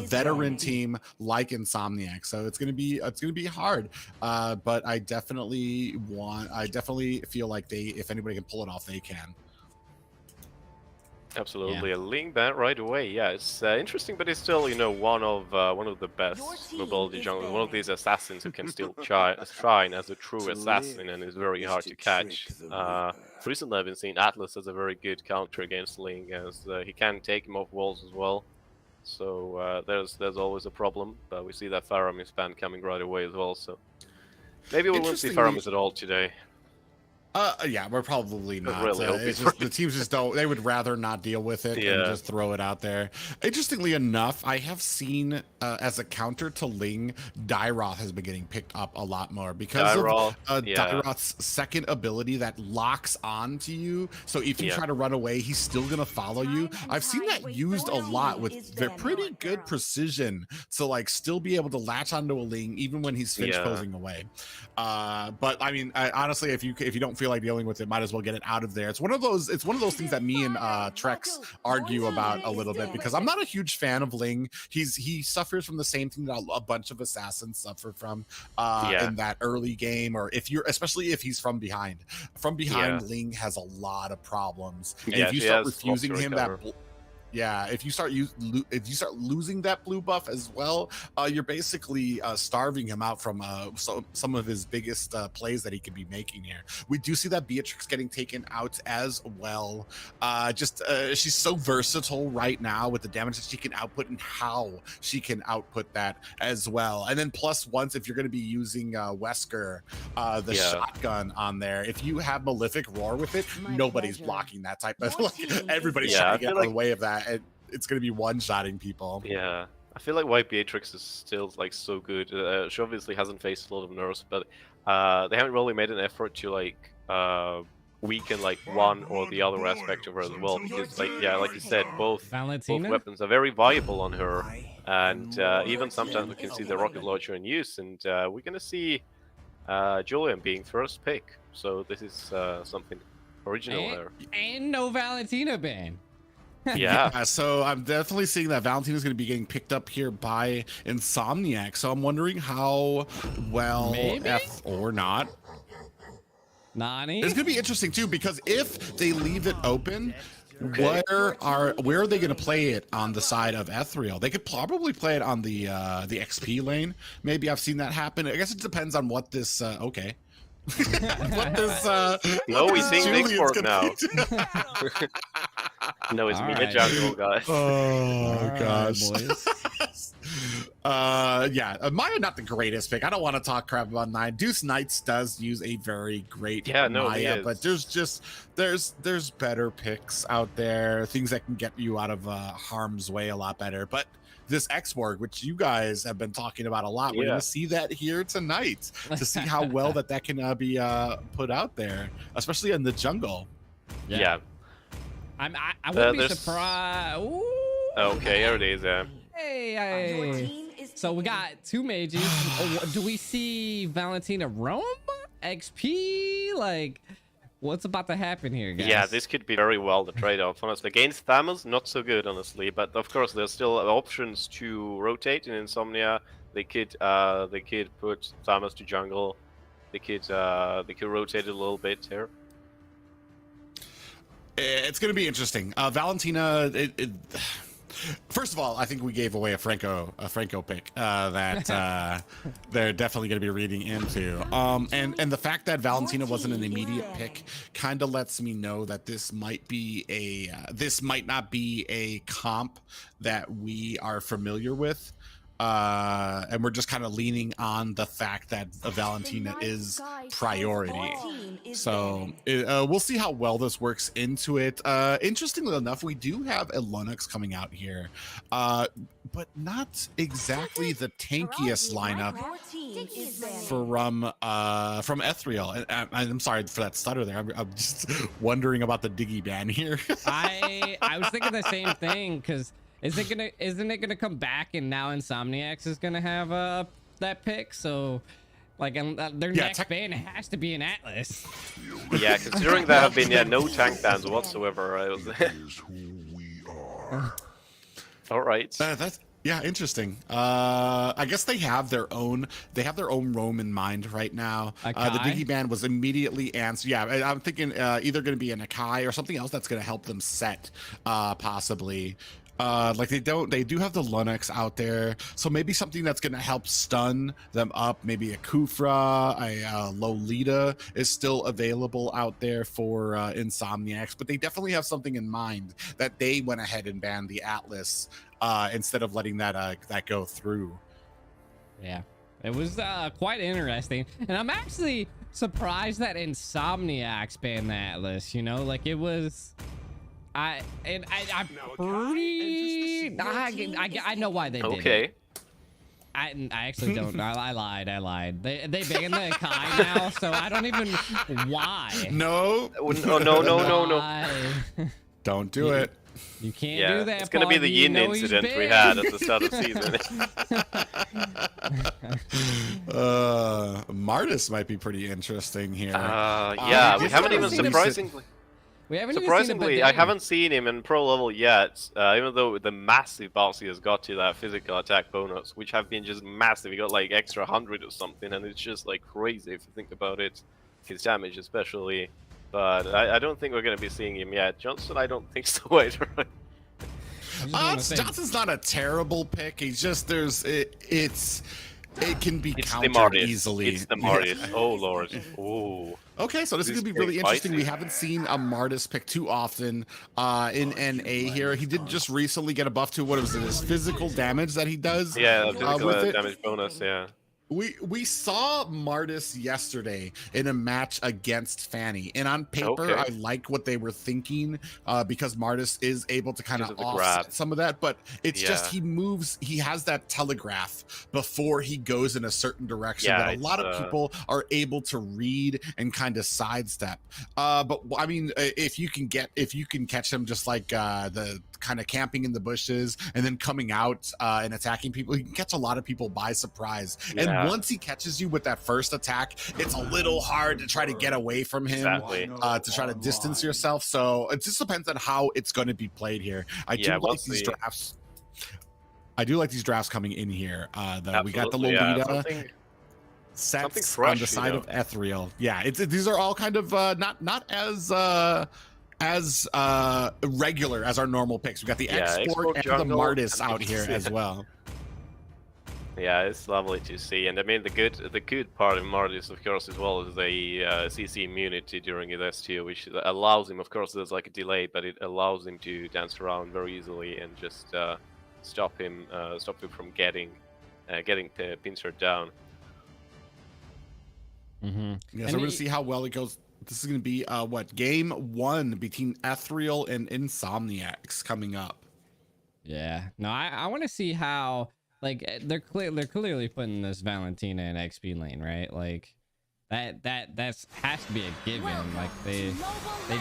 veteran team like Insomniac. So it's going to be hard, but I definitely feel like if anybody can pull it off, they can. Absolutely, a link ban right away. Yeah, it's interesting, but it's still one of the best mobility junglers, one of these assassins who can still shine as a true assassin, and is very hard to catch. Recently, I've been seeing Atlas as a very good counter against Ling, as he can take him off walls as well. So there's always a problem, but we see that Faramis ban coming right away as well. So maybe we won't see Faramis at all today. Yeah, we're probably not. Really it's just, the teams just don't. They would rather not deal with it and just throw it out there. Interestingly enough, I have seen as a counter to Ling, Dairoth has been getting picked up a lot more because of Dairoth's second ability that locks on to you. So if you try to run away, he's still gonna follow you. I've seen that used a lot with pretty good precision to like still be able to latch onto a Ling even when he's finished posing away. But I mean, honestly, if you don't feel like dealing with it, might as well get it out of there. It's one of those things that me and Trex argue about a little bit, because I'm not a huge fan of Ling. He suffers from the same thing that a bunch of assassins suffer from in that early game, or especially if he's from behind. Ling has a lot of problems, and if you start refusing him Yeah, if you start losing that blue buff as well, you're basically starving him out from some of his biggest plays that he could be making here. We do see that Beatrix getting taken out as well. She's so versatile right now with the damage that she can output and how she can output that as well. And then plus once, if you're going to be using Wesker, the shotgun on there, if you have Malefic Roar with it, nobody's blocking that type of everybody's trying to get out of the way of that. It's going to be one-shotting people. Yeah, I feel like why Beatrix is still like so good. She obviously hasn't faced a lot of nerfs, but they haven't really made an effort to like weaken like one or the other aspect of her as well. Because like like you said, both weapons are very viable on her, and even sometimes we can see the rocket launcher in use, and we're gonna see Julian being first pick. So this is something original there. And no Valentina ban. Yeah. So I'm definitely seeing that Valentina's going to be getting picked up here by Insomniac. So I'm wondering how well, or not. Nani? It's going to be interesting too, because if they leave it open, where are they going to play it on the side of Ethereal? They could probably play it on the XP lane. Maybe I've seen that happen. I guess it depends on what this. Okay. What this? No, we seeing Bigsport now. No, it's me, the jungle guy. Oh gosh. Maya not the greatest pick. I don't want to talk crap about 9. Deuce Knights does use a very great Maya, but there's better picks out there, things that can get you out of harm's way a lot better. But this X-Borg, which you guys have been talking about a lot, we're going to see that here tonight to see how well that can be put out there, especially in the jungle. Yeah. I wouldn't be surprised. Ooh. Okay, here it is. Hey. So we got 2 mages. Do we see Valentina roam? XP? Like, what's about to happen here, guys? Yeah, this could be very well the trade-off. Honestly, against Thanos, not so good, honestly. But of course, there's still options to rotate in Insomnia. They could put Thanos to jungle. They could rotate it a little bit here. It's going to be interesting. Valentina. First of all, I think we gave away a Franco pick that they're definitely going to be reading into. And the fact that Valentina wasn't an immediate pick kind of lets me know that this might not be a comp that we are familiar with. And we're just kind of leaning on the fact that Valentina is priority. So we'll see how well this works into it. Interestingly enough, we do have a Linux coming out here, but not exactly the tankiest lineup from Ethereal. And I'm sorry for that stutter there. I'm just wondering about the Diggy ban here. I was thinking the same thing, because isn't it gonna come back, and now Insomniacs is gonna have that pick? So like their next ban has to be an Atlas. Yeah, considering there have been no tank bans whatsoever. All right. That's interesting. I guess they have their own roam in mind right now. The Diggy ban was immediately answered. Yeah, I'm thinking either going to be an Akai or something else that's going to help them set, possibly. Like they do have the Linux out there, so maybe something that's going to help stun them up. Maybe a Kufra, a Lolita is still available out there for Insomniacs, but they definitely have something in mind that they went ahead and banned the Atlas instead of letting that go through. Yeah, it was quite interesting, and I'm actually surprised that Insomniacs banned the Atlas. You know, like it was. I know why they did it. I actually don't. I lied. They banned the Kai now, so I don't even why. No. Don't do it. You can't do that. It's gonna be the Yin incident we had at the start of the season. Martis might be pretty interesting here. Yeah, we haven't even surprisingly. Surprisingly, I haven't seen him in pro level yet, even though the massive buffs he has got to that physical attack bonus, which have been just massive. He got like extra 100 or something, and it's just like crazy if you think about it. His damage especially. But I don't think we're going to be seeing him yet. Johnson, I don't think so either. I just want to say, Johnson's not a terrible pick. He's just it can be It's the countered Martis. easily. It's the Martis. Oh lord. Ooh. Okay, so this is This going to be is really interesting. We spicy. haven't seen a Martis pick too often in NA here. He did just recently get a buff to, what was it, his physical damage that he does? Yeah, physical with it. damage bonus. Yeah. We saw Martis yesterday in a match against Fanny, and on paper, Okay. I like what they were thinking because Martis is able to kind of Because of the offset grab. some of that, but it's just Yeah. he moves, he has that telegraph before he goes in a certain direction Yeah, that a lot of it's, people are able to read and kind of sidestep. But I mean, if you can catch him just like the kind of camping in the bushes and then coming out and attacking people, he can catch a lot of people by surprise. And Yeah. once he catches you with that first attack, it's a little hard to try to get away from him, Exactly. to try to distance yourself. So it just depends on how it's going to be played here. I do like once these the- drafts. I do like these drafts coming in here. We got the Absolutely, yeah, Lolita something sets fresh, on the side you of Ethereal. Yeah, these are all kind of not as regular as our normal picks. We got the Yeah, export and the jungle, Martis and out here yeah. as well. Yeah, it's lovely to see, and I mean the good part of Martis, of course, as well, is the CC immunity during his S2, which allows him, of course, there's like a delay, but it allows him to dance around very easily and just stop him from getting pincered down. mm-hmm. Yeah, so we're gonna see how well it goes. This is gonna be game 1 between Ethereal and Insomniacs coming up. Yeah, no, I want to see how, like, they're clearly putting this Valentina in XP lane, right? Like that's has to be a given. Like they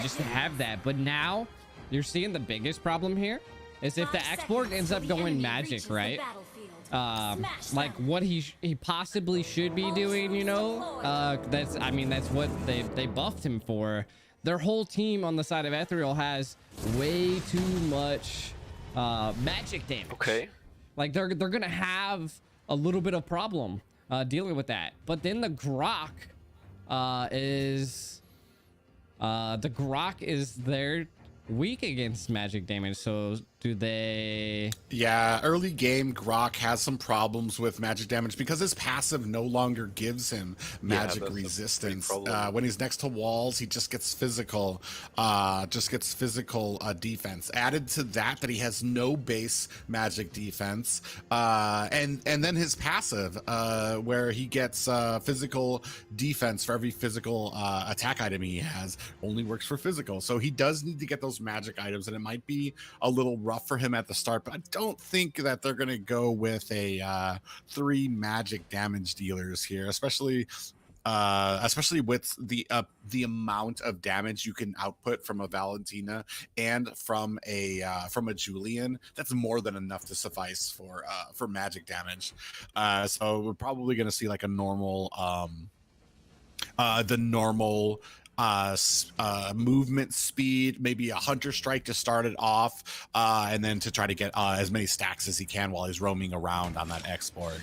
just have that. But now you're seeing the biggest problem here is if the export ends up going magic, right? Like what he possibly should be doing, you know, that's what they buffed him for. Their whole team on the side of Ethereal has way too much magic damage. Okay. Like they're gonna have a little bit of problem dealing with that. But then the Grok is they're weak against magic damage. So do they? Yeah, early game Grok has some problems with magic damage because his passive no longer gives him magic that's a big resistance. problem. When he's next to walls, he just gets physical, defense. Added to that he has no base magic defense, and then his passive, where he gets physical defense for every physical attack item he has, only works for physical. So he does need to get those magic items, and it might be a little rough for him at the start, but I don't think that they're going to go with a 3 magic damage dealers here, especially with the amount of damage you can output from a Valentina and from a Julian. That's more than enough to suffice for magic damage. So we're probably going to see like a normal movement speed, maybe a hunter strike to start it off, and then to try to get as many stacks as he can while he's roaming around on that export.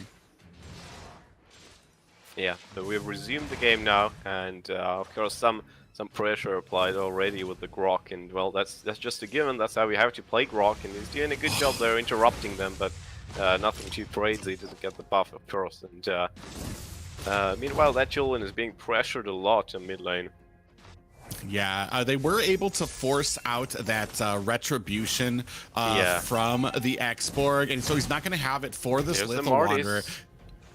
Yeah, so we've resumed the game now, and of course some pressure applied already with the Grok, and well, that's just a given. That's how we have to play Grok, and he's doing a good job there interrupting them, but nothing too crazy. He doesn't get the buff, of course, and meanwhile that Julian is being pressured a lot in mid lane. Yeah, they were able to force out that retribution from the X-Borg, and so he's not going to have it for this Lethal Wanderer.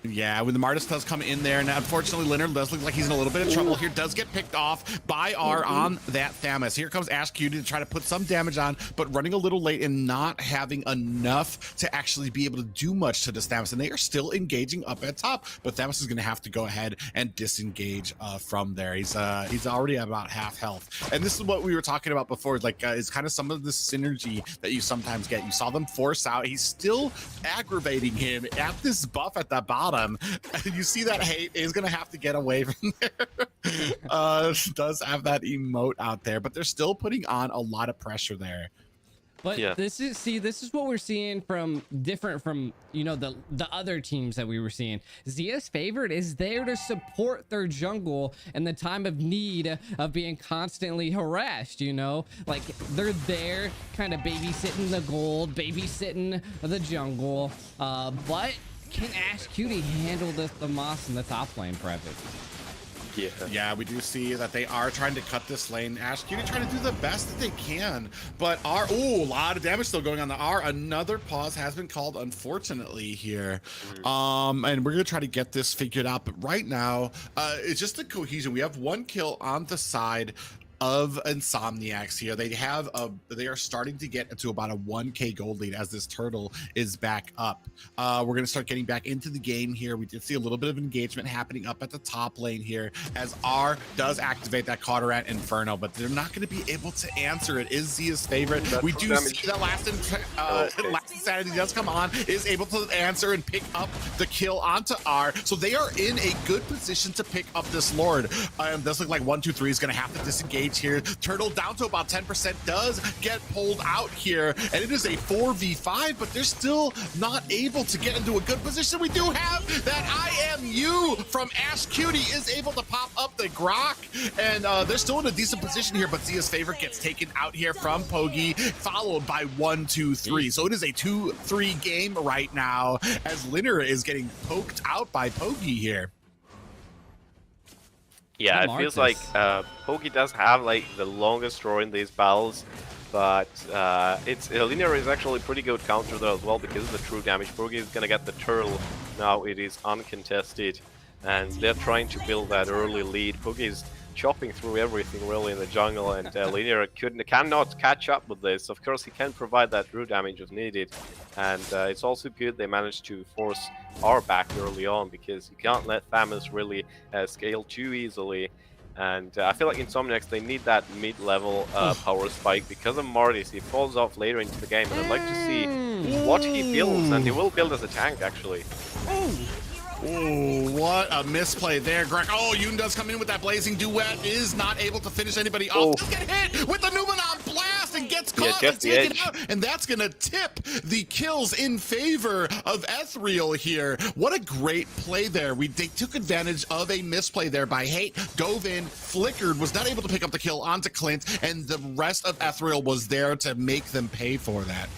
Yeah, when the Martis does come in there, and unfortunately Leonard does look like he's in a little bit of trouble here, does get picked off by R on that Thamus. Here comes Ash Cutie to try to put some damage on, but running a little late and not having enough to actually be able to do much to this Thamus, and they are still engaging up at top, but Thamus is going to have to go ahead and disengage from there. He's already at about half health, and this is what we were talking about before, like is kind of some of the synergy that you sometimes get. You saw them force out, he's still aggravating him at this buff at the bottom. You see that hate is gonna have to get away from there. Does have that emote out there, but they're still putting on a lot of pressure there. But Yeah. this is what we're seeing from different from, you know, the other teams that we were seeing. Zia's favorite is there to support their jungle in the time of need of being constantly harassed, you know? Like, they're there kind of babysitting the gold, babysitting the jungle. But can Ash Cutie handle the Moss in the top lane, Private? Yeah, we do see that they are trying to cut this lane. Ash Cutie trying to do the best that they can, but a lot of damage still going on the R. Another pause has been called, unfortunately, here. And we're gonna try to get this figured out, but right now, it's just the cohesion. We have one kill on the side of Insomniacs here. They are starting to get to about a 1k gold lead as this turtle is back up. We're gonna start getting back into the game here. We did see a little bit of engagement happening up at the top lane here as R does activate that Cauterant Inferno, but they're not going to be able to answer it. Is Zia's favorite. We do see that last Insanity does come on, is able to answer and pick up the kill onto R, so they are in a good position to pick up this Lord. Does look like 1-2-3 is going to have to disengage here. Turtle down to about 10% does get pulled out here, and it is a 4v5, but they're still not able to get into a good position. We do have that IMU from Ash Cutie is able to pop up the Grok, and they're still in a decent position here, but Zia's favorite gets taken out here from Pogi, followed by 1-2-3. So it is a 2-3 game right now as Linear is getting poked out by Pogi here. Yeah, it feels like Pogi does have like the longest draw in these battles, but Linear is actually pretty good counter though as well because of the true damage. Pogi is gonna get the turtle now. It is uncontested, and they're trying to build that early lead. Pogi is chopping through everything really in the jungle, and Linear cannot catch up with this. Of course, he can provide that true damage if needed, and it's also good they managed to force R back early on because you can't let Famous really scale too easily. And I feel like Insomniacs, they need that mid-level power spike because of Martis. He falls off later into the game, and I'd like to see what he builds, and he will build as a tank actually. Oh, what a misplay there, Greg. Oh, Yoon does come in with that blazing duet, is not able to finish anybody off. Does get hit with the Numenon blast and gets caught and taken out, and that's gonna tip the kills in favor of Ethereal here. What a great play there. They took advantage of a misplay there by Hate. Dove in, flickered, was not able to pick up the kill onto Clint, and the rest of Ethereal was there to make them pay for that.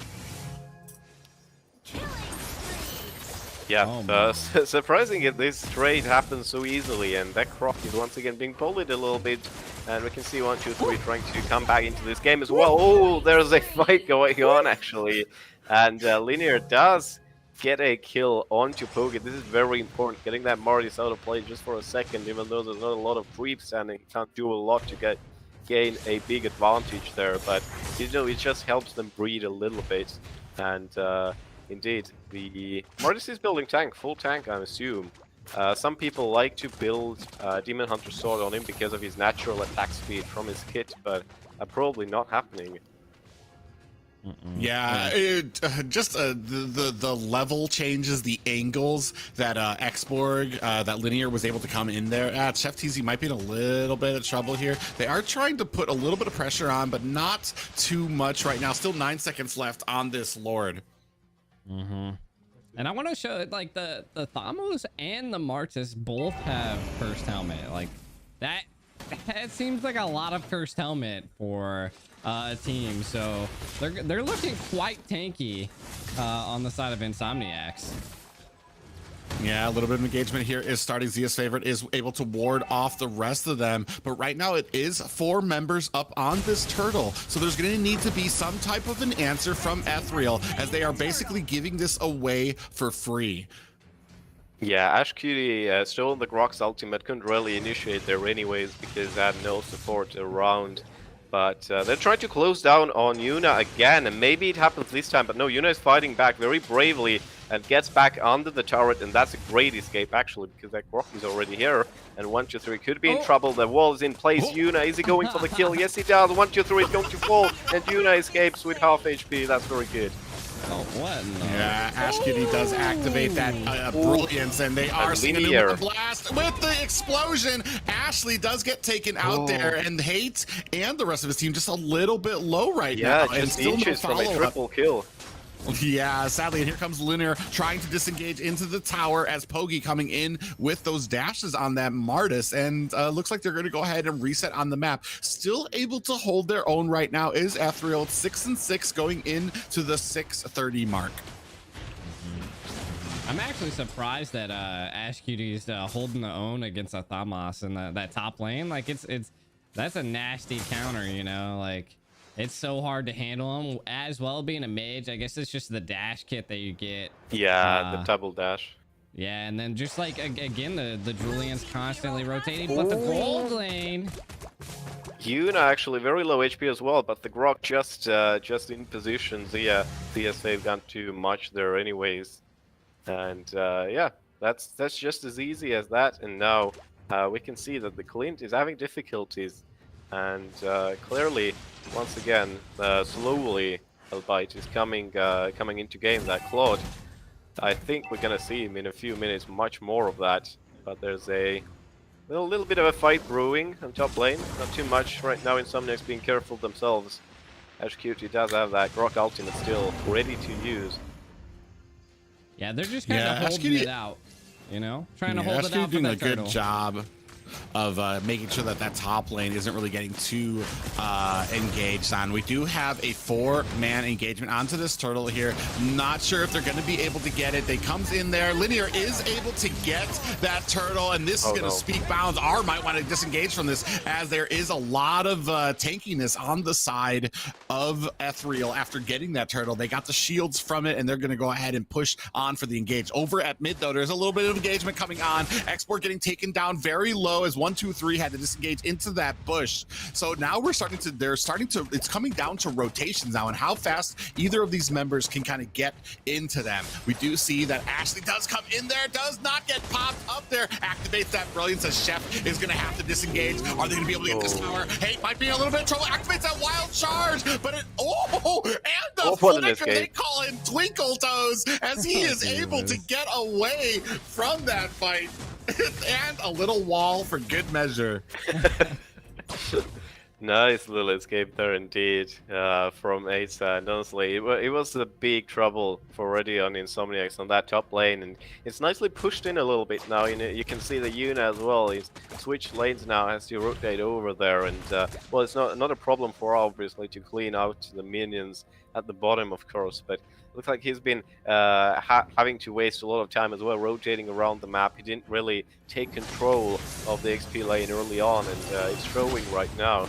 Yeah, surprising that this trade happens so easily, and that Croc is once again being bullied a little bit, and we can see 1-2-3 trying to come back into this game as well. Oh, there's a fight going on actually, and Linear does get a kill onto Pogi. This is very important, getting that Martis out of play just for a second, even though there's not a lot of creep standing. Can't do a lot to gain a big advantage there, but you know, it just helps them breathe a little bit, and indeed, the Martis is building tank, full tank, I assume. Some people like to build Demon Hunter Sword on him because of his natural attack speed from his kit, but probably not happening. Yeah, just the level changes, the angles that Xborg, that Linear was able to come in there at. Chef TZ might be in a little bit of trouble here. They are trying to put a little bit of pressure on, but not too much right now. Still 9 seconds left on this Lord. And I want to show it, like the Thamos and the Martis both have cursed helmet. Like that seems like a lot of cursed helmet for a team. So they're looking quite tanky on the side of Insomniacs. Yeah, a little bit of engagement here is starting. Zia's favorite is able to ward off the rest of them, but right now it is 4 members up on this turtle, so there's going to need to be some type of an answer from Ethereal as they are basically giving this away for free. Yeah, Ash Cutie stole the Grok's ultimate, couldn't really initiate there anyways because they had no support around. But they're trying to close down on Yuna again, and maybe it happens this time, but no, Yuna is fighting back very bravely and gets back under the turret, and that's a great escape actually, because that Grok is already here, and 1-2-3 could be in trouble. The wall is in place. Yuna, is he going for the kill? Yes, he does. 1-2-3 is going to fall, and Yuna escapes with half HP. That's very good. Oh What? No. Yeah, Ash Kitty does activate that brilliance, and they are seeing a new blast with the explosion. Ashley does get taken out there, and Hate and the rest of his team just a little bit low right now. Yeah, and just still inches no from a triple kill. Yeah, sadly, and here comes Linear trying to disengage into the tower as Pogi coming in with those dashes on that Martis, and looks like they're going to go ahead and reset on the map. Still able to hold their own right now is Ethereal, 6-6 going into the 6:30 mark. I'm actually surprised that Ash Cutie is holding the own against a Thamas in that top lane. Like that's a nasty counter, you know, like. It's so hard to handle him as well being a mage. I guess it's just the dash kit that you get. Yeah, the double dash. Yeah, and then just like again the Julian's constantly rotating, but the gold lane. Yuna actually very low HP as well, but the Grok just in position. Zia saved gone too much there anyways, and yeah, that's just as easy as that. And now we can see that the Clint is having difficulties, and clearly. Once again, slowly, Albite is coming into game. That Claude, I think we're gonna see him in a few minutes, much more of that. But there's a little bit of a fight brewing on top lane. Not too much right now. Insomniac's being careful themselves. Ash Cutie does have that Grok ultimate still ready to use. Yeah, they're just kind of holding it out, you know, trying to hold it out. Doing a good job of making sure that top lane isn't really getting too engaged on. We do have a 4-man engagement onto this turtle here. Not sure if they're going to be able to get it. They comes in there. Linear is able to get that turtle, and this is going to speak bounds. R might want to disengage from this, as there is a lot of tankiness on the side of Ethereal after getting that turtle. They got the shields from it, and they're going to go ahead and push on for the engage. Over at mid, though, there's a little bit of engagement coming on. Export getting taken down very low as 1, 2, 3 had to disengage into that bush. So now it's coming down to rotations now and how fast either of these members can kind of get into them. We do see that Ashley does come in there, does not get popped up there, activates that brilliance as Chef is going to have to disengage. Are they going to be able to get this tower? Hey, might be a little bit of trouble, activates that wild charge, but and the flicker, they call him Twinkle Toes, as he is able to get away from that fight. And a little wall for good measure. Nice little escape there indeed from Asa. And honestly, it was a big trouble for Ready on Insomniacs on that top lane, and it's nicely pushed in a little bit now. You can see the Yuna as well. He's switched lanes now, has to rotate over there, and well, it's not a problem for obviously to clean out the minions at the bottom, of course, but looks like he's been having to waste a lot of time as well, rotating around the map. He didn't really take control of the XP lane early on, and it's showing right now.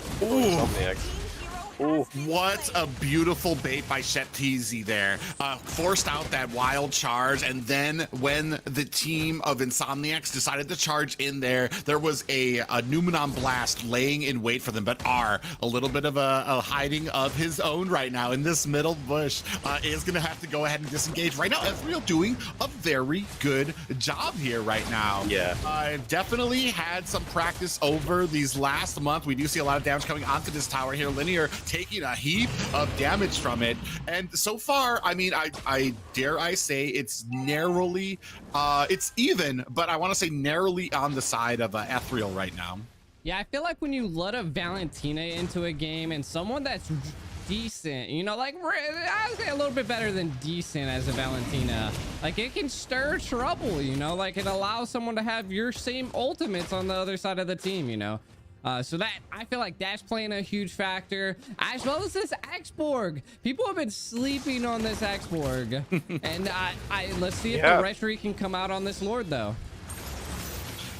Ooh, what a beautiful bait by Shettizi there. Forced out that wild charge, and then when the team of Insomniacs decided to charge in there, there was a Numenon blast laying in wait for them, but R, a little bit of a hiding of his own right now in this middle bush, is going to have to go ahead and disengage. Right now, Ethereal doing a very good job here right now. Yeah. Definitely had some practice over these last month. We do see a lot of damage coming onto this tower here. Linear taking a heap of damage from it, and so far, I mean, I dare I say it's narrowly, it's even, but I want to say narrowly on the side of Ethereal right now. Yeah, I feel like when you let a Valentina into a game and someone that's decent, you know, like I would say a little bit better than decent as a Valentina, like it can stir trouble, you know, like it allows someone to have your same ultimates on the other side of the team, you know. So that, I feel like that's playing a huge factor, as well as this Xborg. People have been sleeping on this Xborg, and let's see if the Retri can come out on this Lord though.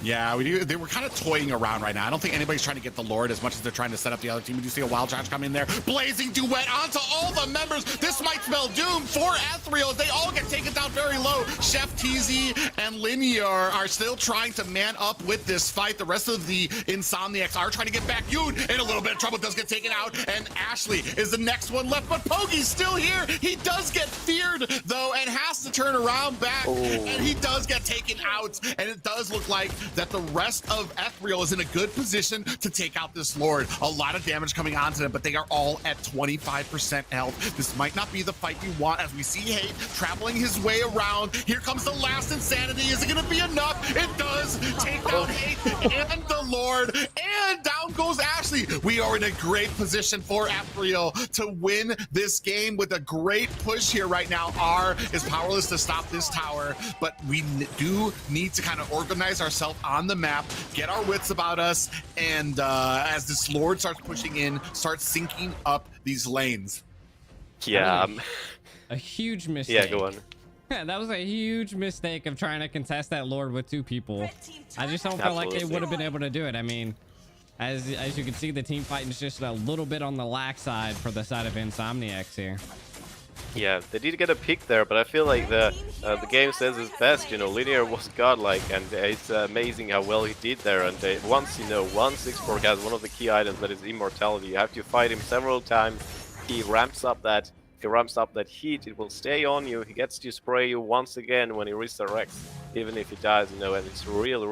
Yeah, we do. They were kind of toying around right now. I don't think anybody's trying to get the Lord as much as they're trying to set up the other team. We do see a wild charge come in there. Blazing duet onto all the members. This might spell doom for Ethereal. They all get taken down very low. Chef TZ and Linear are still trying to man up with this fight. The rest of the Insomniacs are trying to get back. Yoon in a little bit of trouble, does get taken out. And Ashley is the next one left, but Pogi's still here. He does get feared, though, and has to turn around back. And he does get taken out. And it does look like that the rest of Ethereal is in a good position to take out this Lord. A lot of damage coming onto them, but they are all at 25% health. This might not be the fight you want, as we see Hate traveling his way around. Here comes the last Insanity. Is it going to be enough? It does. Take down Hate and the Lord, and down goes Ashley. We are in a great position for Ethereal to win this game with a great push here right now. R is powerless to stop this tower, but we do need to kind of organize ourselves on the map, get our wits about us, and as this Lord starts pushing in, start syncing up these lanes. Yeah. A huge mistake. Yeah, go on. Yeah, that was a huge mistake of trying to contest that Lord with 2 people. I just don't feel like they would have been able to do it. I mean, as you can see, the team fighting is just a little bit on the lax side for the side of Insomniacs here. Yeah, they did get a pick there, but I feel like the game says it's best. You know, Linear was godlike, and it's amazing how well he did there. And once Xborg has one of the key items, that is immortality. You have to fight him several times. He ramps up that heat. It will stay on you. He gets to spray you once again when he resurrects, even if he dies. You know, and it's a real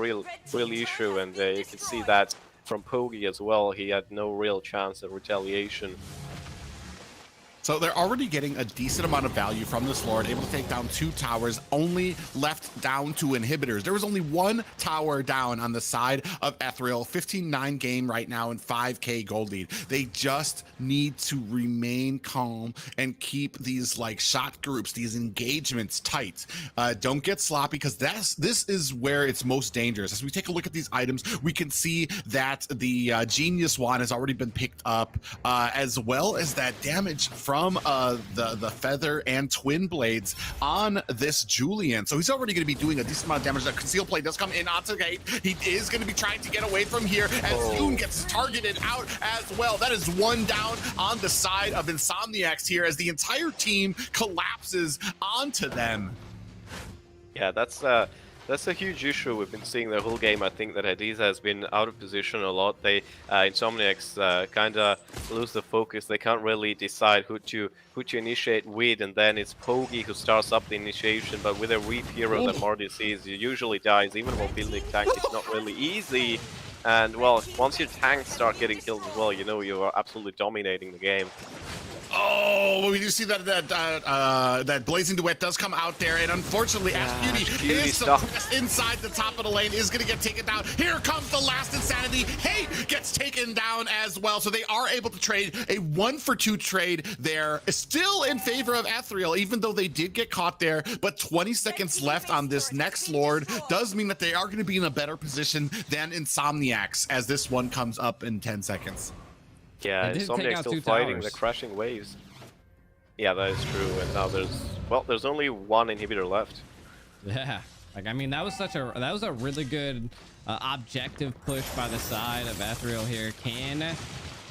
issue. And you can see that from Pogi as well. He had no real chance of retaliation. So they're already getting a decent amount of value from this Lord, able to take down 2 towers, only left down to inhibitors. There was only 1 tower down on the side of Ethereal, 15-9 game right now and 5k gold lead. They just need to remain calm and keep these like shot groups, these engagements tight. Don't get sloppy, because this is where it's most dangerous. As we take a look at these items, we can see that the Genius Wand has already been picked up, as well as that damage from the Feather and Twin Blades on this Julian. So he's already going to be doing a decent amount of damage. The Conceal Play does come in onto Gate. He is going to be trying to get away from here as Yoon gets targeted out as well. That is 1 down on the side of Insomniacs here as the entire team collapses onto them. Yeah, that's a huge issue we've been seeing the whole game. I think that Hadiza has been out of position a lot. They Insomniacs kind of lose the focus. They can't really decide who to initiate with, and then it's Pogi who starts up the initiation. But with a Reap hero that Marty sees, he usually dies. Even while building tank, it's not really easy. And well, once your tanks start getting killed as well, you know you are absolutely dominating the game. Oh, we do see that Blazing Duet does come out there, and unfortunately, Ash Beauty is suppressed inside the top of the lane, is going to get taken down. Here comes the last Insanity. Hate gets taken down as well, so they are able to trade a 1-for-2 trade there, still in favor of Ethereal, even though they did get caught there. But 20 seconds left on this next Lord does mean that they are going to be in a better position than Insomniacs, as this one comes up in 10 seconds. Yeah, Insomniac's still fighting the crashing waves. Yeah, that is true. And now there's only 1 inhibitor left. Yeah, like I mean that was a really good objective push by the side of Ethereal here. Can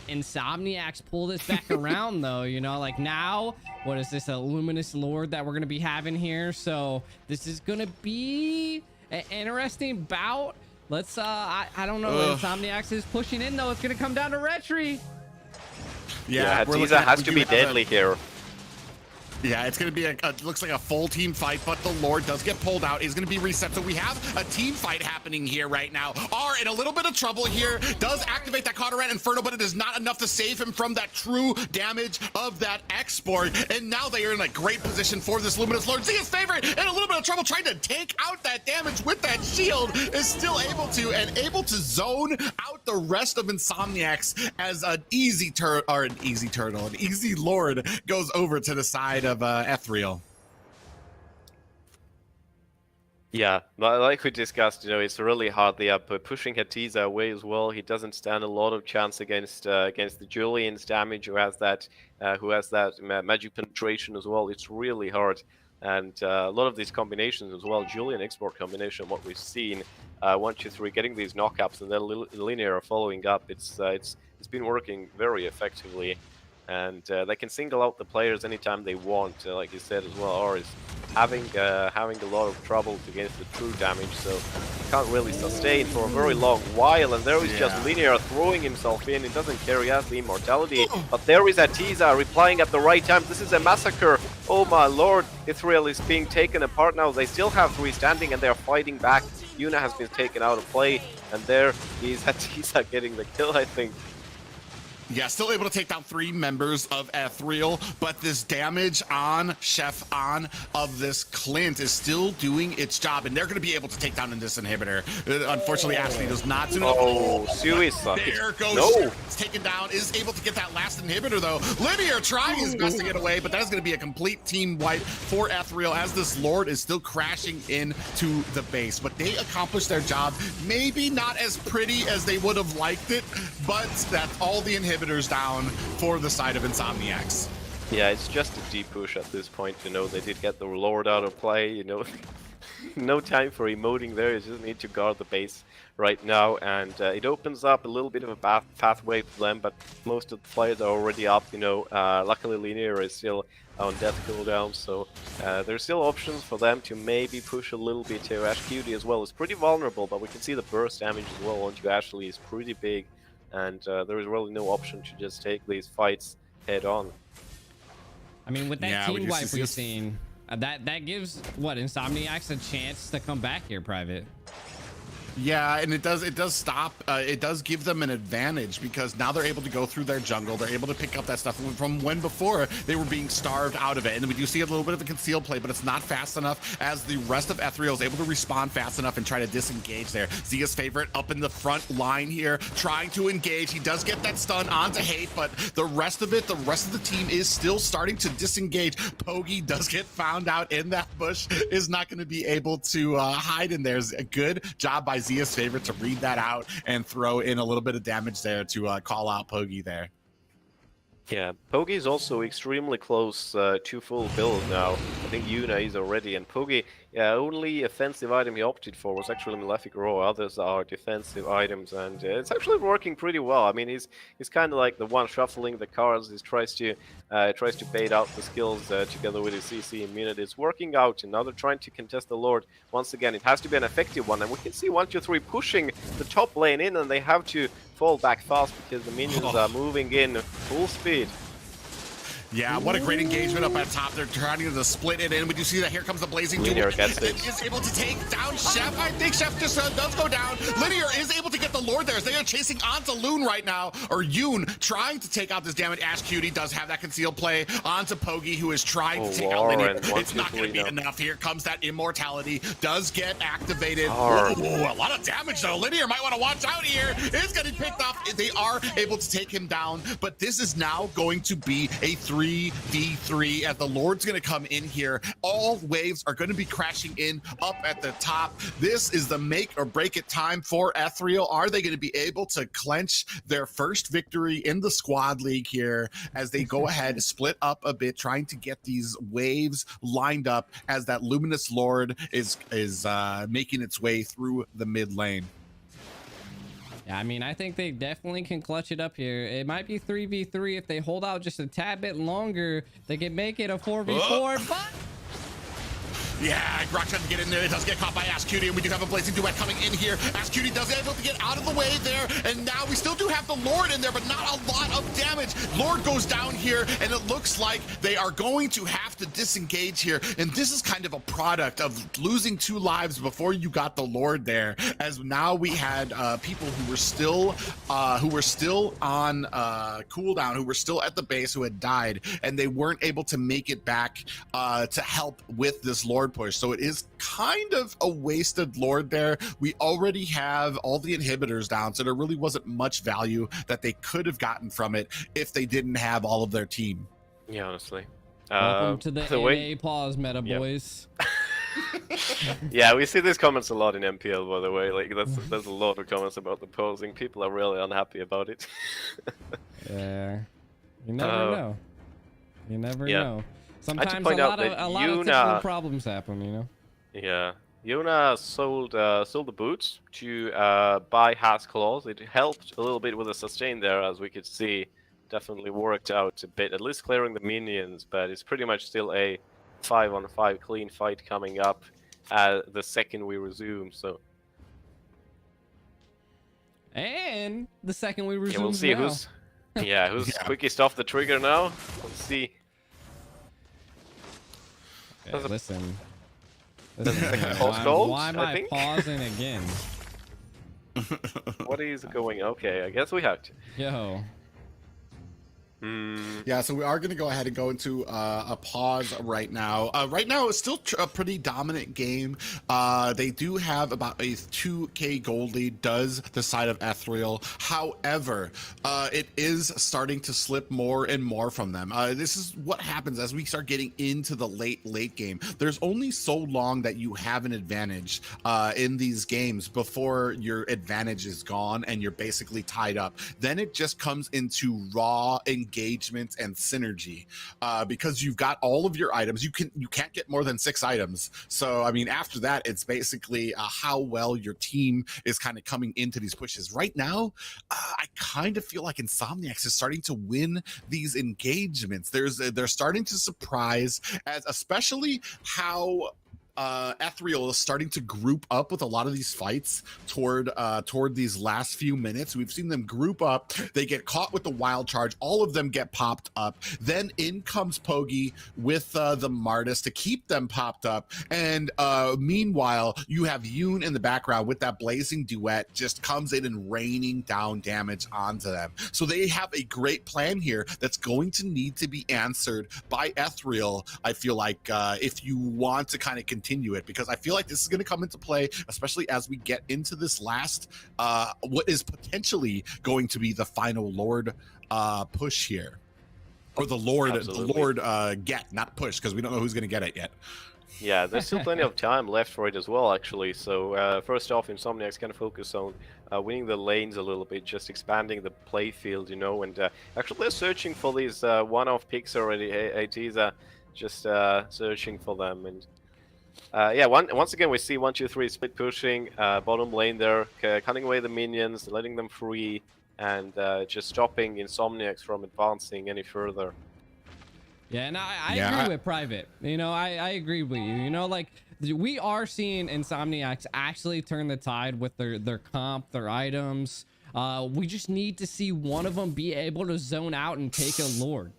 Insomniacs pull this back around though? You know, like now, what is this, a Luminous Lord that we're gonna be having here? So this is gonna be an interesting bout. Let's I don't know. Insomniacs is pushing in though. It's gonna come down to Retri. Yeah, Hadiza has to be deadly here. Yeah, it's going to be looks like a full team fight, but the Lord does get pulled out. He's going to be reset. So we have a team fight happening here right now. R in a little bit of trouble here. Does activate that Cauteran Inferno, but it is not enough to save him from that true damage of that export. And now they are in a great position for this Luminous Lord. See his favorite in a little bit of trouble trying to take out that damage with that shield. Is still able to zone out the rest of Insomniacs as an easy Lord goes over to the side of Ethereal. Yeah, like we discussed, you know, it's really hard. They are pushing Hatiza away as well. He doesn't stand a lot of chance against the Julian's damage, who has that magic penetration as well. It's really hard, and a lot of these combinations as well. Julian export combination, what we've seen, 1, 2, 3, getting these knockups and then linear following up. It's been working very effectively. And they can single out the players anytime they want, like you said as well. Or is having a lot of trouble against the true damage, so can't really sustain for a very long while. And there is just Linear throwing himself in. It doesn't care, he has the immortality. But there is Atiza replying at the right time. This is a massacre. Oh my lord, Ethereal is being taken apart now. They still have 3 standing and they are fighting back. Yuna has been taken out of play, and there he's getting the kill, I think. Yeah, still able to take down 3 members of Ethereal, but this damage on Chef on of this Clint is still doing its job, and they're going to be able to take down this inhibitor. Unfortunately, Ashley does not. Oh, suicide. There goes. No. It's taken down, is able to get that last inhibitor, though. Linear trying his best to get away, but that is going to be a complete team wipe for Ethereal as this Lord is still crashing into the base. But they accomplished their job. Maybe not as pretty as they would have liked it, but that's all the inhibitors down for the side of Insomniacs. Yeah, it's just a deep push at this point. You know, they did get the Lord out of play. You know, no time for emoting there. You just need to guard the base right now, and it opens up a little bit of a pathway for them. But most of the players are already up. You know, luckily Linear is still on death cooldown, so there's still options for them to maybe push a little bit to Ashcutie as well. It's pretty vulnerable, but we can see the burst damage as well onto Ashley is pretty big. And there is really no option to just take these fights head on. I mean, with that team wipe we've seen, that gives what Insomniacs a chance to come back here, Private. Yeah, and it does stop, it does give them an advantage because now they're able to go through their jungle. They're able to pick up that stuff from when before they were being starved out of it. And we do see a little bit of a concealed play, but it's not fast enough as the rest of Ethereal is able to respond fast enough and try to disengage there. Zia's favorite up in the front line here, trying to engage. He does get that stun onto Hate, but the rest of it, the rest of the team is still starting to disengage. Pogi does get found out in that bush, is not going to be able to hide in there. A good job by Zia's favorite to read that out and throw in a little bit of damage there to call out Pogi there. Yeah, Pogi is also extremely close to full build now. I think Yuna is already, and Pogi, only offensive item he opted for was actually Malefic Roar. Others are defensive items, and it's actually working pretty well. I mean, he's kind of like the one shuffling the cards. He tries to bait out the skills together with his CC immunity. It's working out, and now they're trying to contest the Lord. Once again, it has to be an effective one, and we can see 1, 2, 3 pushing the top lane in, and they have to fall back fast because the minions are moving in full speed. Yeah, what a great engagement up at top. They're trying to split it in. We do see that here comes the Blazing Duel. Linear gets it. Is able to take down Chef. I think Chef just does go down. Linear is able to get the Lord there as they are chasing onto Loon right now, or Yoon, trying to take out this damage. Ashcutie does have that concealed play onto Pogi, who is trying to take out Linear. It's not going to be enough. Here comes that immortality. Does get activated. Whoa, a lot of damage though. Linear might want to watch out here. It's getting picked off. They are able to take him down, but this is now going to be a 3v3 as the Lord's going to come in here. All waves are going to be crashing in up at the top. This is the make or break it time for Ethereal. Are they going to be able to clench their first victory in the squad league here as they go ahead, split up a bit, trying to get these waves lined up as that Luminous Lord is making its way through the mid lane? Yeah, I mean, I think they definitely can clutch it up here. It might be 3v3 if they hold out just a tad bit longer. They can make it a 4v4, but... Yeah, Grok trying to get in there. It does get caught by Ashcutie, and we do have a Blazing Duet coming in here. Ashcutie does able to get out of the way there, and now we still do have the Lord in there, but not a lot of damage. Lord goes down here, and it looks like they are going to have to disengage here, and this is kind of a product of losing 2 lives before you got the Lord there, as now we had people who were still on cooldown, who were still at the base, who had died, and they weren't able to make it back to help with this Lord push. So it is kind of a wasted Lord there. We already have all the inhibitors down, so there really wasn't much value that they could have gotten from it if they didn't have all of their team. Yeah, honestly. Welcome to the NA pause meta, boys. Yeah, we see these comments a lot in MPL, by the way. Like, there's a lot of comments about the posing. People are really unhappy about it. Yeah, you never know. You never know. Sometimes a lot of typical problems happen, you know. Yeah, Yuna sold the boots to buy Has Claws. It helped a little bit with the sustain there, as we could see. Definitely worked out a bit, at least clearing the minions. But it's pretty much still a 5-on-5 clean fight coming up the second we resume. So. And the second we resume, we'll see now. who's quickest off the trigger now. Let's see. Okay, listen, Pause gold, Why am I I think? pausing again? What is going? Okay, I guess we have to. Yo. Yeah, so we are going to go ahead and go into a pause right now. Right now, it's still a pretty dominant game. They do have about a 2k gold lead, does the side of Ethereal. However, it is starting to slip more and more from them. This is what happens as we start getting into the late game. There's only so long that you have an advantage in these games before your advantage is gone and you're basically tied up. Then it just comes into raw engagement and synergy because you've got all of your items. You can't get more than 6 items. So I mean, after that, it's basically how well your team is kind of coming into these pushes. Right now, I kind of feel like Insomniacs is starting to win these engagements. They're starting to surprise, as especially how Ethereal is starting to group up with a lot of these fights toward these last few minutes. We've seen them group up. They get caught with the wild charge. All of them get popped up. Then in comes Pogi with the Martis to keep them popped up. And meanwhile, you have Yoon in the background with that blazing duet, just comes in and raining down damage onto them. So they have a great plan here that's going to need to be answered by Ethereal, I feel like, if you want to kind of continue it, because I feel like this is going to come into play, especially as we get into this last what is potentially going to be the final Lord push here, or the Lord get, not push, because we don't know who's going to get it yet. Yeah, there's still plenty of time left for it as well, actually. So first off, Insomniac's going to focus on winning the lanes a little bit, just expanding the play field, you know, and actually they're searching for these one-off picks already. ATs are just searching for them, and yeah, once again we see 1, 2, 3 split pushing, bottom lane there, cutting away the minions, letting them free, and just stopping Insomniacs from advancing any further. Yeah, and I agree with Private. You know, I agree with you. You know, like, we are seeing Insomniacs actually turn the tide with their comp, their items. We just need to see one of them be able to zone out and take a Lord.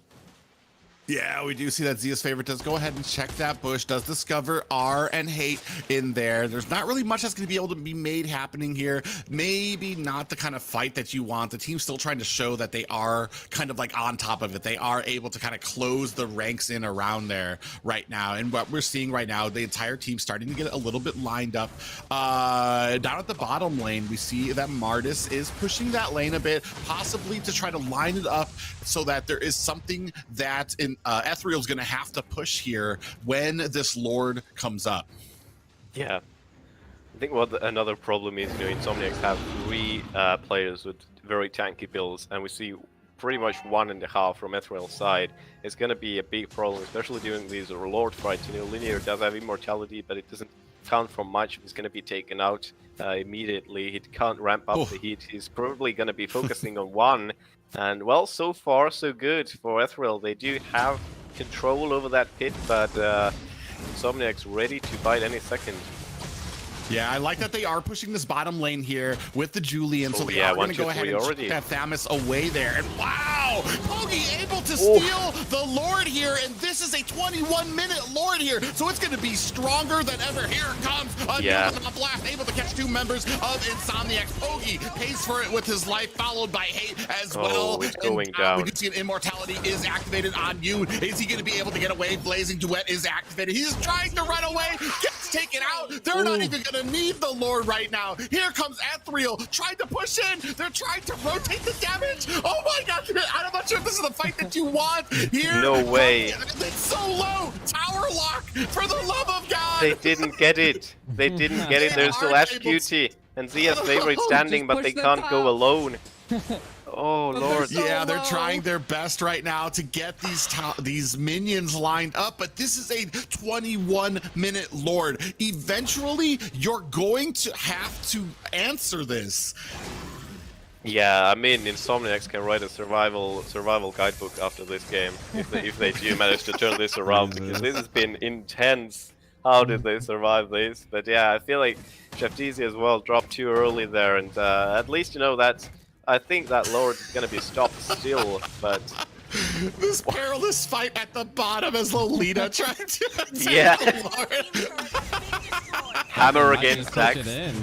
Yeah, we do see that Zia's favorite does go ahead and check that bush, does discover R and Hate in there. There's not really much that's going to be able to be made happening here. Maybe not the kind of fight that you want. The team's still trying to show that they are kind of like on top of it. They are able to kind of close the ranks in around there right now. And what we're seeing right now, the entire team starting to get a little bit lined up. Down at the bottom lane, we see that Martis is pushing that lane a bit, possibly to try to line it up so that there is something that Ethereal's going to have to push here when this Lord comes up. Yeah, I think what another problem is, you know, Insomniacs have 3 players with very tanky builds, and we see pretty much 1.5 from Ethereal's side. It's going to be a big problem, especially during these Lord fights. You know, Linear does have immortality, but it doesn't count for much. It's going to be taken out immediately. He can't ramp up the heat. He's probably going to be focusing on 1. And well, so far so good for Ethereal. They do have control over that pit, but Insomniac's ready to bite any second. Yeah, I like that they are pushing this bottom lane here with the Julian, so they are going to go ahead and take that Thamus away there. And wow, Pogi able to steal the Lord here, and this is a 21-minute Lord here, so it's going to be stronger than ever. Here it comes, a blast, able to catch 2 members of Insomniacs. Pogi pays for it with his life, followed by Hate as well. It's going down. We do see an immortality is activated on Yoon. Is he going to be able to get away? Blazing Duet is activated. He's trying to run away, gets taken out. They're not even going to need the Lord right now. Here comes Ethereal, trying to push in. They're trying to rotate the damage. Oh my god, I'm not sure if this is the fight that you want here. No way. It's so low. Tower lock, for the love of God. They didn't get it. They didn't get it. There's still SQT and Zia's favorite standing, but they can't go alone. Oh Lord! Yeah, they're trying their best right now to get these minions lined up, but this is a 21-minute Lord. Eventually, you're going to have to answer this. Yeah, I mean, Insomniacs can write a survival guidebook after this game if they do manage to turn this around, because this has been intense. How did they survive this? But yeah, I feel like Chef DZ as well dropped too early there, and at least, you know, that's. I think that Lord is going to be stopped still, but... This perilous fight at the bottom as Lolita trying to yeah. the Lord. Hammer Might against just push Dax. it in.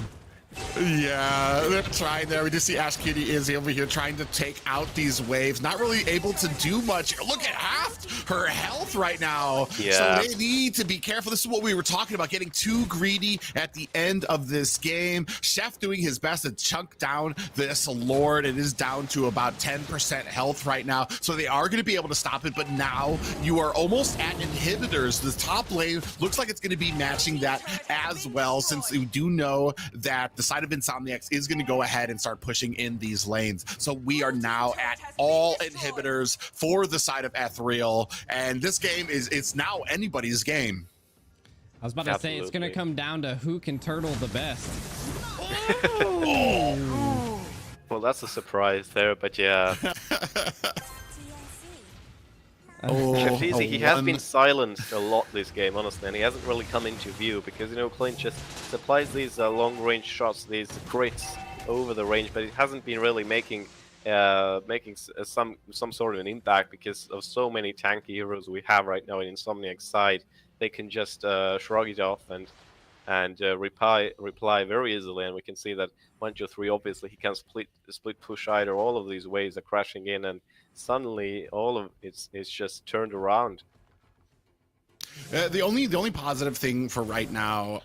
Yeah, they're trying there. We just see Ash Cutie is over here trying to take out these waves. Not really able to do much. Look at half her health right now. Yeah. So they need to be careful. This is what we were talking about, getting too greedy at the end of this game. Chef doing his best to chunk down this Lord. It is down to about 10% health right now. So they are going to be able to stop it. But now you are almost at inhibitors. The top lane looks like it's going to be matching that as well, since we do know that the side of Insomniacs is going to go ahead and start pushing in these lanes. So we are now at all inhibitors for the side of Ethereal, and this game it's now anybody's game. I was about to say it's gonna come down to who can turtle the best. Well, that's a surprise there, but yeah. He has been silenced a lot this game, honestly, and he hasn't really come into view because, you know, Clint just supplies these long-range shots, these crits over the range, but it hasn't been really making some sort of an impact because of so many tanky heroes we have right now in Insomniac's side. They can just shrug it off and reply very easily, and we can see that 1, 2, 3. Obviously, he can split push either. All of these waves are crashing in, and suddenly all of it's just turned around. The only positive thing for right now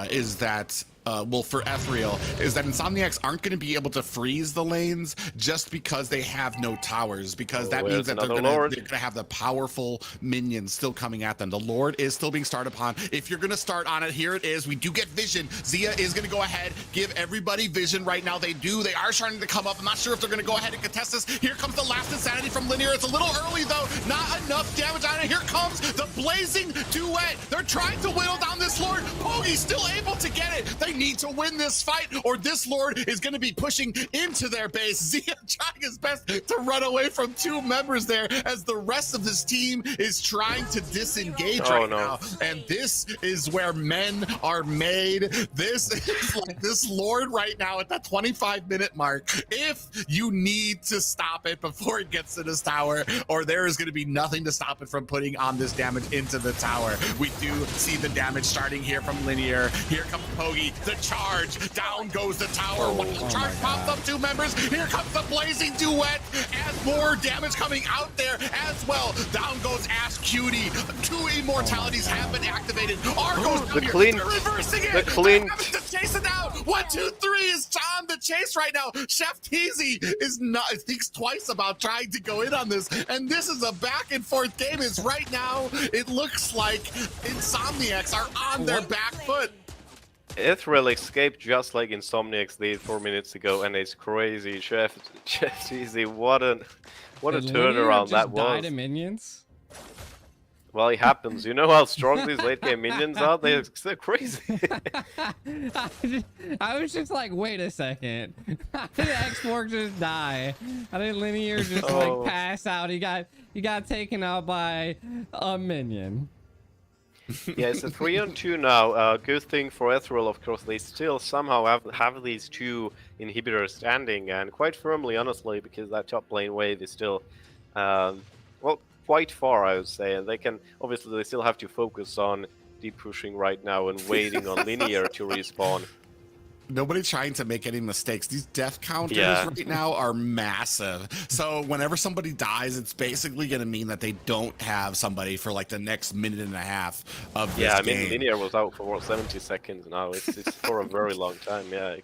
is that well, for Ethereal, is that Insomniacs aren't going to be able to freeze the lanes just because they have no towers, because that means that they're going to have the powerful minions still coming at them. The Lord is still being started upon. If you're going to start on it, here it is. We do get vision. Zia is going to go ahead, give everybody vision right now. They are starting to come up. I'm not sure if they're going to go ahead and contest this. Here comes the last insanity from Linear. It's a little early, though. Not enough damage on it. Here comes the blazing duet. They're trying to whittle down this Lord. Pogi's still able to get it. They need to win this fight, or this Lord is going to be pushing into their base. Zia trying his best to run away from 2 members there as the rest of this team is trying to disengage now. And this is where men are made. This is like this Lord right now at that 25-minute mark. If you need to stop it before it gets to this tower, or there is going to be nothing to stop it from putting on this damage into the tower. We do see the damage starting here from Linear. Here comes Pogi. The charge, down goes the tower. Charge pops up 2 members. Here comes the blazing duet, as more damage coming out there as well. Down goes Ash Cutie. 2 immortalities have been activated. Argo's down here. They're reversing it. To chase it down. 1, 2, 3 is on the chase right now. Chef Teasy thinks twice about trying to go in on this, and this is a back and forth game. Is right now it looks like Insomniacs are on their back foot. Ethereal escaped just like Insomniacs did 4 minutes ago, and it's crazy. Chef Easy, what a turnaround that was. Die to minions? Well, it happens. You know how strong these late game minions are? They're crazy. I was just like, wait a second. How did X4 just die? How did Linear just like pass out? He got taken out by a minion. Yeah, it's a 3-on-2 now. Good thing for Ethereal, of course, they still somehow have these 2 inhibitors standing, and quite firmly, honestly, because that top lane wave is still, well, quite far, I would say, and they still have to focus on deep pushing right now and waiting on Linear to respawn. Nobody trying to make any mistakes. These death counters right now are massive. So whenever somebody dies, it's basically going to mean that they don't have somebody for like the next minute and a half of this game. I mean, Linear was out for what, 70 seconds now. It's for a very long time. Yeah.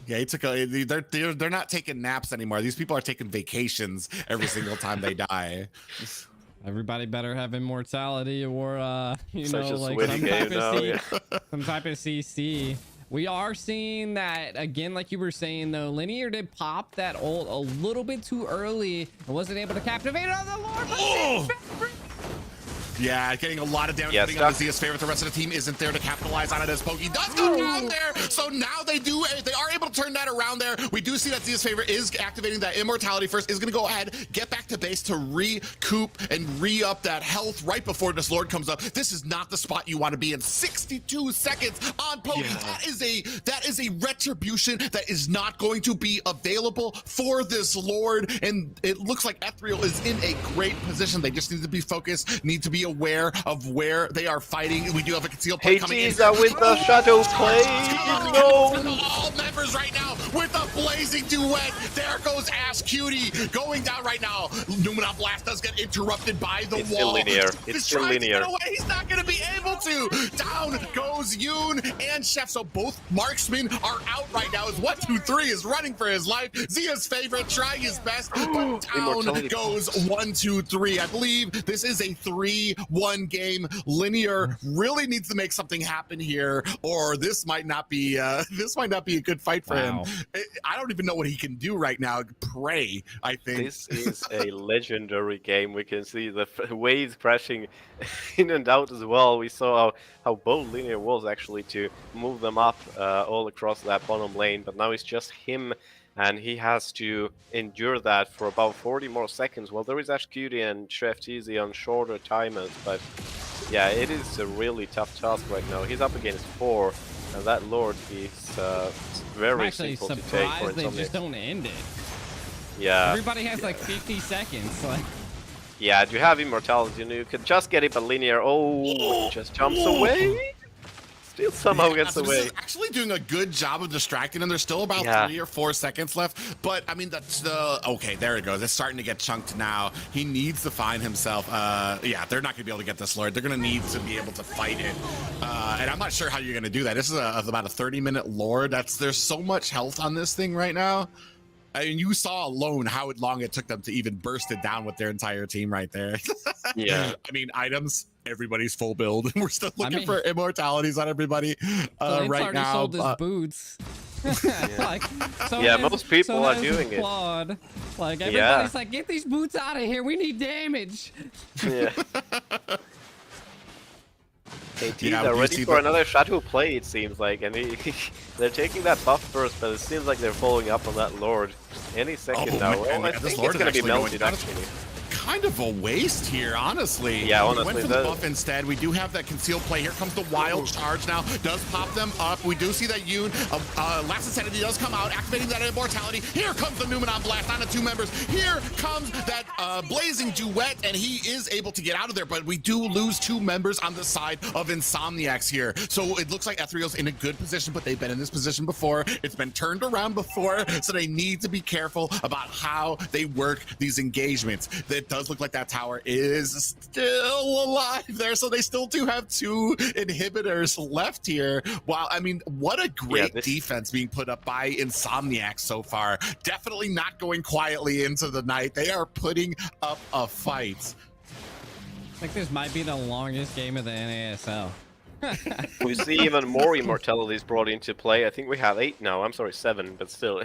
Yeah, he took they're not taking naps anymore. These people are taking vacations every single time they die. Everybody better have immortality or some type of CC. We are seeing that again, like you were saying though. Linear did pop that ult a little bit too early and wasn't able to captivate on the Lord. Yeah, getting a lot of damage on Zia's favor. The rest of the team isn't there to capitalize on it as Pogi does go down there. So now they are able to turn that around there. We do see that Zia's favor is activating that immortality first, is going to go ahead, get back to base to recoup and re-up that health right before this Lord comes up. This is not the spot you want to be in. 62 seconds on Pogi. Yeah. That is a retribution that is not going to be available for this Lord. And it looks like Ethereal is in a great position. They just need to be focused, need to be aware of where they are fighting. We do have a concealed play coming in. HTs with the shadow play. No. All members right now with a blazing duet. There goes Ass Cutie going down right now. Numenov Blast does get interrupted by the It's wall. still linear. He's It's still trying to linear. get away. He's not going to be able to. Down goes Yoon and Chef. So both marksmen are out right now as 1, 2, 3 is running for his life. Zia's favorite, trying his best, but down Immortality goes 1, 2, 3. I believe this is a 3-1 game. Linear really needs to make something happen here, or this might not be a good fight for him. I don't even know what he can do right now. Pray, I think. This is a legendary game. We can see the waves crashing in and out as well. We saw how bold Linear was actually to move them up all across that bottom lane, but now it's just him, and he has to endure that for about 40 more seconds. Well, there is Ash Cutie and Chef Easy on shorter timers, but yeah, it is a really tough task right now. He's up against 4, and that Lord is very Actually simple to take for surprised they Insomniac. just don't end it. Yeah. Everybody has like 50 seconds. Like, Yeah, you have immortality, and you can just get it, but Linear, just jumps away. Still somehow gets so away. This is actually doing a good job of distracting him. There's still about 3 or 4 seconds left, but I mean, that's the okay. There it goes. It's starting to get chunked now. He needs to find himself. Yeah, they're not gonna be able to get this Lord. They're gonna need to be able to fight it, and I'm not sure how you're gonna do that. This is about a 30-minute Lord. There's so much health on this thing right now. I mean, you saw alone how long it took them to even burst it down with their entire team right there. Yeah. I mean, items, everybody's full build. We're still looking for immortalities on everybody right now. sold his boots. Like, so Yeah, has- most people so are has doing it. Claude. Like, everybody's like, get these boots out of here. We need damage. Yeah. KTs Yeah, are we ready see for the- another shadow play, it seems like, and they're taking that buff first, but it seems like they're following up on that Lord any second now. man, Well, I this think Lord it's is gonna be actually going melted down. actually. Kind of a waste here, honestly. Yeah, We honestly, went for the that- buff instead. We do have that concealed play. Here comes the wild charge now. Does pop them up. We do see that Yoon, Last Insanity does come out, activating that immortality. Here comes the Numenon Blast on the 2 members. Here comes that blazing duet, and he is able to get out of there, but we do lose 2 members on the side of Insomniacs here. So it looks like Ethereal's in a good position, but they've been in this position before. It's been turned around before, so they need to be careful about how they work these engagements. It does look like that tower is still alive there, so they still do have 2 inhibitors left here. Wow, I mean, what a great defense being put up by Insomniac so far. Definitely not going quietly into the night. They are putting up a fight. I think this might be the longest game of the NASL. We see even more immortalities brought into play. I think we have 8 now. I'm sorry, 7, but still.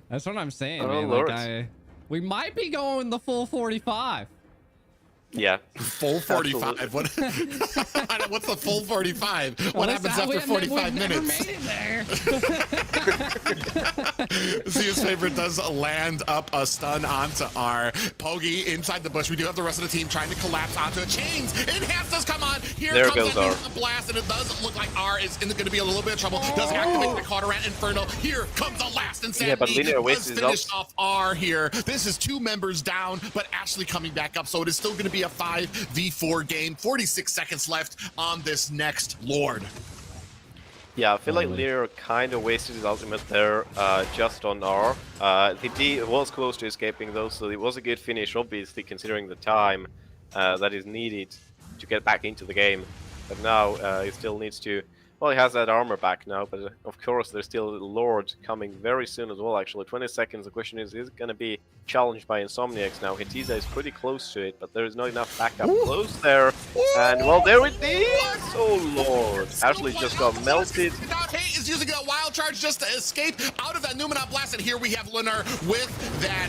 That's what I'm saying, Oh, man. Lord. Like, we might be going the full 45. Yeah. Full 45. What, what's the full 45? What happens after 45 minutes? Made it there. Zia's favorite does land up a stun onto R. Pogi inside the bush. We do have the rest of the team trying to collapse onto it. Chains. Enhance does come on. Here There comes goes R. that blast, and it does look like R is going to be a little bit of trouble. Does activate the Cauterant Inferno. Here comes the last insanity. Yeah, but Linear wastes does his finish ult. off R here. This is 2 members down, but Ashley coming back up, so it is still going to be a 5v4 game. 46 seconds left on this next Lord. Yeah, I feel like Lear kind of wasted his ultimate there just on R. The D was close to escaping though, so it was a good finish, obviously, considering the time that is needed to get back into the game. But now he still needs to... Well, he has that armor back now, but of course there's still Lord coming very soon as well, actually. 20 seconds, the question is it going to be challenged by Insomniacs now? Hetiza is pretty close to it, but there is not enough backup close there. And, well, there it is! Oh, Lord. Ashley just got melted. Hey is using a wild charge just to escape out of that Numenot Blast, and here we have Lunar with that.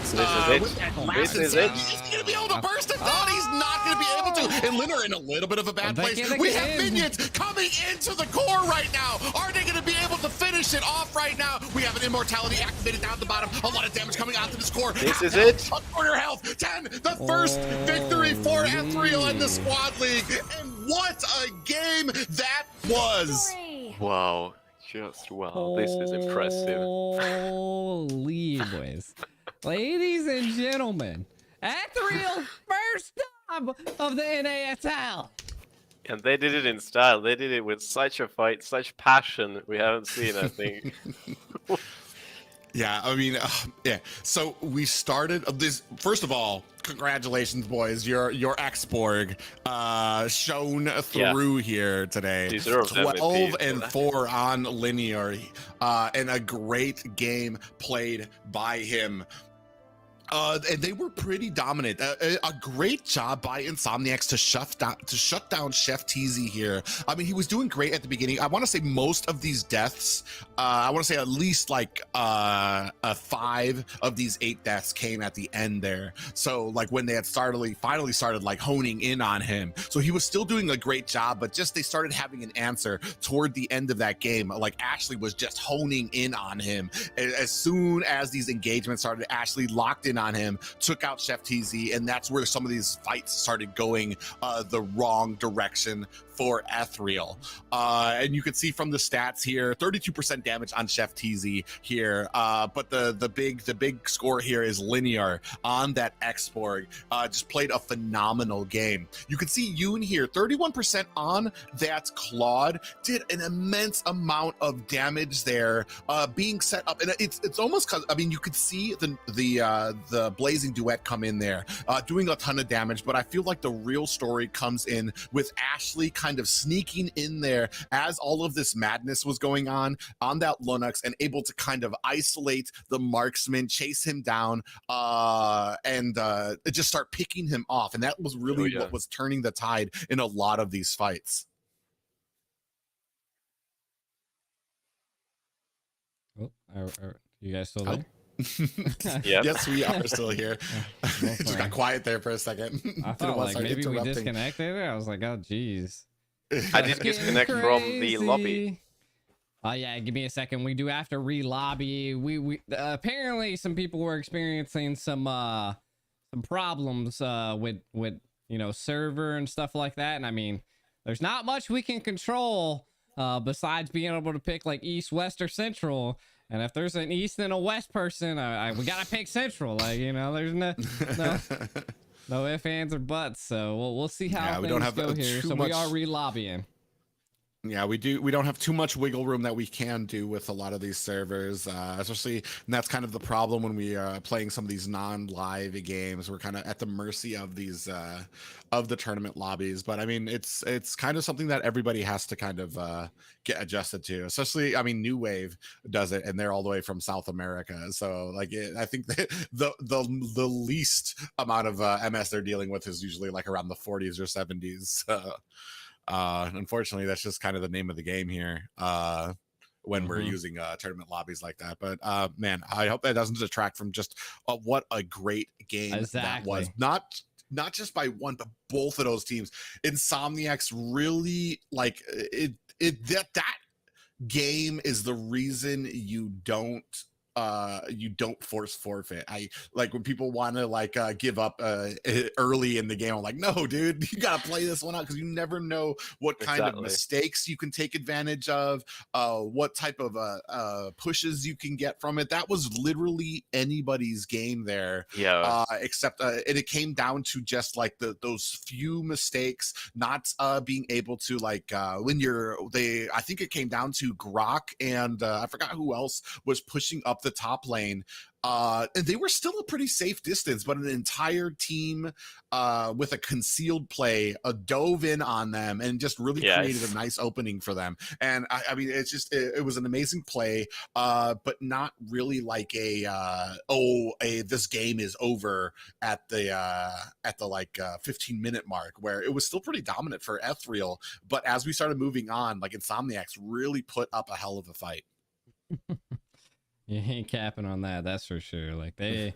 This is it. He's going to be able to burst it down. He's not going to be able to. And Lunar in a little bit of a bad place. We have minions coming into the core right now. Are they going to be able to finish it off right now? We have an immortality activated down the bottom. A lot of damage coming onto this core. This is it. A quarter health. 10. The first victory for Ethereal in the squad league. And what a game that was. Wow. Just wow. This is impressive. Holy boys. Ladies and gentlemen, Ethereal first of the NASL. And they did it in style. They did it with such a fight, such passion we haven't seen, I think. Yeah, I mean, yeah. So we started this. First of all, congratulations, boys! Your Xborg shown through here today. Deserves 12 MVP and for 4 on linear, and a great game played by him. And they were pretty dominant. A great job by Insomniacs to shut down Chef TZ here. I mean, he was doing great at the beginning. I want to say most of these deaths, I want to say at least like 5 of these 8 deaths came at the end there. So like when they had finally started like honing in on him. So he was still doing a great job, but just they started having an answer toward the end of that game. Like Ashley was just honing in on him. As soon as these engagements started, Ashley locked in on him, took out Chef TZ, and that's where some of these fights started going the wrong direction for Ethereal. And you can see from the stats here, 32% damage on Chef TZ here, but the big score here is Linear on that Xborg. Just played a phenomenal game. You can see Yoon here, 31% on that Claude, did an immense amount of damage there, being set up, and it's almost, cause I mean you could see the Blazing Duet come in there, doing a ton of damage, but I feel like the real story comes in with Ashley kind of sneaking in there as all of this madness was going on that Linux, and able to kind of isolate the marksman, chase him down, and just start picking him off. And that was really what was turning the tide in a lot of these fights. Oh, are you guys still there? Yep. Yes, we are still here. Just got quiet there for a second. I thought like maybe we disconnected. I was like, oh geez. I did disconnect from the lobby. Oh yeah, give me a second. We do have to re-lobby. We apparently some people were experiencing some problems with server and stuff like that. And I mean, there's not much we can control besides being able to pick like East, West, or Central. And if there's an East and a West person, we gotta pick Central. Like, there's no ifs, ands, or buts. So we'll see how things go here. So we are re-lobbying. Yeah, we don't have too much wiggle room that we can do with a lot of these servers, especially, and that's kind of the problem when we are playing some of these non-live games. We're kind of at the mercy of these of the tournament lobbies. But I mean, it's kind of something that everybody has to kind of get adjusted to. Especially, I mean, New Wave does it, and they're all the way from South America. So like, I think the least amount of MS they're dealing with is usually like around the 40s or 70s. Unfortunately, that's just kind of the name of the game here when we're using tournament lobbies like that. But man, I hope that doesn't detract from just what a great game that was. Not just by one, but both of those teams. Insomniacs really like it. That game is the reason you don't force forfeit. I like when people want to like give up early in the game. I'm like, no, dude, you gotta play this one out, because you never know what kind of mistakes you can take advantage of, what type of pushes you can get from it. That was literally anybody's game there. Yeah. Except it came down to just like those few mistakes, not being able to like when I think it came down to Grok and I forgot who else was pushing up the top lane, and they were still a pretty safe distance, but an entire team with a concealed play dove in on them and just really created a nice opening for them. And I mean, it's just it was an amazing play, but not really like this game is over at the like 15-minute mark, where it was still pretty dominant for Ethereal. But as we started moving on, like Insomniacs really put up a hell of a fight. You ain't capping on that, that's for sure. Like they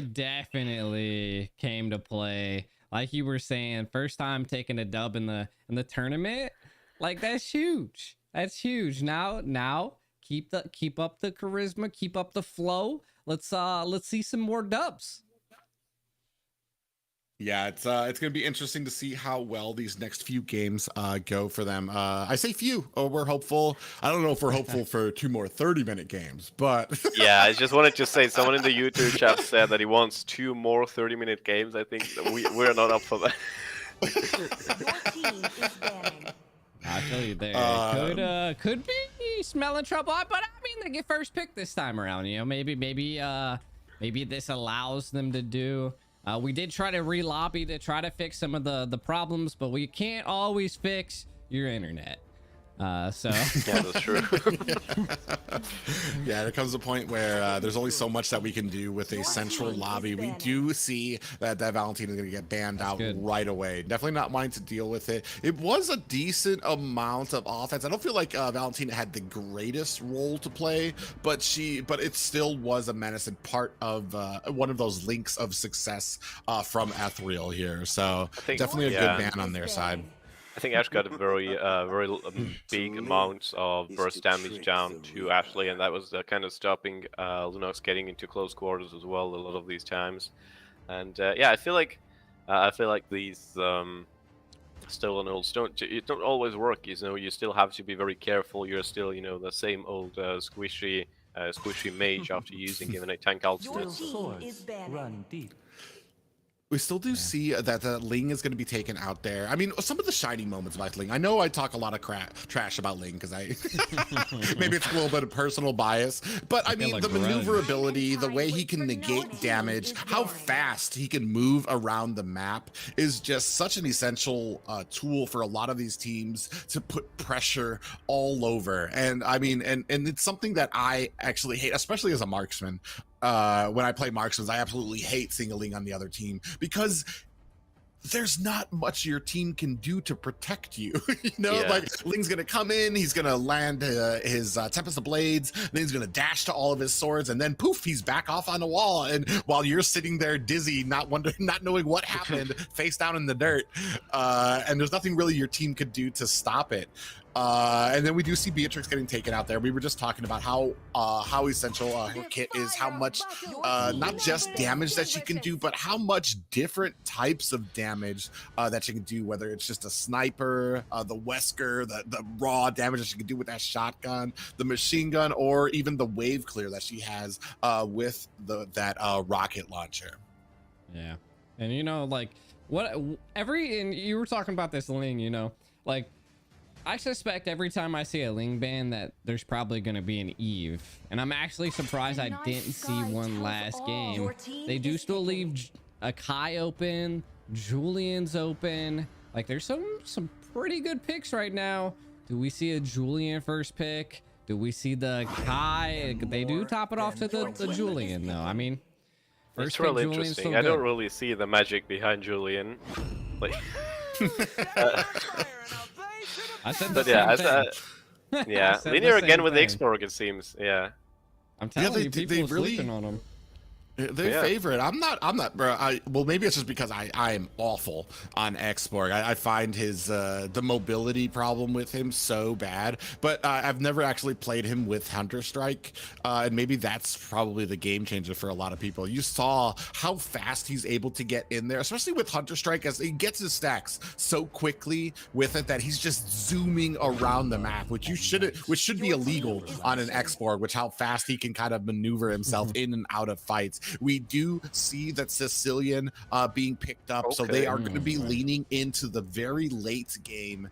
definitely came to play. Like you were saying, first time taking a dub in the tournament. Like that's huge. That's huge. Now keep up the charisma, keep up the flow. Let's see some more dubs. Yeah, it's gonna be interesting to see how well these next few games go for them. I say few. Oh, we're hopeful. I don't know if we're hopeful for 2 more 30-minute games, but Yeah, I just wanted to say someone in the YouTube chat said that he wants 2 more 30-minute games. I think that we're not up for that. Your team is banning. I feel you there. Could be smelling trouble, but I mean they get first pick this time around. You know, maybe this allows them to do. We did try to re-lobby to try to fix some of the problems, but we can't always fix your internet. So Yeah, that's true. yeah, there comes a point where there's only so much that we can do with a central lobby. We do see that Valentina is going to get banned out right away. Definitely not wanting to deal with it. It was a decent amount of offense. I don't feel like Valentina had the greatest role to play, but it still was a menace and part of one of those links of success from Ethereal here. So definitely a good ban on their side. I think Ash got a very big amount of burst damage down to Ashley, and that was kind of stopping Lunox getting into close quarters as well a lot of these times. And yeah, I feel like these stolen ults don't always work. You know, you still have to be very careful. You're still, you know, the same old squishy mage after using given a tank ultimate. Run deep. We still do see that the Ling is going to be taken out there. I mean, some of the shining moments about Ling. I know I talk a lot of trash about Ling because I maybe it's a little bit of personal bias, but I mean the maneuverability, the way he can negate damage, how fast he can move around the map is just such an essential tool for a lot of these teams to put pressure all over. And I mean, and it's something that I actually hate, especially as a marksman. When I play marksmen, I absolutely hate seeing a Ling on the other team because there's not much your team can do to protect you. You know, like Ling's gonna come in, he's gonna land his Tempest of Blades, then he's gonna dash to all of his swords, and then poof, he's back off on the wall. And while you're sitting there dizzy, not knowing what happened, face down in the dirt, and there's nothing really your team could do to stop it. And then we do see Beatrix getting taken out there. We were just talking about how essential her kit is, how much not just damage that she can do, but how much different types of damage that she can do, whether it's just a sniper, the Wesker, the raw damage that she can do with that shotgun, the machine gun, or even the wave clear that she has with that rocket launcher. Yeah. And you know, like and you were talking about this Ling, you know, like I suspect every time I see a Ling ban that there's probably going to be an Eve, and I'm actually surprised I didn't see one last game. They do still leave a Kai open, Julian's open. Like there's some pretty good picks right now. Do we see a Julian first pick? Do we see the Kai? They do top it off to the Julian though. I mean, first it's really Julian's interesting. so I don't good. really see the magic behind Julian. Like. I said the But same thing. yeah, said linear the again same with thing. Xborg, it seems. Yeah. I'm telling you, people they are really sleeping on them. Their favorite. I'm not, bro. Well, maybe it's just because I am awful on Xborg. I find his the mobility problem with him so bad, but I've never actually played him with Hunter Strike, and maybe that's probably the game changer for a lot of people. You saw how fast he's able to get in there, especially with Hunter Strike, as he gets his stacks so quickly with it that he's just zooming around the map, which should be illegal on an Xborg, which how fast he can kind of maneuver himself in and out of fights. We do see that Sicilian being picked up, so they are going to be leaning into the very late game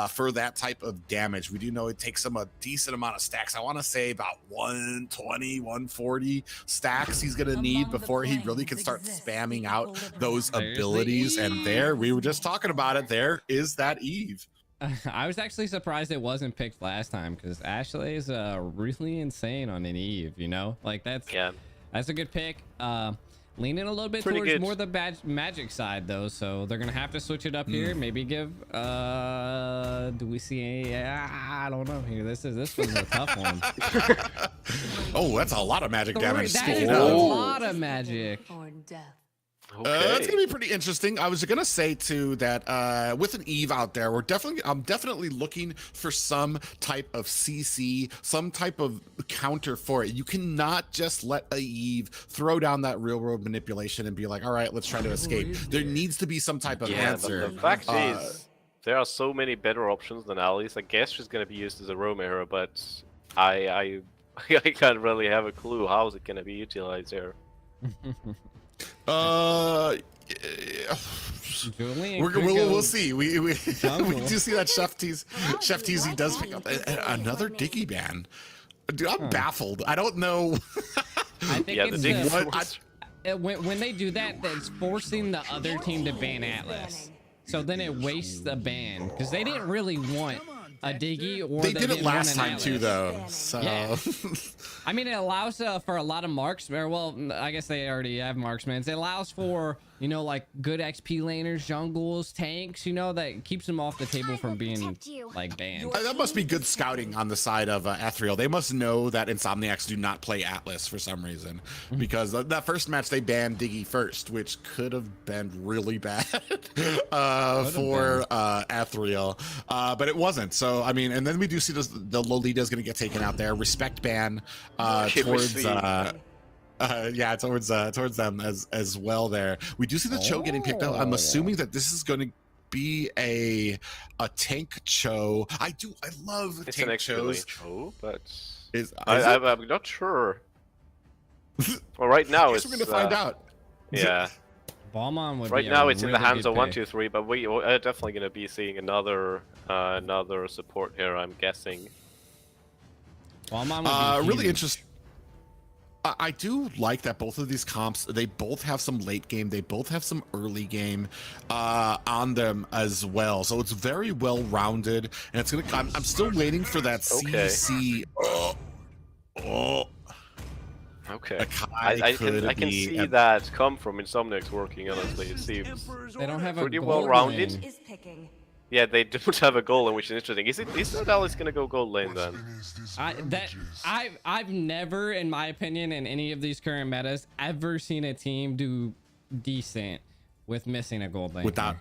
for that type of damage. We do know it takes him a decent amount of stacks. I want to say about 120, 140 stacks he's going to need before he really can start spamming out those abilities. And there, we were just talking about it, there is that Eve. I was actually surprised it wasn't picked last time because Ashley is really insane on an Eve, you know? Like that's a good pick. Leaning a little bit towards more the magic side though, so they're gonna have to switch it up here. Maybe give do we see I don't know here. This was a tough one. Oh, that's a lot of magic damage. That is a lot of magic. Or death. It's Okay. gonna be pretty interesting. I was gonna say too that with an Eve out there, I'm definitely looking for some type of CC, some type of counter for it. You cannot just let a Eve throw down that real world manipulation and be like, all right, let's try to escape. There needs to be some type of Yeah, but answer. the fact is, there are so many better options than Alice. I guess she's gonna be used as a roam hero, but I I can't really have a clue how is it gonna be utilized here. Julian We'll see. We we Jungle. do see that Chef Teasy does pick up another Diggy ban. Dude, I'm baffled. I don't know. I think Yeah, the it's Diggy What? Force. when they do that, it's forcing the other team to ban Atlas. So then it wastes the ban because they didn't really want a Diggy, or They did it didn't want last an time too, Atlas. though. So Yeah. I mean, it allows for a lot of marks. Well, I guess they already have marksmen. It allows for, you know, like good XP laners, jungles, tanks, you know, that keeps them off the table from being like banned. that must be good scouting on the side of Ethereal. They must know that Insomniacs do not play Atlas for some reason, because that first match they banned Diggy first, which could have been really bad for Ethereal, but it wasn't. So I mean, and then we do see this, the Lolita is going to get taken out there. Respect ban towards towards them as well. There we do see the Cho getting picked up. I'm assuming that this is going to be a tank Cho. I love It's tank an extra Chos. Cho, but Is I'm not sure. Well, right now we're it's going to find out. Yeah, Ballmon would right be now a it's in the really hands good of 1, pick. 2, 3, but we are definitely gonna be seeing another support here. I'm guessing. Ballmon would be Really huge. interesting. I do like that both of these comps, they both have some late game, they both have some early game on them as well. So it's very well rounded, and it's gonna. I'm still waiting for that Okay. CC. Okay. Akai I could can be see a- that come from Insomniac's working. Honestly, it seems. They don't have a Pretty gold well-rounded. lane. Is picking. Yeah, they don't have a goal lane, which is interesting. Is that Alice gonna go gold lane then? I've never, in my opinion, in any of these current metas, ever seen a team do decent with missing a gold lane. without.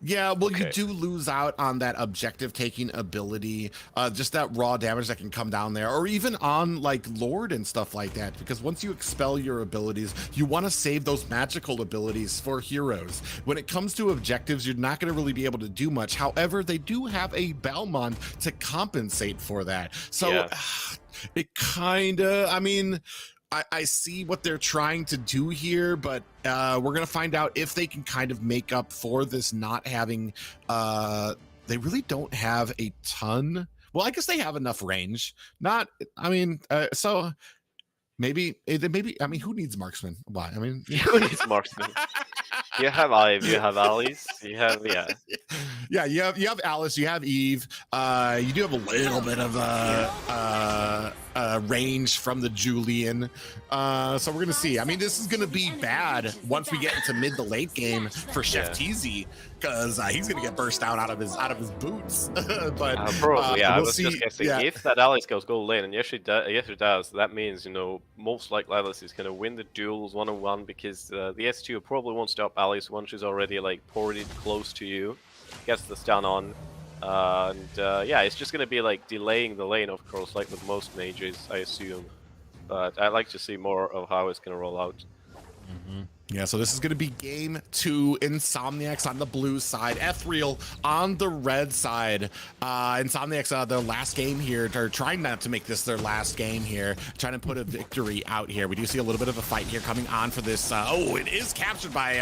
Yeah, well, you Okay. do lose out on that objective taking ability, just that raw damage that can come down there, or even on like Lord and stuff like that. Because once you expel your abilities, you want to save those magical abilities for heroes. When it comes to objectives, you're not going to really be able to do much. However, they do have a Belmont to compensate for that. So Yeah. it kind of, I mean, I see what they're trying to do here, but we're gonna find out if they can kind of make up for this not having. They really don't have a ton. Well, I guess they have enough range. Not, I mean, so maybe. I mean, who needs marksman? Why? I mean, Who needs marksman? You have Ive, you have Alice, you have yeah. You have Alice, you have Eve. You do have a little bit of range from the Julian. So we're gonna see. I mean, this is gonna be bad once we get into mid to late game for Chef Teasy, because he's gonna get burst out of his boots. But probably. Yeah, I we'll was see. just guessing. Yeah. If that Alice goes gold lane, and yes, it does. That means, you know, most likely Alice is gonna win the duels 1-on-1, because the S2 probably won't stop Alice once she's already like ported close to you, gets the stun on, and yeah, it's just gonna be like delaying the lane, of course, like with most mages, I assume. But I'd like to see more of how it's gonna roll out. Yeah, so this is going to be game 2. Insomniacs on the blue side, Ethereal on the red side. Insomniacs, their last game here, they're trying not to make this their last game here, trying to put a victory out here. We do see a little bit of a fight here coming on for this. Oh, it is captured by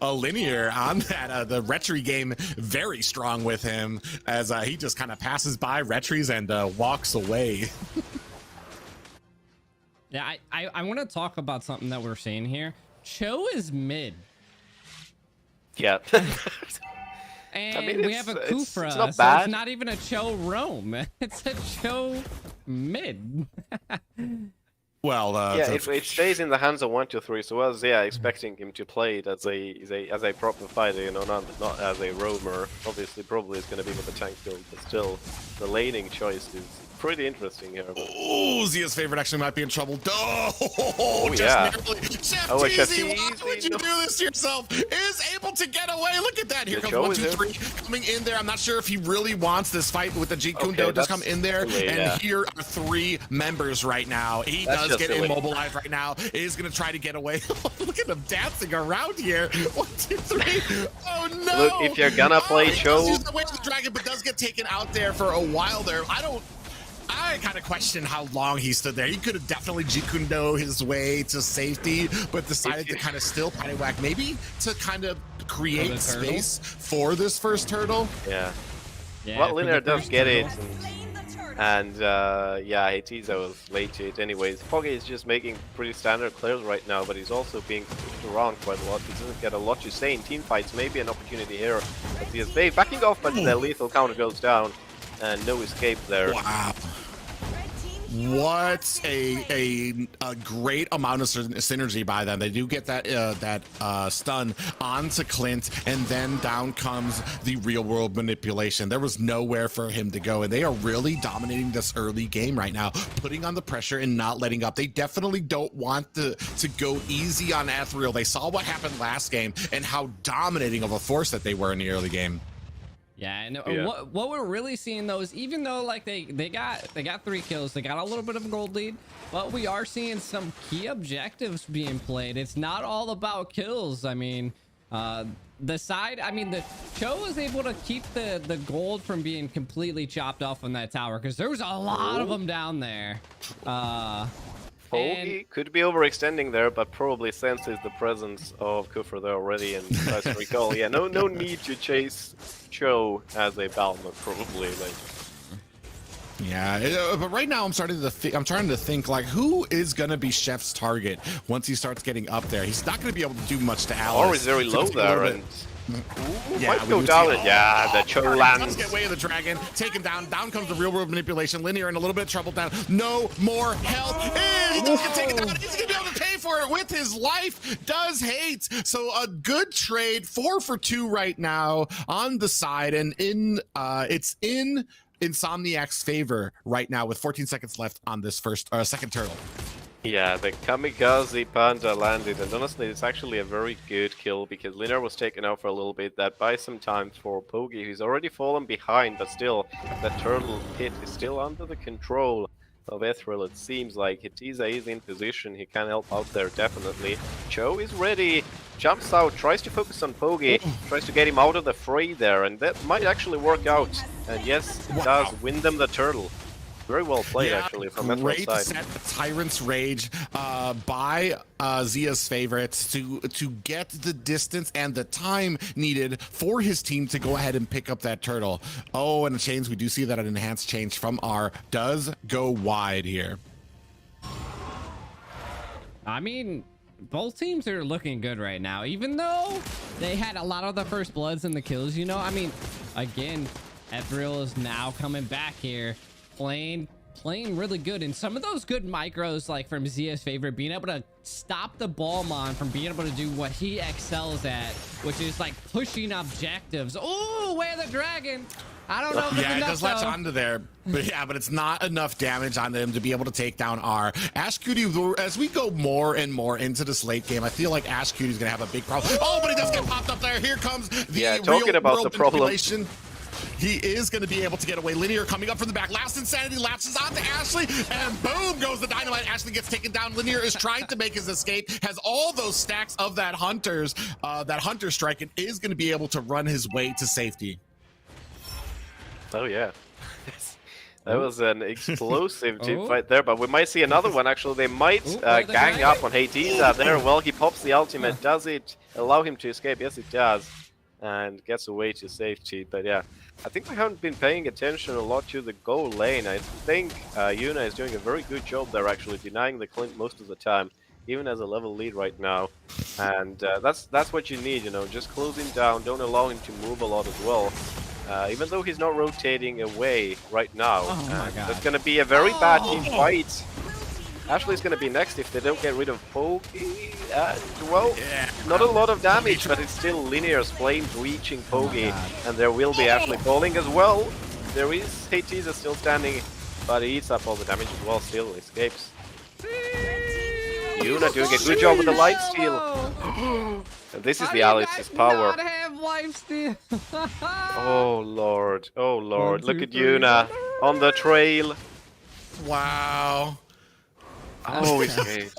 a Linear on that. The Retry game, very strong with him, as he just kind of passes by Retries and walks away. Yeah, I want to talk about something that we're seeing here. Cho is mid, Yeah. and mean, we it's- have a it's Kufra, not so bad. it's not even a Cho roam. It's a Cho mid. Well, Yeah, it stays in the hands of 1, 2, 3. So I was expecting him to play it as a proper fighter, you know, not as a roamer. Obviously, probably it's going to be with a tank build, but still, the laning choice is pretty interesting here. Oh, Zia's favorite actually might be in trouble. Oh, just yeah. narrowly. Chef Oh, Teasy, why Teasy, would you no. do this to yourself? Is able to get away. Look at that. Here The comes Cho 1, is 2, in. 3 coming in there. I'm not sure if he really wants this fight with the Jeet Kune Do. Does that's come in there, silly, and yeah. here are 3 members right now. He That's does just get silly. immobilized right now. Is going to try to get away. Look at him dancing around here. 1, 2, 3. Oh no! Look, if you're gonna play he Cho- does use the Way of the Dragon, but does get taken out there for a while there. I kind of question how long he stood there. He could have definitely Jeet Kune Do his way to safety, but decided to kind of still paddywhack, maybe to kind of create space for this first turtle. Yeah. Yeah, Well, for Linear the does first get turtle. it. Slain the turtle. And yeah, Hatiza was late to it anyways. Pogi is just making pretty standard clears right now, but he's also being pushed around quite a lot. He doesn't get a lot to say in team fights. Maybe an opportunity here. CSB backing off, but the lethal counter goes down. And no escape there. Wow. Red team What a great amount of synergy by them. They do get that stun onto Clint, and then down comes the real world manipulation. There was nowhere for him to go, and they are really dominating this early game right now, putting on the pressure and not letting up. They definitely don't want to go easy on Ethereal. They saw what happened last game and how dominating of a force that they were in the early game. Yeah, and Yeah. what we're really seeing though is, even though like they got 3 kills, they got a little bit of a gold lead, but we are seeing some key objectives being played. It's not all about kills. I mean, the Cho was able to keep the gold from being completely chopped off on that tower, because there was a lot of them down there. Pogi could be overextending there, but probably senses the presence of Kufra there already and tries to recall. Yeah, no need to chase Cho as a Balmond, probably. Like, Yeah, but right now I'm trying to think like, who is gonna be Chef's target once he starts getting up there? He's not gonna be able to do much to Alice. or is very low there, and Yeah, might go we do down. see- And yeah, the Cho Does lands. get Way of the Dragon, take him down. Down comes the real world manipulation. Linear in a little bit of trouble down. No more health. And he doesn't take it down. He's gonna be able to pay for it with his life. Does hate. So a good trade, 4 for 2 right now on the side, and it's in Insomniac's favor right now with 14 seconds left on this second turtle. Yeah, the Kamikaze Panda landed, and honestly, it's actually a very good kill because Linear was taken out for a little bit. That buys some time for Pogi, who's already fallen behind, but still, that turtle hit is still under the control of Ethereal. It seems like Hatiza is in position. He can help out there, definitely. Cho is ready, jumps out, tries to focus on Pogi, tries to get him out of the fray there, and that might actually work out. And yes, it does win them the turtle. Very well played, actually, from Ethereal's great side. set, Tyrant's Rage by Zia's favorites to get the distance and the time needed for his team to go ahead and pick up that turtle. Oh, and the chains, we do see that an enhanced change from R does go wide here. I mean, both teams are looking good right now, even though they had a lot of the first bloods and the kills, you know? I mean, again, Ethereal is now coming back here, playing really good, and some of those good micros, like from Zia's favorite, being able to stop the Ballmon from being able to do what he excels at, which is like pushing objectives. Oh, Way of the Dragon. I don't know if it's Yeah, it enough, does latch though. onto there, but it's not enough damage on them to be able to take down R. Ash Cutie, as we go more and more into this late game, I feel like Ash Cutie's gonna have a big problem. Oh, but he does get popped up there. Here comes the Yeah, talking about real-world the problem. manipulation. He is going to be able to get away. Linear coming up from the back. Last Insanity latches onto Ashley, and boom goes the dynamite. Ashley gets taken down. Linear is trying to make his escape, has all those stacks of that Hunter strike, and is going to be able to run his way to safety. Oh yeah, that was an explosive team Oh. fight there, but we might see another one. Actually, they might Oh, by the gang guy. up on Hatiza there. Well, he pops the ultimate. Does it allow him to escape? Yes, it does, and gets away to safety. But yeah, I think we haven't been paying attention a lot to the goal lane. I think Yuna is doing a very good job there, actually denying the Clint most of the time, even as a level lead right now. And that's what you need, you know, just close him down. Don't allow him to move a lot as well. Even though he's not rotating away right now. Oh my God. That's going to be a very bad team fight. Ashley's going to be next if they don't get rid of Pogi. Well, Yeah. not a lot of damage, but it's still Linear's flames reaching Pogi. And there will be Ashley falling as well. There is Hatiza still standing but he eats up all the damage as well. Still escapes. Yuna doing a good job with the lifesteal. And this is the Alice's power. Not have lifesteal. Oh lord, oh lord! 1, Look 2, at 3. Yuna on the trail. Wow. Oh, escaped.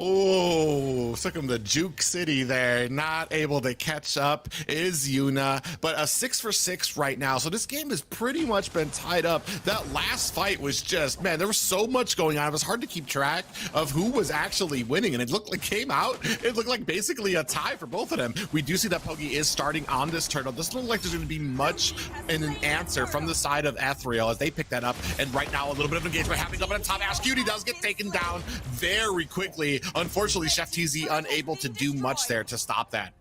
Oh, took him to Juke City there. Not able to catch up is Yuna, but a 6 for 6 right now. So this game has pretty much been tied up. That last fight was just, man, there was so much going on. It was hard to keep track of who was actually winning, and it looked like it looked like basically a tie for both of them. We do see that Pogi is starting on this turtle. Doesn't look like there's going to be much in an answer from the side of Ethereal as they pick that up. And right now, a little bit of engagement happening up at the top. Ash Cutie does get taken down very quickly. Unfortunately, Chef TZ unable to do much there to stop that.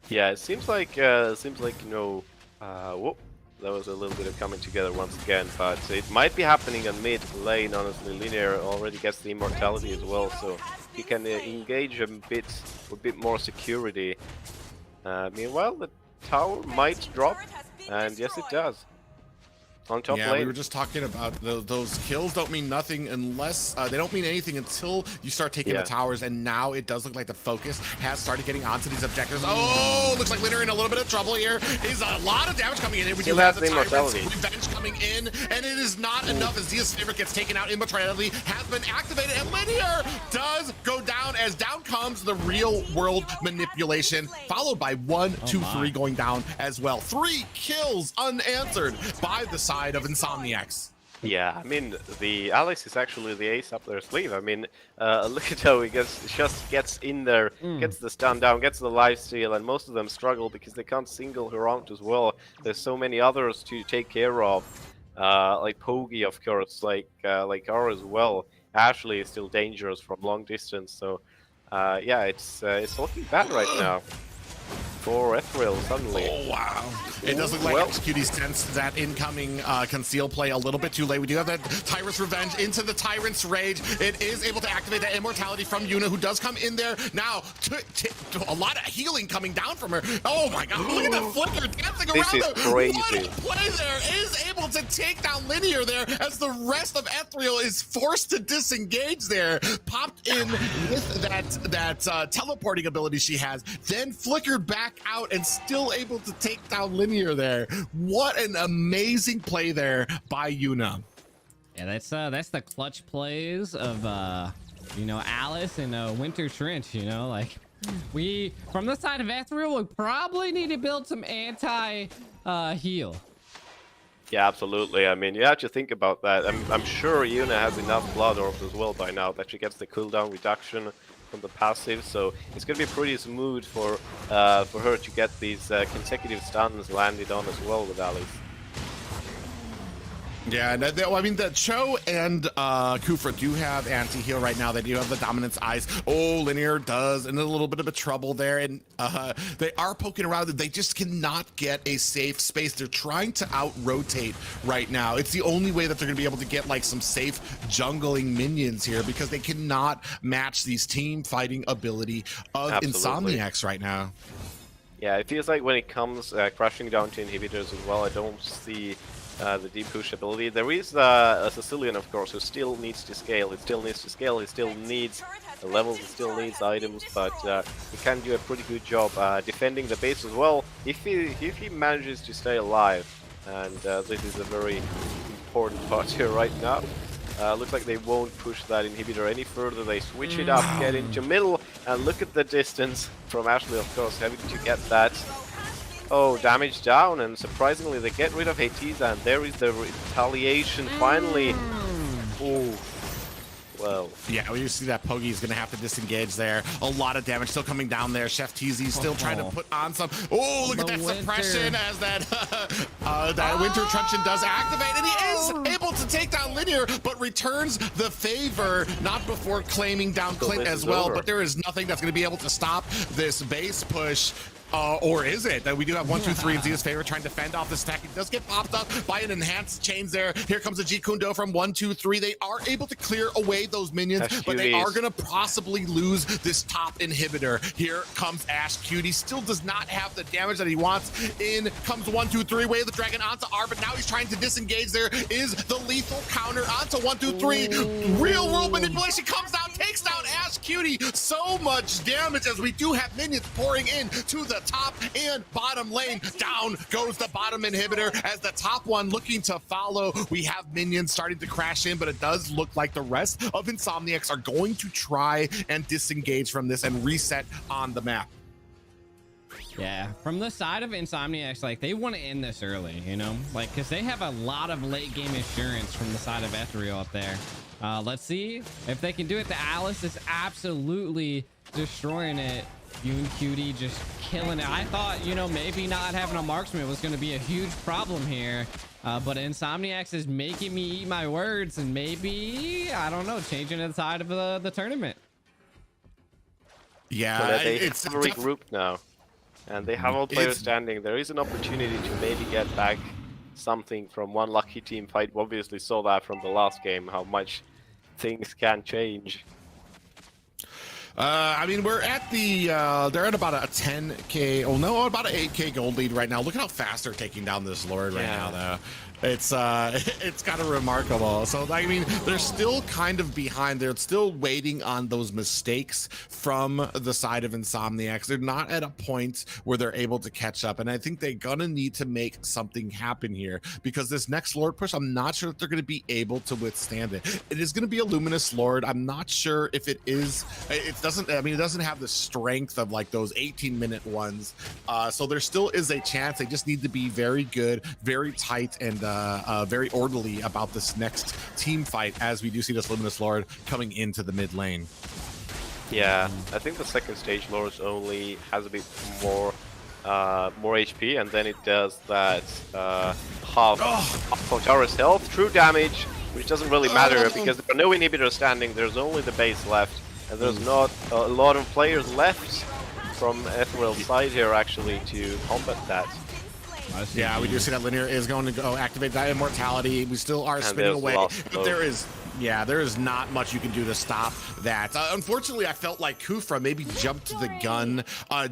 Yeah, it seems like whoop, that was a little bit of coming together once again, but it might be happening on mid lane. Honestly, Linear already gets the immortality as well, so he can engage a bit more security. Meanwhile, the tower might drop, and yes, it does. On top yeah, lane. we were just talking about those kills don't mean nothing unless they don't mean anything until you start taking the towers, and now it does look like the focus has started getting onto these objectives. Oh, looks like Linear in a little bit of trouble here. Is a lot of damage coming in. We do have the immortality. Revenge coming in, and it is not enough as Dia's favorite gets taken out. Immortality has been activated, and Linear does go down as down comes the real world manipulation, followed by 1, 2, 3 going down as well. 3 kills unanswered by the side of Insomniacs. Yeah, I mean, the Alice is actually the ace up their sleeve. I mean, look at how he just gets in there, gets the stun down, gets the lifesteal, and most of them struggle because they can't single her out as well. There's so many others to take care of, like Pogi, of course, like her as well. Ashley is still dangerous from long distance, so yeah, it's looking bad right now. For Ethereal suddenly. Oh wow! It does look like Executie sensed that incoming conceal play a little bit too late. We do have that Tyrant's Revenge into the Tyrant's Rage. It is able to activate that immortality from Yuna, who does come in there now. A lot of healing coming down from her. Oh my god! Look at that flicker dancing around. This is crazy. What a play there! Is able to take down Linear there as the rest of Ethereal is forced to disengage there. Popped in with that teleporting ability she has, then flickered back out and still able to take down Linear there. What an amazing play there by Yuna. Yeah, that's the clutch plays of Alice and Winter Trench. Like we from the side of Ethereal, we probably need to build some anti heal. Yeah, absolutely. I mean, you have to think about that. I'm sure Yuna has enough blood orbs as well by now that she gets the cooldown reduction from the passive, so it's gonna be pretty smooth for her to get these consecutive stuns landed on as well with Alice. Yeah, I mean, the Cho and Kufra do have anti-heal right now. They do have the Dominance Eyes. Oh, Linear does, and a little bit of a trouble there. And they are poking around. They just cannot get a safe space. They're trying to out-rotate right now. It's the only way that they're going to be able to get, like, some safe jungling minions here because they cannot match these team fighting ability of Insomniacs right now. Yeah, it feels like when it comes crashing down to inhibitors as well, I don't see the deep push ability. There is a Sicilian, of course, who still needs to scale. It still needs to scale. He still needs levels. He still needs items, but he can do a pretty good job defending the base as well if he manages to stay alive. And this is a very important part here right now. Looks like they won't push that inhibitor any further. They switch it up, get into middle, and look at the distance from Ashley, of course, having to get that. Oh, damage down, and surprisingly they get rid of Hatiza, and there is the retaliation finally. Oh, well. Yeah, you see that Pogi's going to have to disengage there. A lot of damage still coming down there. Chef TZ still trying to put on some. Oh, look at that suppression as that Winter Truncheon does activate, and he is able to take down Linear, but returns the favor, not before claiming down Clint as well. But there is nothing that's going to be able to stop this base push. Or is it that we do have 1, 2, 3 in Zia's favor, trying to fend off this attack? He does get popped up by an enhanced chains there. Here comes the G Kundo from 1, 2, 3. They are able to clear away those minions, but they are going to possibly lose this top inhibitor. Here comes Ash Cutie. Still does not have the damage that he wants. In comes 1, 2, 3. Way of the Dragon onto R, but now he's trying to disengage. There is the lethal counter onto 1, 2, 3. Real world manipulation comes out, takes down Ash Cutie. So much damage as we do have minions pouring in to the top and bottom lane. Down goes the bottom inhibitor as the top one looking to follow. We have minions starting to crash in, but it does look like the rest of Insomniacs are going to try and disengage from this and reset on the map. Yeah, from the side of Insomniacs, like, they want to end this early, you know, like, because they have a lot of late game assurance from the side of Ethereal up there. Let's see if they can do it. The Alice is absolutely destroying it. Yoon Cutie just killing it. I thought, you know, maybe not having a marksman was going to be a huge problem here. But Insomniacs is making me eat my words and maybe, I don't know, changing the side of the tournament. Yeah, it's regrouped now. And they have all players standing. There is an opportunity to maybe get back something from one lucky team fight. We obviously saw that from the last game, how much things can change. I mean, we're at the, they're at about a 10K, oh no, about an 8K gold lead right now. Look at how fast they're taking down this Lord right now, though. It's kind of remarkable. So, I mean, they're still kind of behind. They're still waiting on those mistakes from the side of Insomniacs. They're not at a point where they're able to catch up. And I think they're going to need to make something happen here because this next Lord push, I'm not sure if they're going to be able to withstand it. It is going to be a Luminous Lord. I'm not sure if it is. It doesn't have the strength of like those 18-minute ones. So there still is a chance. They just need to be very good, very tight, and very orderly about this next team fight as we do see this Luminous Lord coming into the mid lane. Yeah, I think the second stage Lord only has a bit more HP, and then it does that half Potara's health, true damage, which doesn't really matter because there are no inhibitors standing, there's only the base left, and there's not a lot of players left from Ethereal's side here actually to combat that. Yeah, we do see that Linear is going to go activate that immortality. We still are spinning away, but there is not much you can do to stop that. Unfortunately, I felt like Kufra maybe jumped the gun,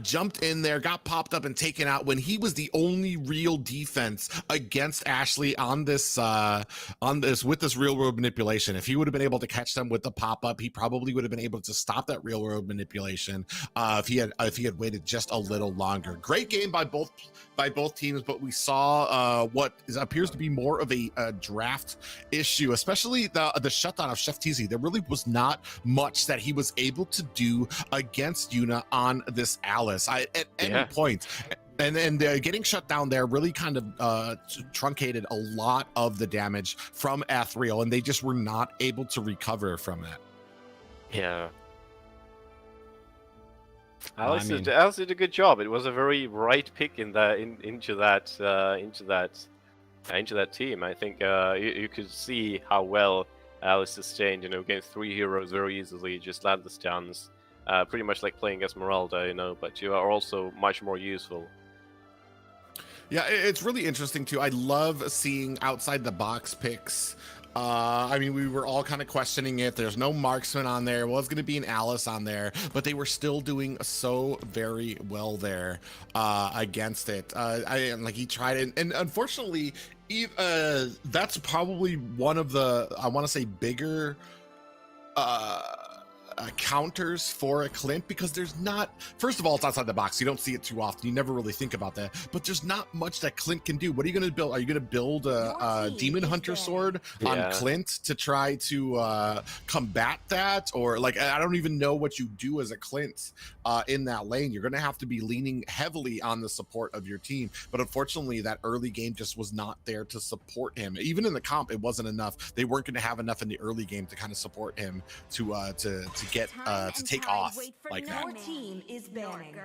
jumped in there, got popped up and taken out when he was the only real defense against Ashley on this with this real world manipulation. If he would have been able to catch them with the pop up, he probably would have been able to stop that real world manipulation if he had waited just a little longer. Great game by both teams, but we saw what appears to be more of a draft issue, especially the shutdown of Chef TZ. There really was not much that he was able to do against Yuna on this Alice at any point. And getting shut down there really kind of truncated a lot of the damage from Ethereal, and they just were not able to recover from that. Yeah. Alice did a good job. It was a very right pick into that team. I think you could see how well Alice sustained. You know, against 3 heroes very easily. Just land the stuns, pretty much like playing Esmeralda. You know, but you are also much more useful. Yeah, it's really interesting too. I love seeing outside the box picks. I mean, we were all kind of questioning it. There's no marksman on there. Was going to be an Alice on there, but they were still doing so very well there against it. He tried it, and unfortunately, that's probably one of the, I want to say, bigger counters for a Clint, because there's not, first of all, it's outside the box. You don't see it too often. You never really think about that, but there's not much that Clint can do. What are you going to build? Are you going to build a Demon Hunter sword on Clint to try to combat that? Or like, I don't even know what you do as a Clint in that lane. You're going to have to be leaning heavily on the support of your team. But unfortunately, that early game just was not there to support him. Even in the comp, it wasn't enough. They weren't going to have enough in the early game to kind of support him to get to take off like that. Your team is banning.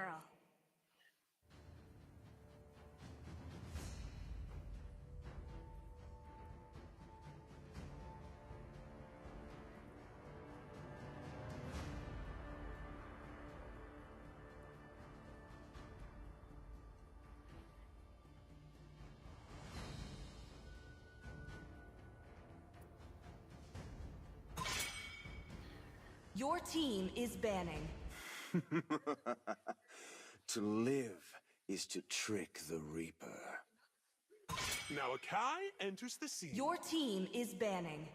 Your team is banning. To live is to trick the Reaper. Now Akai enters the scene. Your team is banning.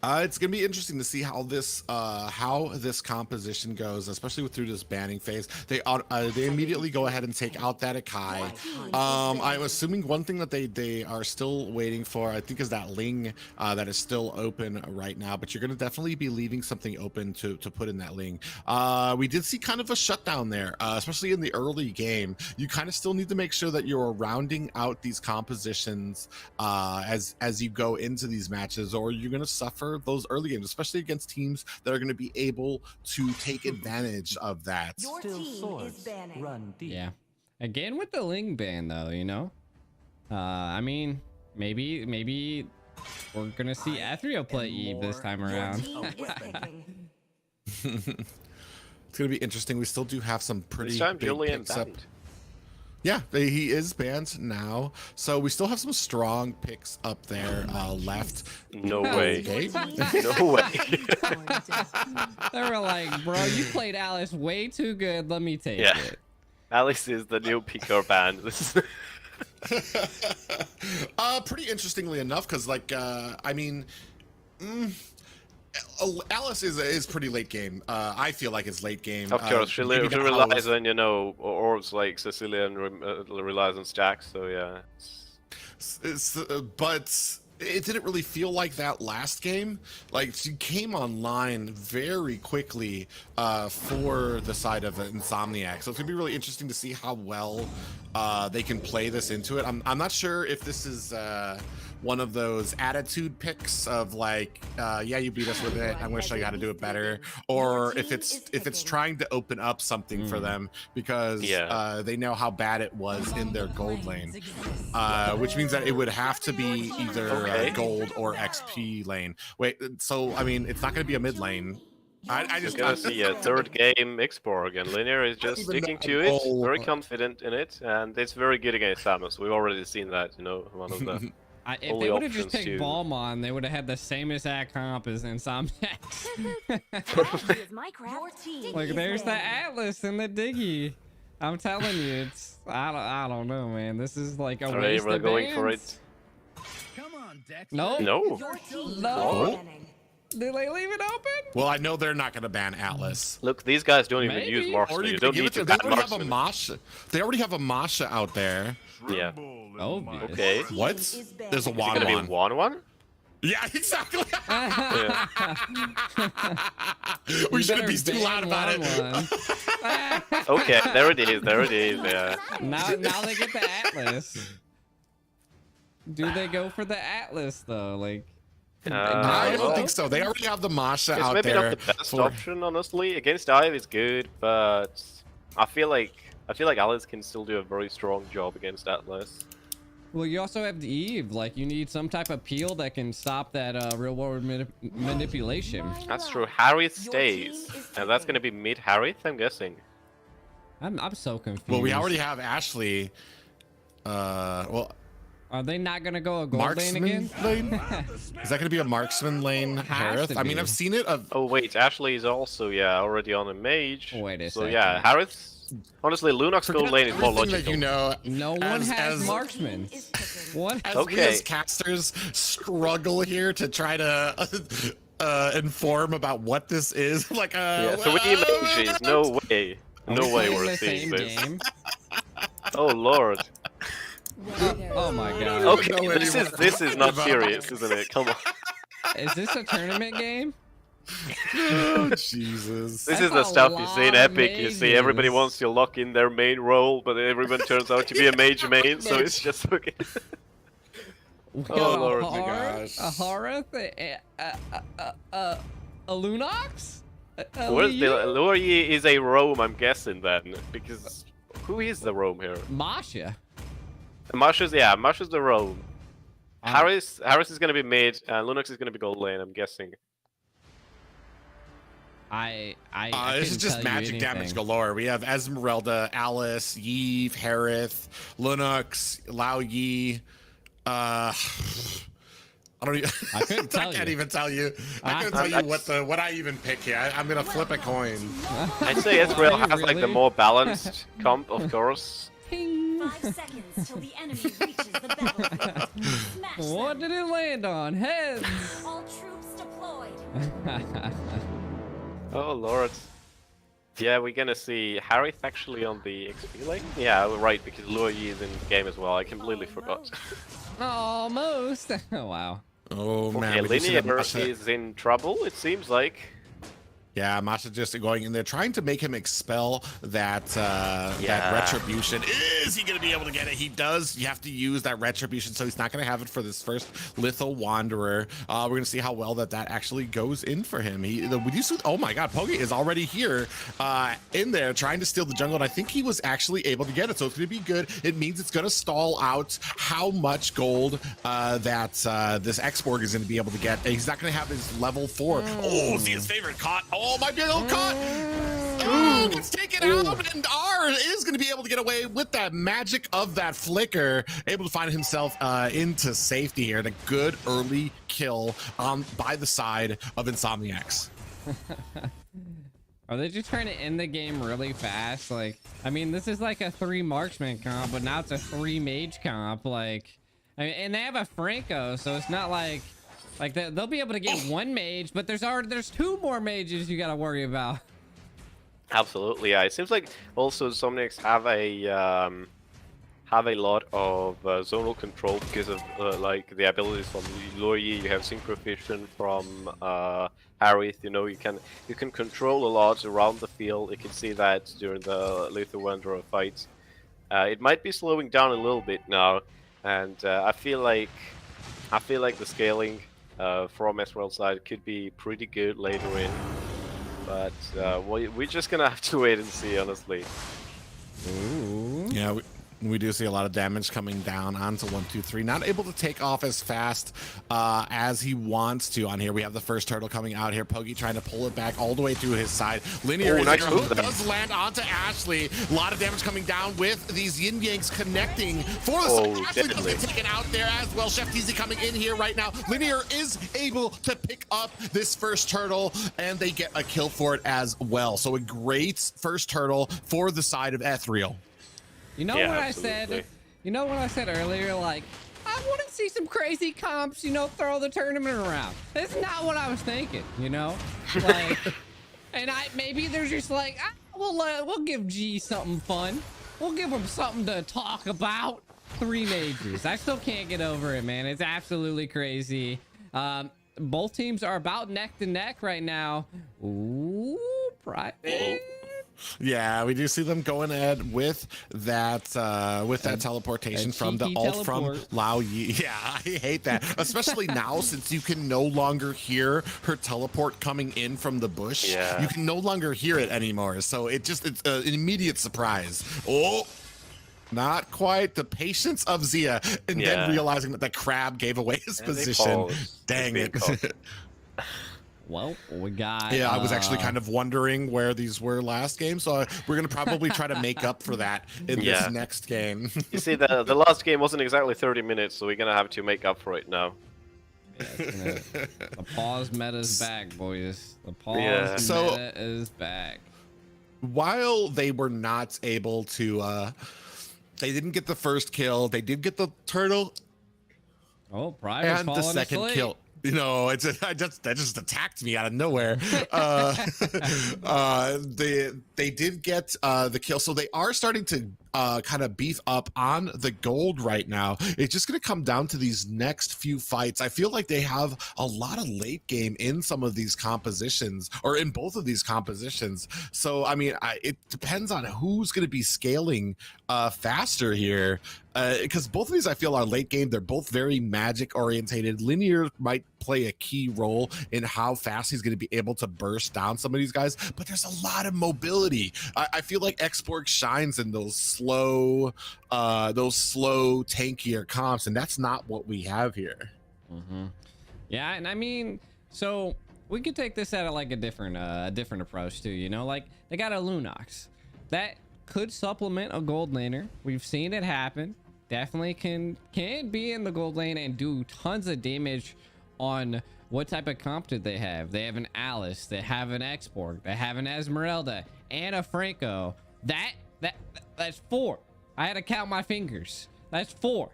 It's gonna be interesting to see how this composition goes, especially through this banning phase. They immediately go ahead and take out that Akai. I'm assuming one thing that they are still waiting for, I think, is that Ling that is still open right now. But you're gonna definitely be leaving something open to put in that Ling. We did see kind of a shutdown there, especially in the early game. You kind of still need to make sure that you're rounding out these compositions as you go into these matches, or you're gonna suffer those early games, especially against teams that are going to be able to take advantage of that. Your team is banning. Run deep. Yeah. Again with the Ling ban though, you know. I mean, maybe we're gonna see Athrio play Eve this time Your around. team is picking. It's going to be interesting. We still do have some pretty This time big Julian picks up. banned. Yeah, he is banned now. So we still have some strong picks up there left. No way. Okay. No way. They were like, bro, you played Alice way too good. Let me take Yeah. it. Alice is the new picker band. This is Pretty interestingly enough, because I mean, Alice is pretty late game. I feel like it's late game. of course, she maybe not how relies it's- on, you know, orbs like Cecilian relies on stacks, so yeah. But it didn't really feel like that last game. Like, she came online very quickly for the side of Insomniac. So it's gonna be really interesting to see how well they can play this into it. I'm not sure if this is one of those attitude picks of like, yeah, you beat us with it, I'm gonna show you how to do it better, or if it's trying to open up something for them because they know how bad it was in their gold lane, which means that it would have to be either gold or XP lane. Wait, so I mean, it's not gonna be a mid lane. I just Gonna see a third game Xborg again. Linear is just sticking to it, very confident in it, and it's very good against Samus. We've already seen that, you know, one of the If only they would have just options picked to- Balmon, they would have had the same exact comp as Insomniacs. Your team Like, is there's the banning. Atlas and the Diggy. I'm telling you, it's I don't know, man. This is like a Are they waste really of going for bans. it? Come on, Dex. No. No. Your team No. is banning. Did they leave it open? well, I know they're not gonna ban Atlas. Look, these guys don't even Maybe. use Or marksman. you You can don't give need it to to them. ban They already have a marksman. Masha. They already have a Masha out there. Yeah. Oh, my Okay. Your team What? is banning. There's a Is it gonna be Wan. 1-1? Yeah, exactly. Yeah. We You shouldn't better be too ban loud about it. 1-1. Okay, there it is. There it is. Yeah. Now they get the Atlas. Do they go for the Atlas though? Like, I don't well, think so. They already have the Masha It's out maybe there. not the best for- option, honestly. Against Dive is good, but I feel like Alice can still do a very strong job against Atlas. well, you also have the Eve. Like, you need some type of peel that can stop that real world manipulation. That's true. Harith Your stays, team is and that's picking. gonna be mid Harith, I'm guessing. I'm so confused. Well, we already have Ashley. Well, Are they not gonna go a gold lane marksman again? lane. Is that going to be a marksman lane, Has Harith? to I mean, be. I've seen it. Oh wait, Ashley is also already on a mage. Wait a so second. yeah, Harith. Honestly, Lunox Forget gold lane is more everything logical. that you know. No one As- has as- marksman. Team is picking. What? As we Okay. as casters struggle here to try to inform about what this is, like Yeah, so with the mages, no way. No way Playing we're the seeing same this. game. Oh lord. Oh my god. Okay, know this anymore. is not About- serious, isn't it? Come on. Is this a tournament game? Oh, Jesus. This That's is the a stuff you see in lot of Epic. You see everybody mages. wants to lock in their main role, but everyone turns out to be a mage main, so it's just okay. We Oh, got Lord. a Oh my gosh. a Harith, a Lunox? A Where's the Liu? Luoyi is a roam, I'm guessing then, because who is the roam here? Masha. Masha's the roam. Harris is gonna be mid, and Lunox is gonna be gold lane, I'm guessing. I This is couldn't just tell you magic damage anything. galore. We have Esmeralda, Alice, Yve, Harith, Linux, Lao Yi. I don't even. I couldn't tell I can't you. even tell you. I couldn't tell you what I even pick here. I'm gonna flip a coin. I'd say Israel Are you has like the really? more balanced comp, of course. Ping. 5 seconds till the enemy reaches the battlefield. Smash What them. did it land on? Heads. All troops deployed. Oh lord. Yeah, we're gonna see Harith actually on the XP lane. Yeah, right, because Luo Yi is in the game as well. I completely forgot. Almost. Oh, wow. Oh man, Yeah, we do see that Linear Masha- is in trouble, it seems like. Yeah, Masha just going in there trying to make him expel that that Yeah. retribution. Is he gonna be able to get it? He does. You have to use that retribution, so he's not gonna have it for this first Lethal Wanderer. We're gonna see how well that actually goes in for him. Oh my God, Pogi is already here in there trying to steal the jungle, and I think he was actually able to get it. So it's gonna be good. It means it's gonna stall out how much gold that this X-Borg is gonna be able to get. And he's not gonna have his level 4. Oh, see his favorite caught. Oh, my big old caught. Oh, gets taken out, and R is going to be able to get away with that magic of that flicker, able to find himself into safety here. And a good early kill by the side of Insomniacs. Are they just trying to end the game really fast? Like, I mean, this is like a 3 marksman comp, but now it's a 3 mage comp. Like, I mean, and they have a Franco, so it's not like they'll be able to get 1 mage, but there's 2 more mages you got to worry about. Absolutely, yeah. It seems like also Insomniacs have a lot of zonal control because of like the abilities from Luo Yi. You have Synchrovision from Harith. You know, you can control a lot around the field. You can see that during the Lethal Wanderer fights. It might be slowing down a little bit now, and I feel like the scaling from Ezreal's side could be pretty good later in. But we're just gonna have to wait and see, honestly. Ooh. Yeah, we do see a lot of damage coming down onto 123. Not able to take off as fast as he wants to on here. We have the first turtle coming out here. Pogi trying to pull it back all the way through his side. Linear Oh, nice move hook there. does land onto Ashley. A lot of damage coming down with these yin yangs connecting for the Oh, side. Ashley does definitely. get taken out there as well. Chef Teasy coming in here right now. Linear is able to pick up this first turtle, and they get a kill for it as well. So a great first turtle for the side of Ethereal. You know Yeah, what absolutely. I said? You know what I said earlier? Like, I want to see some crazy comps, you know, throw the tournament around. That's not what I was thinking, you know? Like, and maybe they're just like, we'll give G something fun. We'll give him something to talk about. 3 mages. I still can't get over it, man. It's absolutely crazy. Both teams are about neck to neck right now. Ooh, private. Yeah, we do see them going ahead with that teleportation a from the cheeky ult teleport. from Lao Yi. Yeah, I hate that, especially now since you can no longer hear her teleport coming in from the bush. Yeah. You can no longer hear it anymore, so it's an immediate surprise. Oh, not quite the patience of Zia, and Yeah. then realizing that the crab gave away his Yeah, they position. paused. Dang They it. paused. Well, we got. Yeah, I was actually kind of wondering where these were last game, so we're gonna probably try to make up for that in Yeah. this next game. You see, the last game wasn't exactly 30 minutes, so we're gonna have to make up for it now. Yeah, the pause meta's back, boys. The pause Yeah. So- meta is back. While they were not able to, they didn't get the first kill. They did get the turtle Oh, Pride and the falling second asleep. kill. You know, that just attacked me out of nowhere. They did get the kill, so they are starting to kind of beef up on the gold right now. It's just going to come down to these next few fights. I feel like they have a lot of late game in some of these compositions, or in both of these compositions. So I mean, it depends on who's going to be scaling faster here. Because both of these I feel are late game. They're both very magic orientated. Linear might play a key role in how fast he's going to be able to burst down some of these guys, but there's a lot of mobility. I feel like X-Borg shines in those slow tankier comps, and that's not what we have here. Mm-hmm. Yeah, and I mean, so we could take this at like a different approach too. You know, like they got a Lunox that could supplement a gold laner. We've seen it happen. Definitely can be in the gold lane and do tons of damage on what type of comp did they have. They have an Alice, they have an Exborg, they have an Esmeralda, and a Franco. That's 4. I had to count my fingers. That's 4.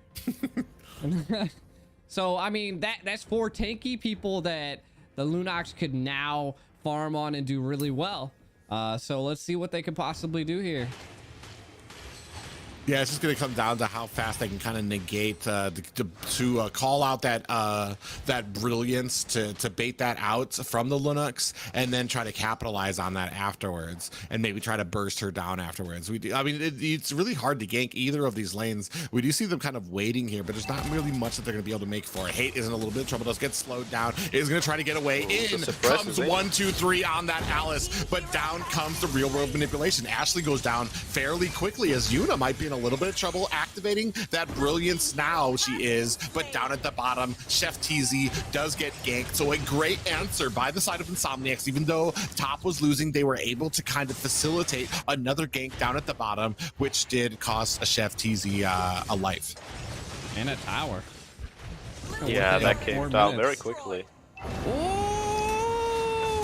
So I mean that's 4 tanky people that the Lunox could now farm on and do really well. So let's see what they could possibly do here. Yeah, it's just going to come down to how fast they can kind of negate to call out that brilliance to bait that out from the Linux, and then try to capitalize on that afterwards, and maybe try to burst her down afterwards. I mean, it's really hard to gank either of these lanes. We do see them kind of waiting here, but there's not really much that they're going to be able to make for it. Hate is in a little bit of trouble. Does get slowed down. Is going to try to get away. In comes 1, 2, 3 on that Alice, but down comes the real world manipulation. Ashley goes down fairly quickly, as Yuna might be in a little bit of trouble activating that brilliance now. She is, but down at the bottom, Chef TZ does get ganked. So a great answer by the side of Insomniacs. Even though top was losing, they were able to kind of facilitate another gank down at the bottom, which did cost a Chef TZ a life. And a tower. Yeah, that came down very quickly.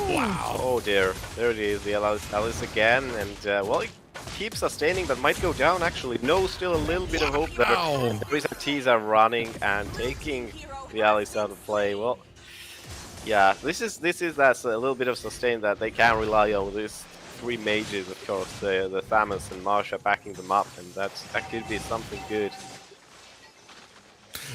Wow. Oh dear. There it is, the Alice again, and well, it keeps sustaining, but might go down actually. No, still a little bit of hope there. The recent T's are running and taking the Alice out of play. Well, yeah, this is that's a little bit of sustain that they can rely on. These 3 mages, of course, the Thamus and Marsha backing them up, and that could be something good.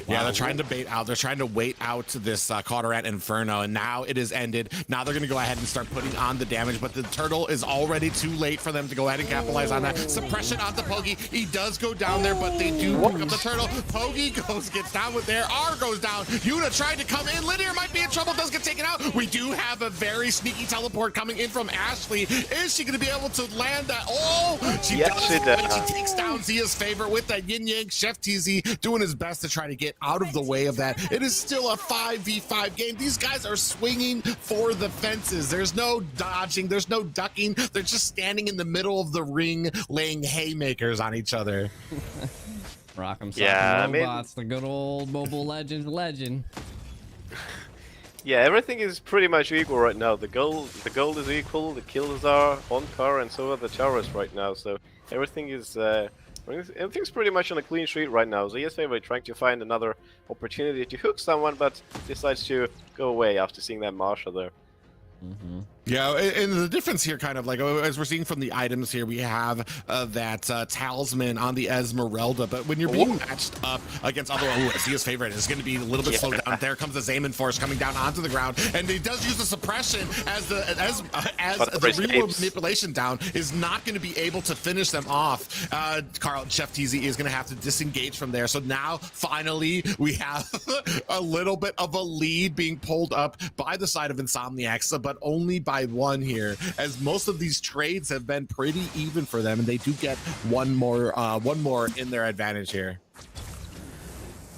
Yeah, they're trying to bait out. They're trying to wait out this Cauterat Inferno, and now it is ended. Now they're going to go ahead and start putting on the damage, but the turtle is already too late for them to go ahead and capitalize on that. Suppression onto Pogi. He does go down there, but they do pick up the turtle. Pogi gets down with there. R goes down. Yuna tried to come in. Linear might be in trouble. Does get taken out. We do have a very sneaky teleport coming in from Ashley. Is she going to be able to land that? Oh, she does. She takes down Zia's favorite with that yin yang. Chef TZ doing his best to try to get out of the way of that. It is still a 5v5 game. These guys are swinging for the fences. There's no dodging. There's no ducking. They're just standing in the middle of the ring laying haymakers on each other. Rock'em Yeah, Robots, the good old Mobile Legends legend. Yeah, everything is pretty much equal right now. The gold is equal, the kills are on par, and so are the towers right now. So everything is everything's pretty much on a clean sheet right now. Zia's favorite trying to find another opportunity to hook someone, but decides to go away after seeing that Marsha there. Yeah, and the difference here, kind of like as we're seeing from the items here, we have that talisman on the Esmeralda, but when you're being matched up against other, Zia's favorite is going to be a little bit slowed down. There comes the Zaman Force coming down onto the ground, and he does use the suppression as the real world manipulation down is not going to be able to finish them off. Chef TZ is going to have to disengage from there. So now finally we have a little bit of a lead being pulled up by the side of Insomniacs, but only by 1 here, as most of these trades have been pretty even for them, and they do get one more in their advantage here.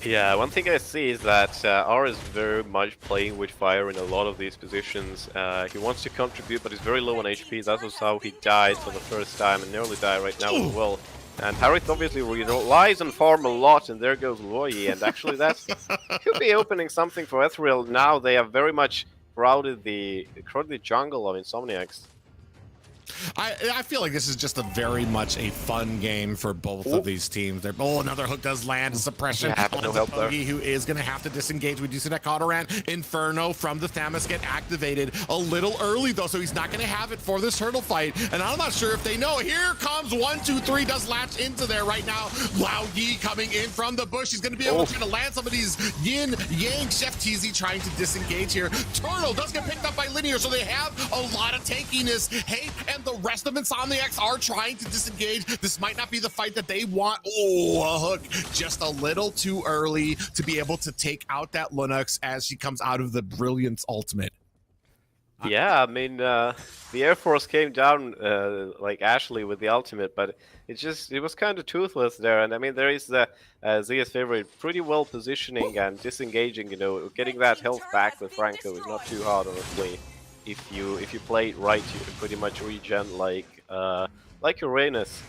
Yeah, one thing I see is that R is very much playing with fire in a lot of these positions. He wants to contribute, but he's very low on HP. That was how he died for the first time, and nearly died right now as well. And Harith obviously relies on farm a lot, and there goes Loyi, and actually that could be opening something for Ethereal. Now they have very much crowded the jungle of Insomniacs. I feel like this is just a very much a fun game for both of these teams. Another hook does land. Suppression on the Pogi, who is going to have to disengage. We do see that Cauterat Inferno from the Thamus get activated a little early, though, so he's not going to have it for this turtle fight. And I'm not sure if they know. Here comes 1, 2, 3, does latch into there right now. Lao Yi coming in from the bush. He's going to be able to land some of these yin yang. Chef TZ trying to disengage here. Turtle does get picked up by Linear, so they have a lot of tankiness. Hate and the rest of Insomniacs are trying to disengage. This might not be the fight that they want. A hook just a little too early to be able to take out that Linux as she comes out of the Brilliance ultimate. Yeah, I mean, the Air Force came down like Ashley with the ultimate, but it was kind of toothless there. And I mean, there is the Zia's favorite pretty well positioning and disengaging, getting that health back with Franco is not too hard, honestly. If you play it right, you can pretty much regen like Uranus.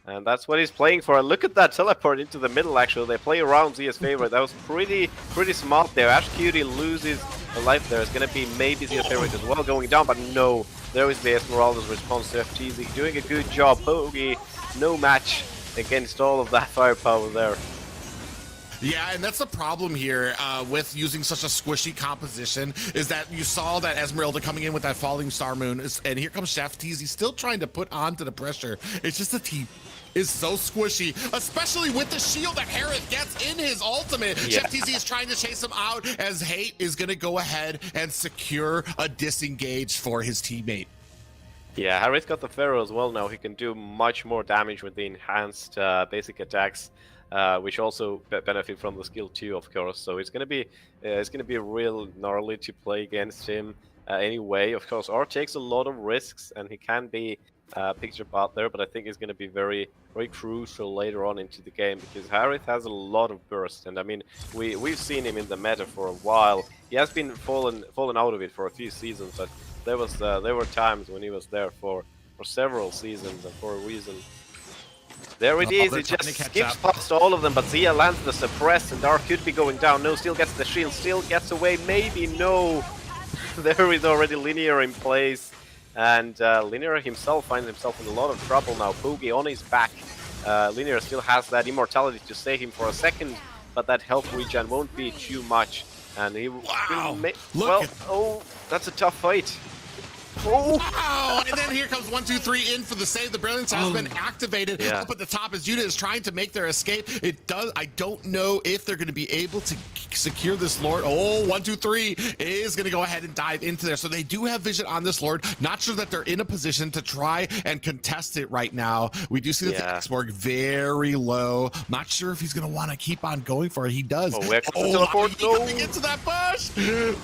And that's what he's playing for. And look at that teleport into the middle, actually. They play around Zia's favorite. That was pretty smart there. Ash Cutie loses a life there. It's going to be maybe Zia's favorite as well going down, but no. There is the Esmeralda's response to FTZ. Doing a good job. Pogi, no match against all of that firepower there. Yeah, and that's the problem here with using such a squishy composition, is that you saw that Esmeralda coming in with that falling star moon, and here comes Chef Teasy still trying to put onto the pressure. It's just the team is so squishy, especially with the shield that Harith gets in his ultimate. Yeah. Chef Teasy is trying to chase him out as Hate is going to go ahead and secure a disengage for his teammate. Yeah, Harry's got the Pharaoh as well now. He can do much more damage with the enhanced basic attacks, which also benefit from the skill too, of course. So it's gonna be real gnarly to play against him anyway. Of course, R takes a lot of risks, and he can be picture part there, but I think it's going to be very crucial later on into the game, because Harith has a lot of burst, and I mean we've seen him in the meta for a while. He has been fallen out of it for a few seasons, but there were times when he was there for several seasons, and for a reason. There it is, it just skips past all of them, but Zia lands the suppress, and Dark could be going down. No, still gets the shield, still gets away, maybe no. There is already Linear in place, and Linear himself finds himself in a lot of trouble now. Pogi on his back. Linear still has that immortality to save him for a second, but that health regen won't be too much, and he will oh, that's a tough fight. Oh, wow. And then here comes 1, 2, 3 in for the save. The Brilliance has been activated up at the top as Judah is trying to make their escape. I don't know if they're going to be able to secure this Lord. Oh, 1, 2, 3 is going to go ahead and dive into there. So they do have vision on this Lord. Not sure that they're in a position to try and contest it right now. We do see the Xborg very low. Not sure if he's going to want to keep on going for it. He does. Coming into that bush.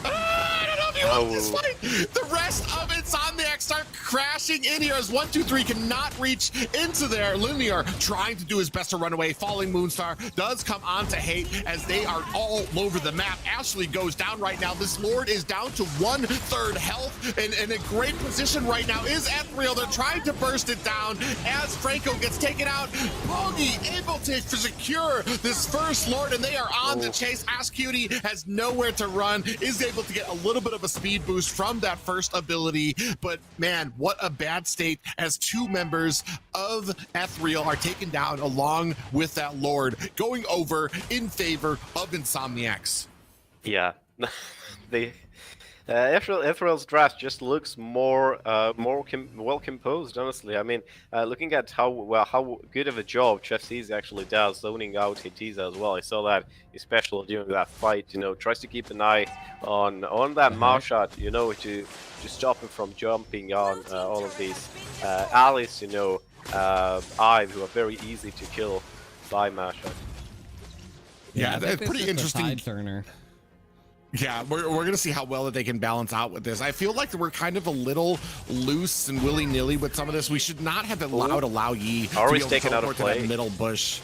I don't know if you want this fight. The rest of it's on the X start crashing in here as 1, 2, 3 cannot reach into there. Linear trying to do his best to run away. Falling Moonstar does come on to Hate as they are all over the map. Ashley goes down right now. This Lord is down to 1/3 health, and in a great position right now is Ethereal. They're trying to burst it down as Franco gets taken out. Pogi able to secure this first Lord, and they are on the chase. Ash Cutie has nowhere to run, is able to get a little bit of a speed boost from that first ability, but man, what a bad state as 2 members of Ethereal are taken down along with that Lord, going over in favor of Insomniacs. Yeah, the Ethereal's draft just looks more well composed, honestly. I mean, looking at how good of a job Chef C's actually does zoning out Hetiza as well. I saw that especially during that fight. You know, tries to keep an eye on that mouse shot. You know, to stop him from jumping on all of these allies. You know, eyes who are very easy to kill by mouse shot. Yeah, that's pretty interesting. Side turner. Yeah, we're going to see how well that they can balance out with this. I feel like we're kind of a little loose and willy-nilly with some of this. We should not have allowed Lao Yi to be able to teleport to that middle bush.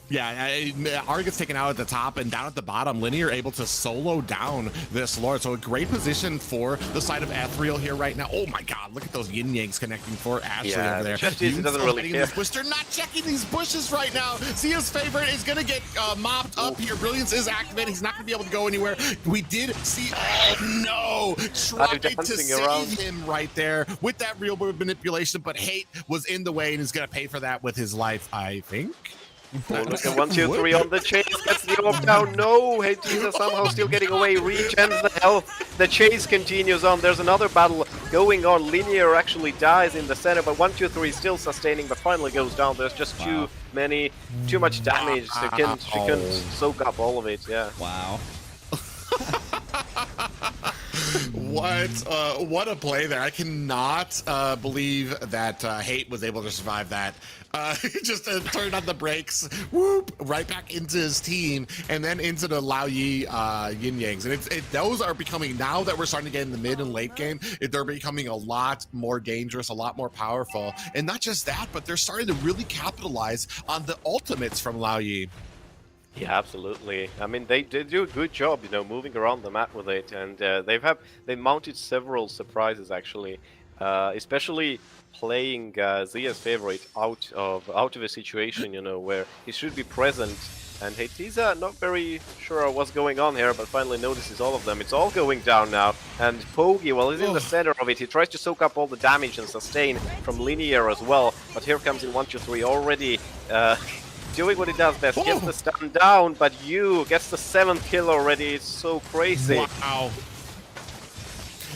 Yeah, Ari gets taken out at the top, and down at the bottom, Linear able to solo down this Lord. So a great position for the side of Ethereal here right now. Oh my God, look at those yin yangs connecting for Ashley over there. Doesn't really care. They're not checking these bushes right now. Zia's favorite is going to get mopped up here. Brilliance is activated. He's not going to be able to go anywhere. We did see, oh no, tried to save him right there with that real world manipulation, but Hate was in the way and is going to pay for that with his life, I think. Oh, look at 1, 2, 3 on the chase, gets the orb down. No, Hetiza somehow still getting away, regens the health. The chase continues on. There's another battle going on. Linear actually dies in the center, but 1, 2, 3 still sustaining, but finally goes down. There's just too much damage. She can soak up all of it. Yeah. Wow. What a play there. I cannot believe that Hate was able to survive that. Just turned on the brakes, whoop, right back into his team, and then into the Lao Yi yin yangs. And those are becoming, now that we're starting to get in the mid and late game, they're becoming a lot more dangerous, a lot more powerful. And not just that, but they're starting to really capitalize on the ultimates from Lao Yi. Yeah, absolutely. I mean, they do a good job, you know, moving around the map with it, and they mounted several surprises actually. especially playing Zia's favorite out of a situation, you know, where he should be present. And Heitiza not very sure what's going on here, but finally notices all of them. It's all going down now. And Pogi, well, he's in the center of it. He tries to soak up all the damage and sustain from Linear as well. But here comes in 1, 2, 3 already doing what he does best. Gets the stun down, but Yu gets the 7th kill already. It's so crazy. Wow.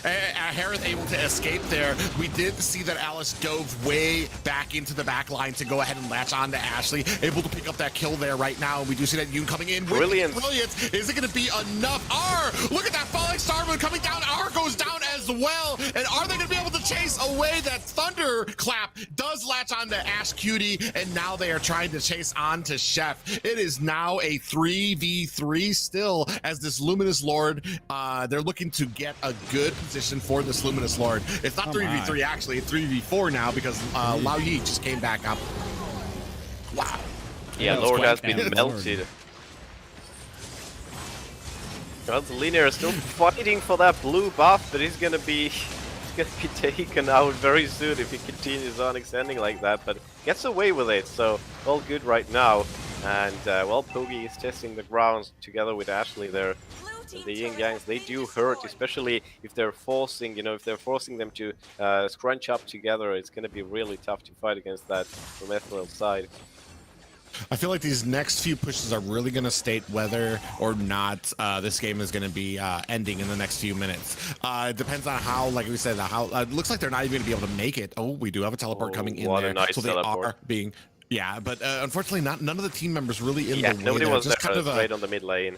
Harith able to escape there. We did see that Alice dove way back into the back line to go ahead and latch on to Ashley. Able to pick up that kill there right now. We do see that Yoon coming in with brilliance. Is it going to be enough? R! Look at that falling star moon coming down. R goes down as well. And are they going to be able to chase away that thunderclap? Does latch on to Ash Cutie, and now they are trying to chase on to Chef. It is now a 3v3 still as this Luminous Lord, they're looking to get a good position for this Luminous Lord. It's not 3v3 actually, it's 3v4 now because Lao Yi just came back up. Wow. Yeah, Lord has been melted. Well, the Linear is still fighting for that blue buff, but he's gonna be taken out very soon if he continues on extending like that, but gets away with it, so all good right now. And well, Pogi is testing the grounds together with Ashley there. The yin yangs, they do hurt, especially if they're forcing, you know, if they're forcing them to scrunch up together. It's going to be really tough to fight against that from Ethereal's side. I feel like these next few pushes are really going to state whether or not this game is going to be ending in the next few minutes. It depends on how, like we said, how it looks like they're not even going to be able to make it. Oh, we do have a teleport coming in there, nice so they teleport. are being. Yeah, but unfortunately, none of the team members really in the way. Nobody was just there, kind of right on the mid lane.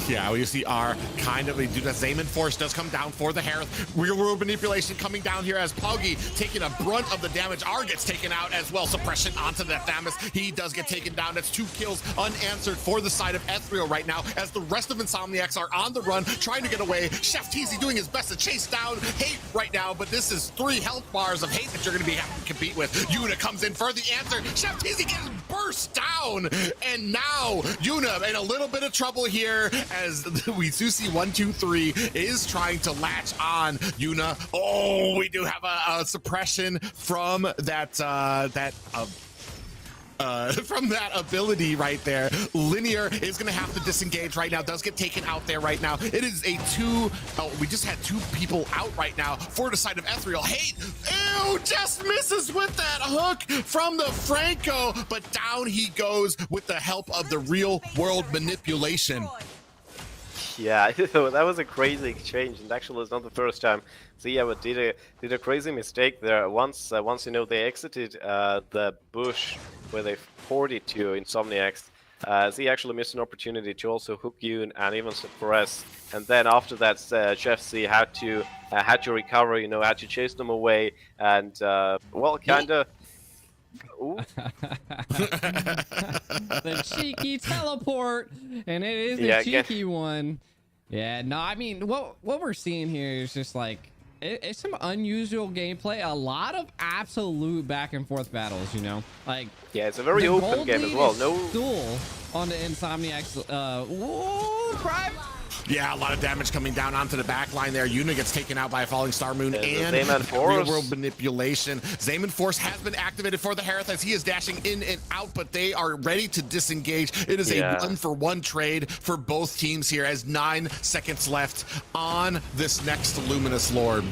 Yeah, we see R kind of, we do that. Zayman Force does come down for the Harith. Real world manipulation coming down here as Poggy taking a brunt of the damage. R gets taken out as well. Suppression onto the Thamus. He does get taken down. That's 2 kills unanswered for the side of Ethereal right now as the rest of Insomniacs are on the run, trying to get away. Chef Teasy doing his best to chase down Hate right now, but this is 3 health bars of Hate that you're going to be having to compete with. Yuna comes in for the answer. Chef Teasy gets burst down, and now Yuna in a little bit of trouble here as we do see 1, 2, 3 is trying to latch on Yuna. Oh, we do have a suppression from that from that ability right there. Linear is gonna have to disengage right now, does get taken out there right now. It is a 2, we just had 2 people out right now for the side of Ethereal. Hate, ew, just misses with that hook from the Franco, but down he goes with the help of the real world manipulation. Yeah, that was a crazy exchange, and actually it's not the first time Zia did a crazy mistake there. Once you know, they exited the bush where they poured it to Insomniacs. Zia actually missed an opportunity to also hook Yoon and even suppress, and then after that, Chef Z had to recover. You know, had to chase them away, and well, kinda. The cheeky teleport, and it is a cheeky one. Yeah, no, I mean, what we're seeing here is just like it's some unusual gameplay, a lot of absolute back and forth battles, you know, like it's a very open game as well. No duel on the Insomniacs. Whoa, Prime. Yeah, a lot of damage coming down onto the back line there. Yuna gets taken out by a falling star moon and real world manipulation. Zayman Force has been activated for the Harith as he is dashing in and out, but they are ready to disengage. It is a 1-for-1 trade for both teams here as 9 seconds left on this next Luminous Lord.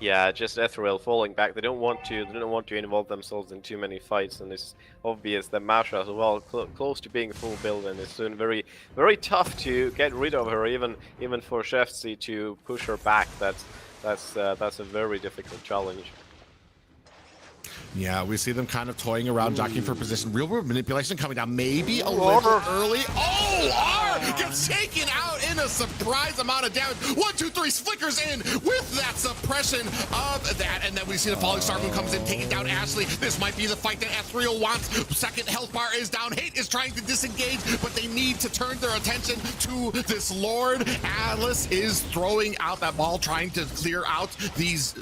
Yeah, just Ethereal falling back. They don't want to involve themselves in too many fights, and it's obvious that Masha as well close to being full build, and it's soon very tough to get rid of her, even for Chefsy to push her back. That's a very difficult challenge. Yeah, we see them kind of toying around, jockeying for position. Real world manipulation coming down, maybe a little early. Oh, R gets taken out in a surprise amount of damage. 1, 2, 3 flickers in with that suppression of that, and then we see the falling star moon comes in, taking down Ashley. This might be the fight that Ethereal wants. Second health bar is down. Hate is trying to disengage, but they need to turn their attention to this Lord. Alice is throwing out that ball, trying to clear out these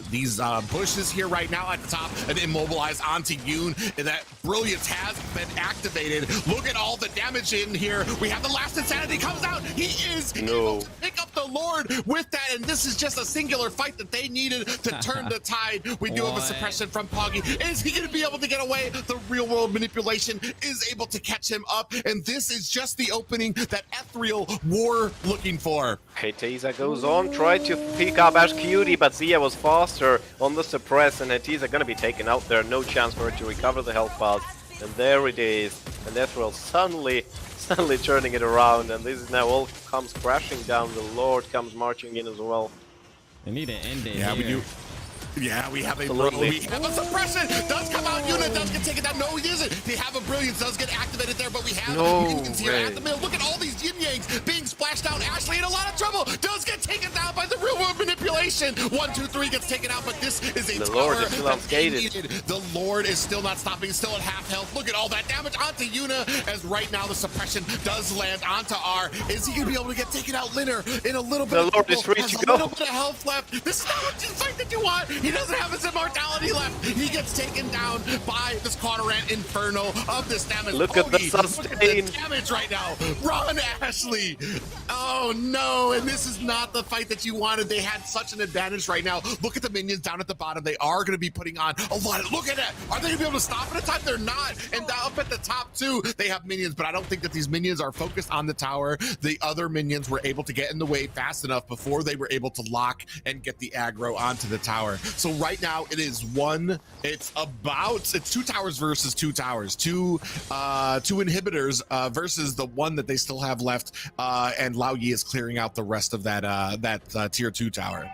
bushes here right now at the top, and immobilize onto Yoon, and that brilliance has been activated. Look at all the damage in here. We have the last insanity comes out. He is No. Pick up the Lord with that, and this is just a singular fight that they needed to turn the tide. We do have a What? suppression from Poggy. Is he going to be able to get away? The real world manipulation is able to catch him up, and this is just the opening that Ethereal were looking for. Heteza goes on, tried to pick up Ash Cutie, but Zia was faster on the suppress, and Heteza gonna be taken out there. No chance for her to recover the health pass. And there it is. And Ethereal suddenly turning it around, and this is now all comes crashing down. The Lord comes marching in as well. They need to end it. Yeah, here. we do. Yeah, we have a Absolutely. we have a suppression. Does come out. Yuna does get taken down. No, he isn't. They have a brilliance. Does get activated there, but we have minions here at the middle. Look at all these yin yangs being splashed out. Ashley in a lot of trouble. Does get taken down by the real world manipulation. 1, 2, 3 gets taken out, but this is a The tower Lord is still that they unscathed. needed. The Lord is still not stopping. Still at half health. Look at all that damage onto Yuna. As right now the suppression does land onto R. Is he gonna be able to get taken out? Linner in a little bit. The of Lord is trouble, free has to a go. little bit of health left. This is not what you fight that you want. He doesn't have his immortality left. He gets taken down by this Quadrant Inferno of this damage. Look at the Look at the sustain. damage right now. Run, Ashley. Oh no, and this is not the fight that you wanted. They had such an advantage right now. Look at the minions down at the bottom. They are going to be putting on a lot of, look at that. Are they going to be able to stop at a time? They're not. And up at the top too, they have minions, but I don't think that these minions are focused on the tower. The other minions were able to get in the way fast enough before they were able to lock and get the aggro onto the tower. So right now it is it's 2 towers versus 2 towers, two inhibitors versus the one that they still have left, and Lao Yi is clearing out the rest of that tier 2 tower.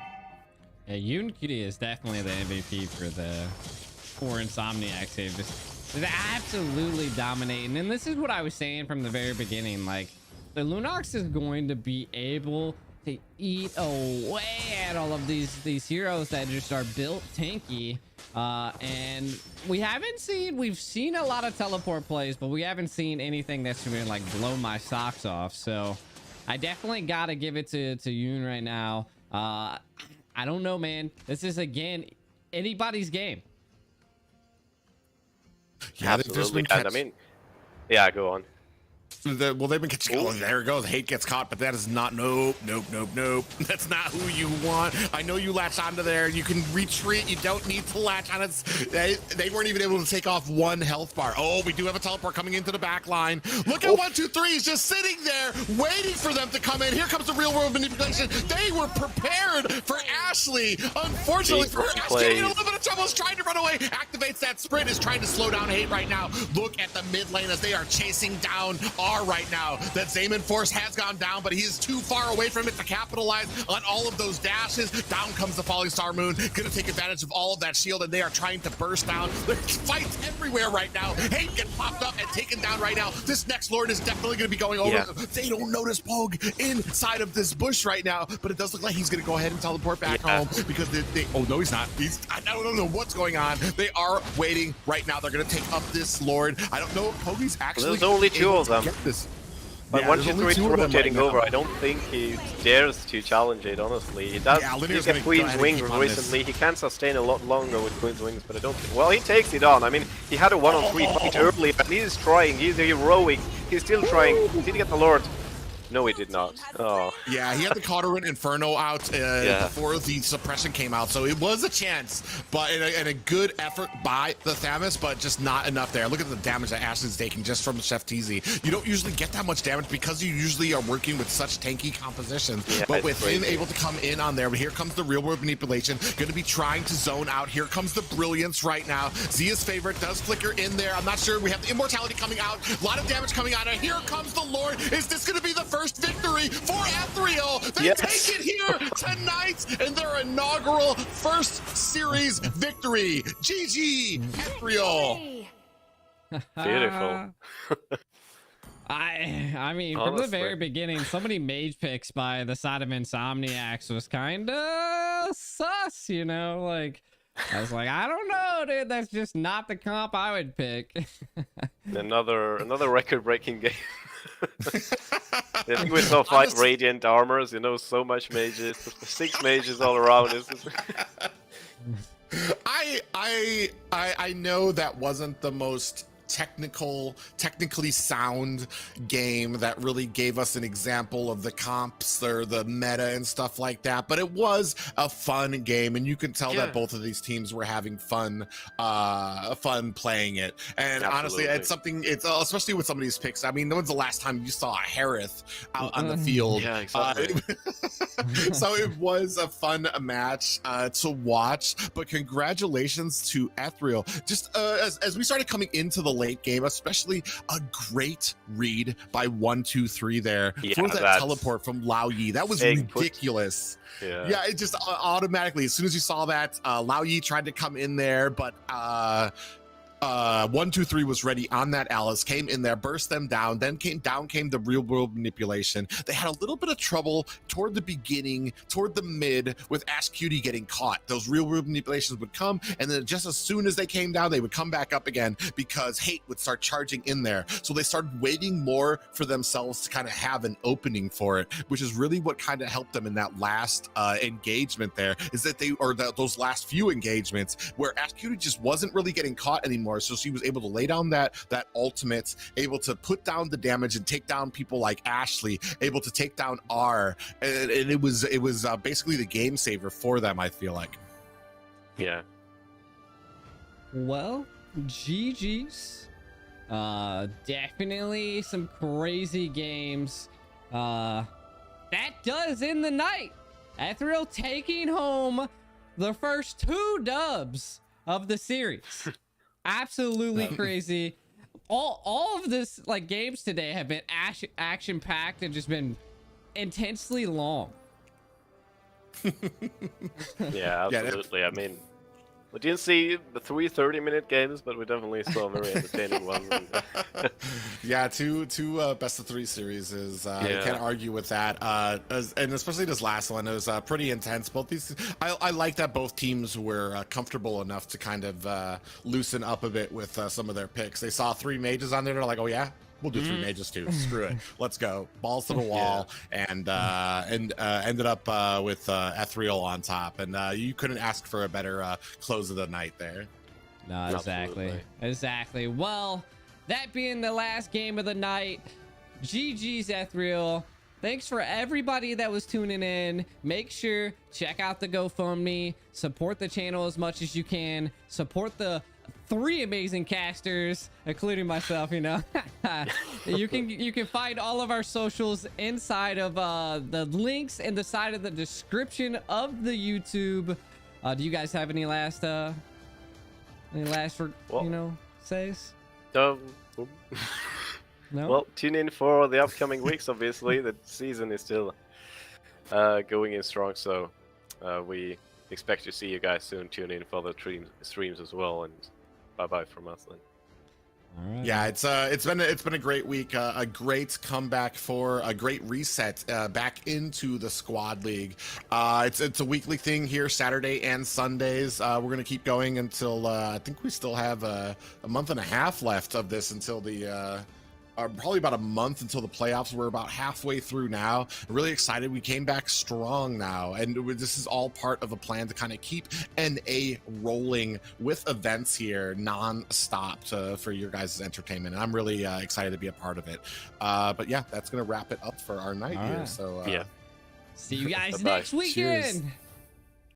Yeah, Yoon Cutie is definitely the MVP for Insomniacs here. Just absolutely dominating. And this is what I was saying from the very beginning. Like, the Lunox is going to be able to eat away at all of these heroes that just are built tanky. And we've seen a lot of teleport plays, but we haven't seen anything that's gonna like blow my socks off. So I definitely gotta give it to Yoon right now. I don't know, man. This is again anybody's game. Yeah, Absolutely. And I mean, yeah, go on. Well, they've been catching. Oh, there it goes. Hate gets caught, but that is not. Nope. That's not who you want. I know you latch onto there. You can retreat. You don't need to latch on it. They weren't even able to take off 1 health bar. Oh, we do have a teleport coming into the back line. Look at 1, 2, 3. He's just sitting there waiting for them to come in. Here comes the real world manipulation. They were prepared for Ashley. Unfortunately, for Ashley, in a little bit of trouble, is trying to run away. Activates that sprint. Is trying to slow down Hate right now. Look at the mid lane as they are chasing down right now. That Zaman Force has gone down, but he is too far away from it to capitalize on all of those dashes. Down comes the Falling Star Moon, gonna take advantage of all of that shield, and they are trying to burst down. There's fights everywhere right now. Hate get popped up and taken down right now. This next Lord is definitely gonna be going over. Yeah. They don't notice Pogue inside of this bush right now, but it does look like he's gonna go ahead and teleport back home because they oh no, he's not. I don't know what's going on. They are waiting right now. They're gonna take up this Lord. I don't know if Pogue's actually There's only 2 of them. This. But Yeah, 1, there's 2, only 3 2 of them rotating right now. over. I don't think he dares to challenge it, honestly. He does. Yeah, He Linear's got gonna go Queen's ahead and Wings keep on this. recently. He can sustain a lot longer with Queen's Wings, but I don't think... Well, he takes it on. I mean, he had a 1-on-3 fight earlier, but he's trying. He's heroic. He's still trying. Did he get the Lord? No, he did not. Oh. Yeah, he had the Cauterin Inferno out before the suppression came out, so it was a chance, but and a good effort by the Thamus, but just not enough there. Look at the damage that Ashton's taking just from Chef TZ. You don't usually get that much damage because you usually are working with such tanky compositions, but with him able to come in on there, but here comes the real world manipulation, going to be trying to zone out. Here comes the brilliance right now. Zia's favorite does flicker in there. I'm not sure. We have the immortality coming out, a lot of damage coming out, and here comes the Lord. Is this going to be the first victory for Ethereal? They take it here tonight in their inaugural first series victory. GG, Ethereal. Beautiful. I mean, from the very beginning, so many mage picks by the side of Insomniacs was kind of sus, you know? Like, I was like, I don't know, dude. That's just not the comp I would pick. Another record-breaking game. I think we saw 5 Radiant Armors, you know, so much mages. 6 mages all around. I know that wasn't the most technically sound game that really gave us an example of the comps or the meta and stuff like that. But it was a fun game, and you can tell that both of these teams were having fun playing it. And honestly, it's something. It's especially with some of these picks. I mean, when's the last time you saw a Harith out on the field? Yeah, exactly. So it was a fun match to watch. But congratulations to Ethereal. Just as we started coming into the late game, especially a great read by 1-2-3 there for that teleport from Lao Yi. That was ridiculous. Yeah, it just automatically, as soon as you saw that, Lao Yi tried to come in there, but 1-2-3 was ready on that Alice, came in there, burst them down, then came the real world manipulation. They had a little bit of trouble toward the beginning, toward the mid, with Ash Cutie getting caught. Those real world manipulations would come, and then just as soon as they came down, they would come back up again because Hate would start charging in there. So they started waiting more for themselves to kind of have an opening for it, which is really what kind of helped them in that last engagement there, is that those last few engagements where Ash Cutie just wasn't really getting caught anymore. So she was able to lay down that ultimate, able to put down the damage and take down people like Ashley, able to take down R, and it was basically the game saver for them, I feel like. Yeah. Well, GG's. Definitely some crazy games. That does end the night. Ethereal taking home the first 2 dubs of the series. Absolutely crazy. All of this games today have been action packed and just been intensely long. Yeah, absolutely. I mean, we didn't see the 3 30-minute games, but we definitely saw very entertaining ones. Yeah, two best of 3 series is you can't argue with that. And especially this last one, it was pretty intense. Both these, I like that both teams were comfortable enough to kind of loosen up a bit with some of their picks. They saw 3 mages on there, they're like, oh yeah, we'll do 3 mages too. Screw it, let's go, balls to the wall. And ended up with Ethereal on top, and you couldn't ask for a better close of the night there. No, exactly. Absolutely. Exactly. Well, that being the last game of the night, GG's Ethereal. Thanks for everybody that was tuning in. Make sure check out the GoFundMe, support the channel as much as you can, support the 3 amazing casters, including myself. You know, you can find all of our socials inside of the links in the side of the description of the YouTube. Do you guys have any last says? No. No. Well, tune in for the upcoming weeks. Obviously, the season is still going in strong, so we expect to see you guys soon. Tune in for the streams as well, and bye bye from us then. All right. Yeah, it's been a great week, a great comeback for a great reset back into the squad league. It's a weekly thing here, Saturday and Sundays. We're gonna keep going until I think we still have a month and a half left of this until the. Probably about a month until the playoffs. We're about halfway through now. Really excited. We came back strong now, and this is all part of a plan to kind of keep NA rolling with events here non-stop for your guys' entertainment. And I'm really excited to be a part of it. But yeah, that's gonna wrap it up for our night here. right. So Yeah. See you guys Bye-bye. next weekend. Cheers.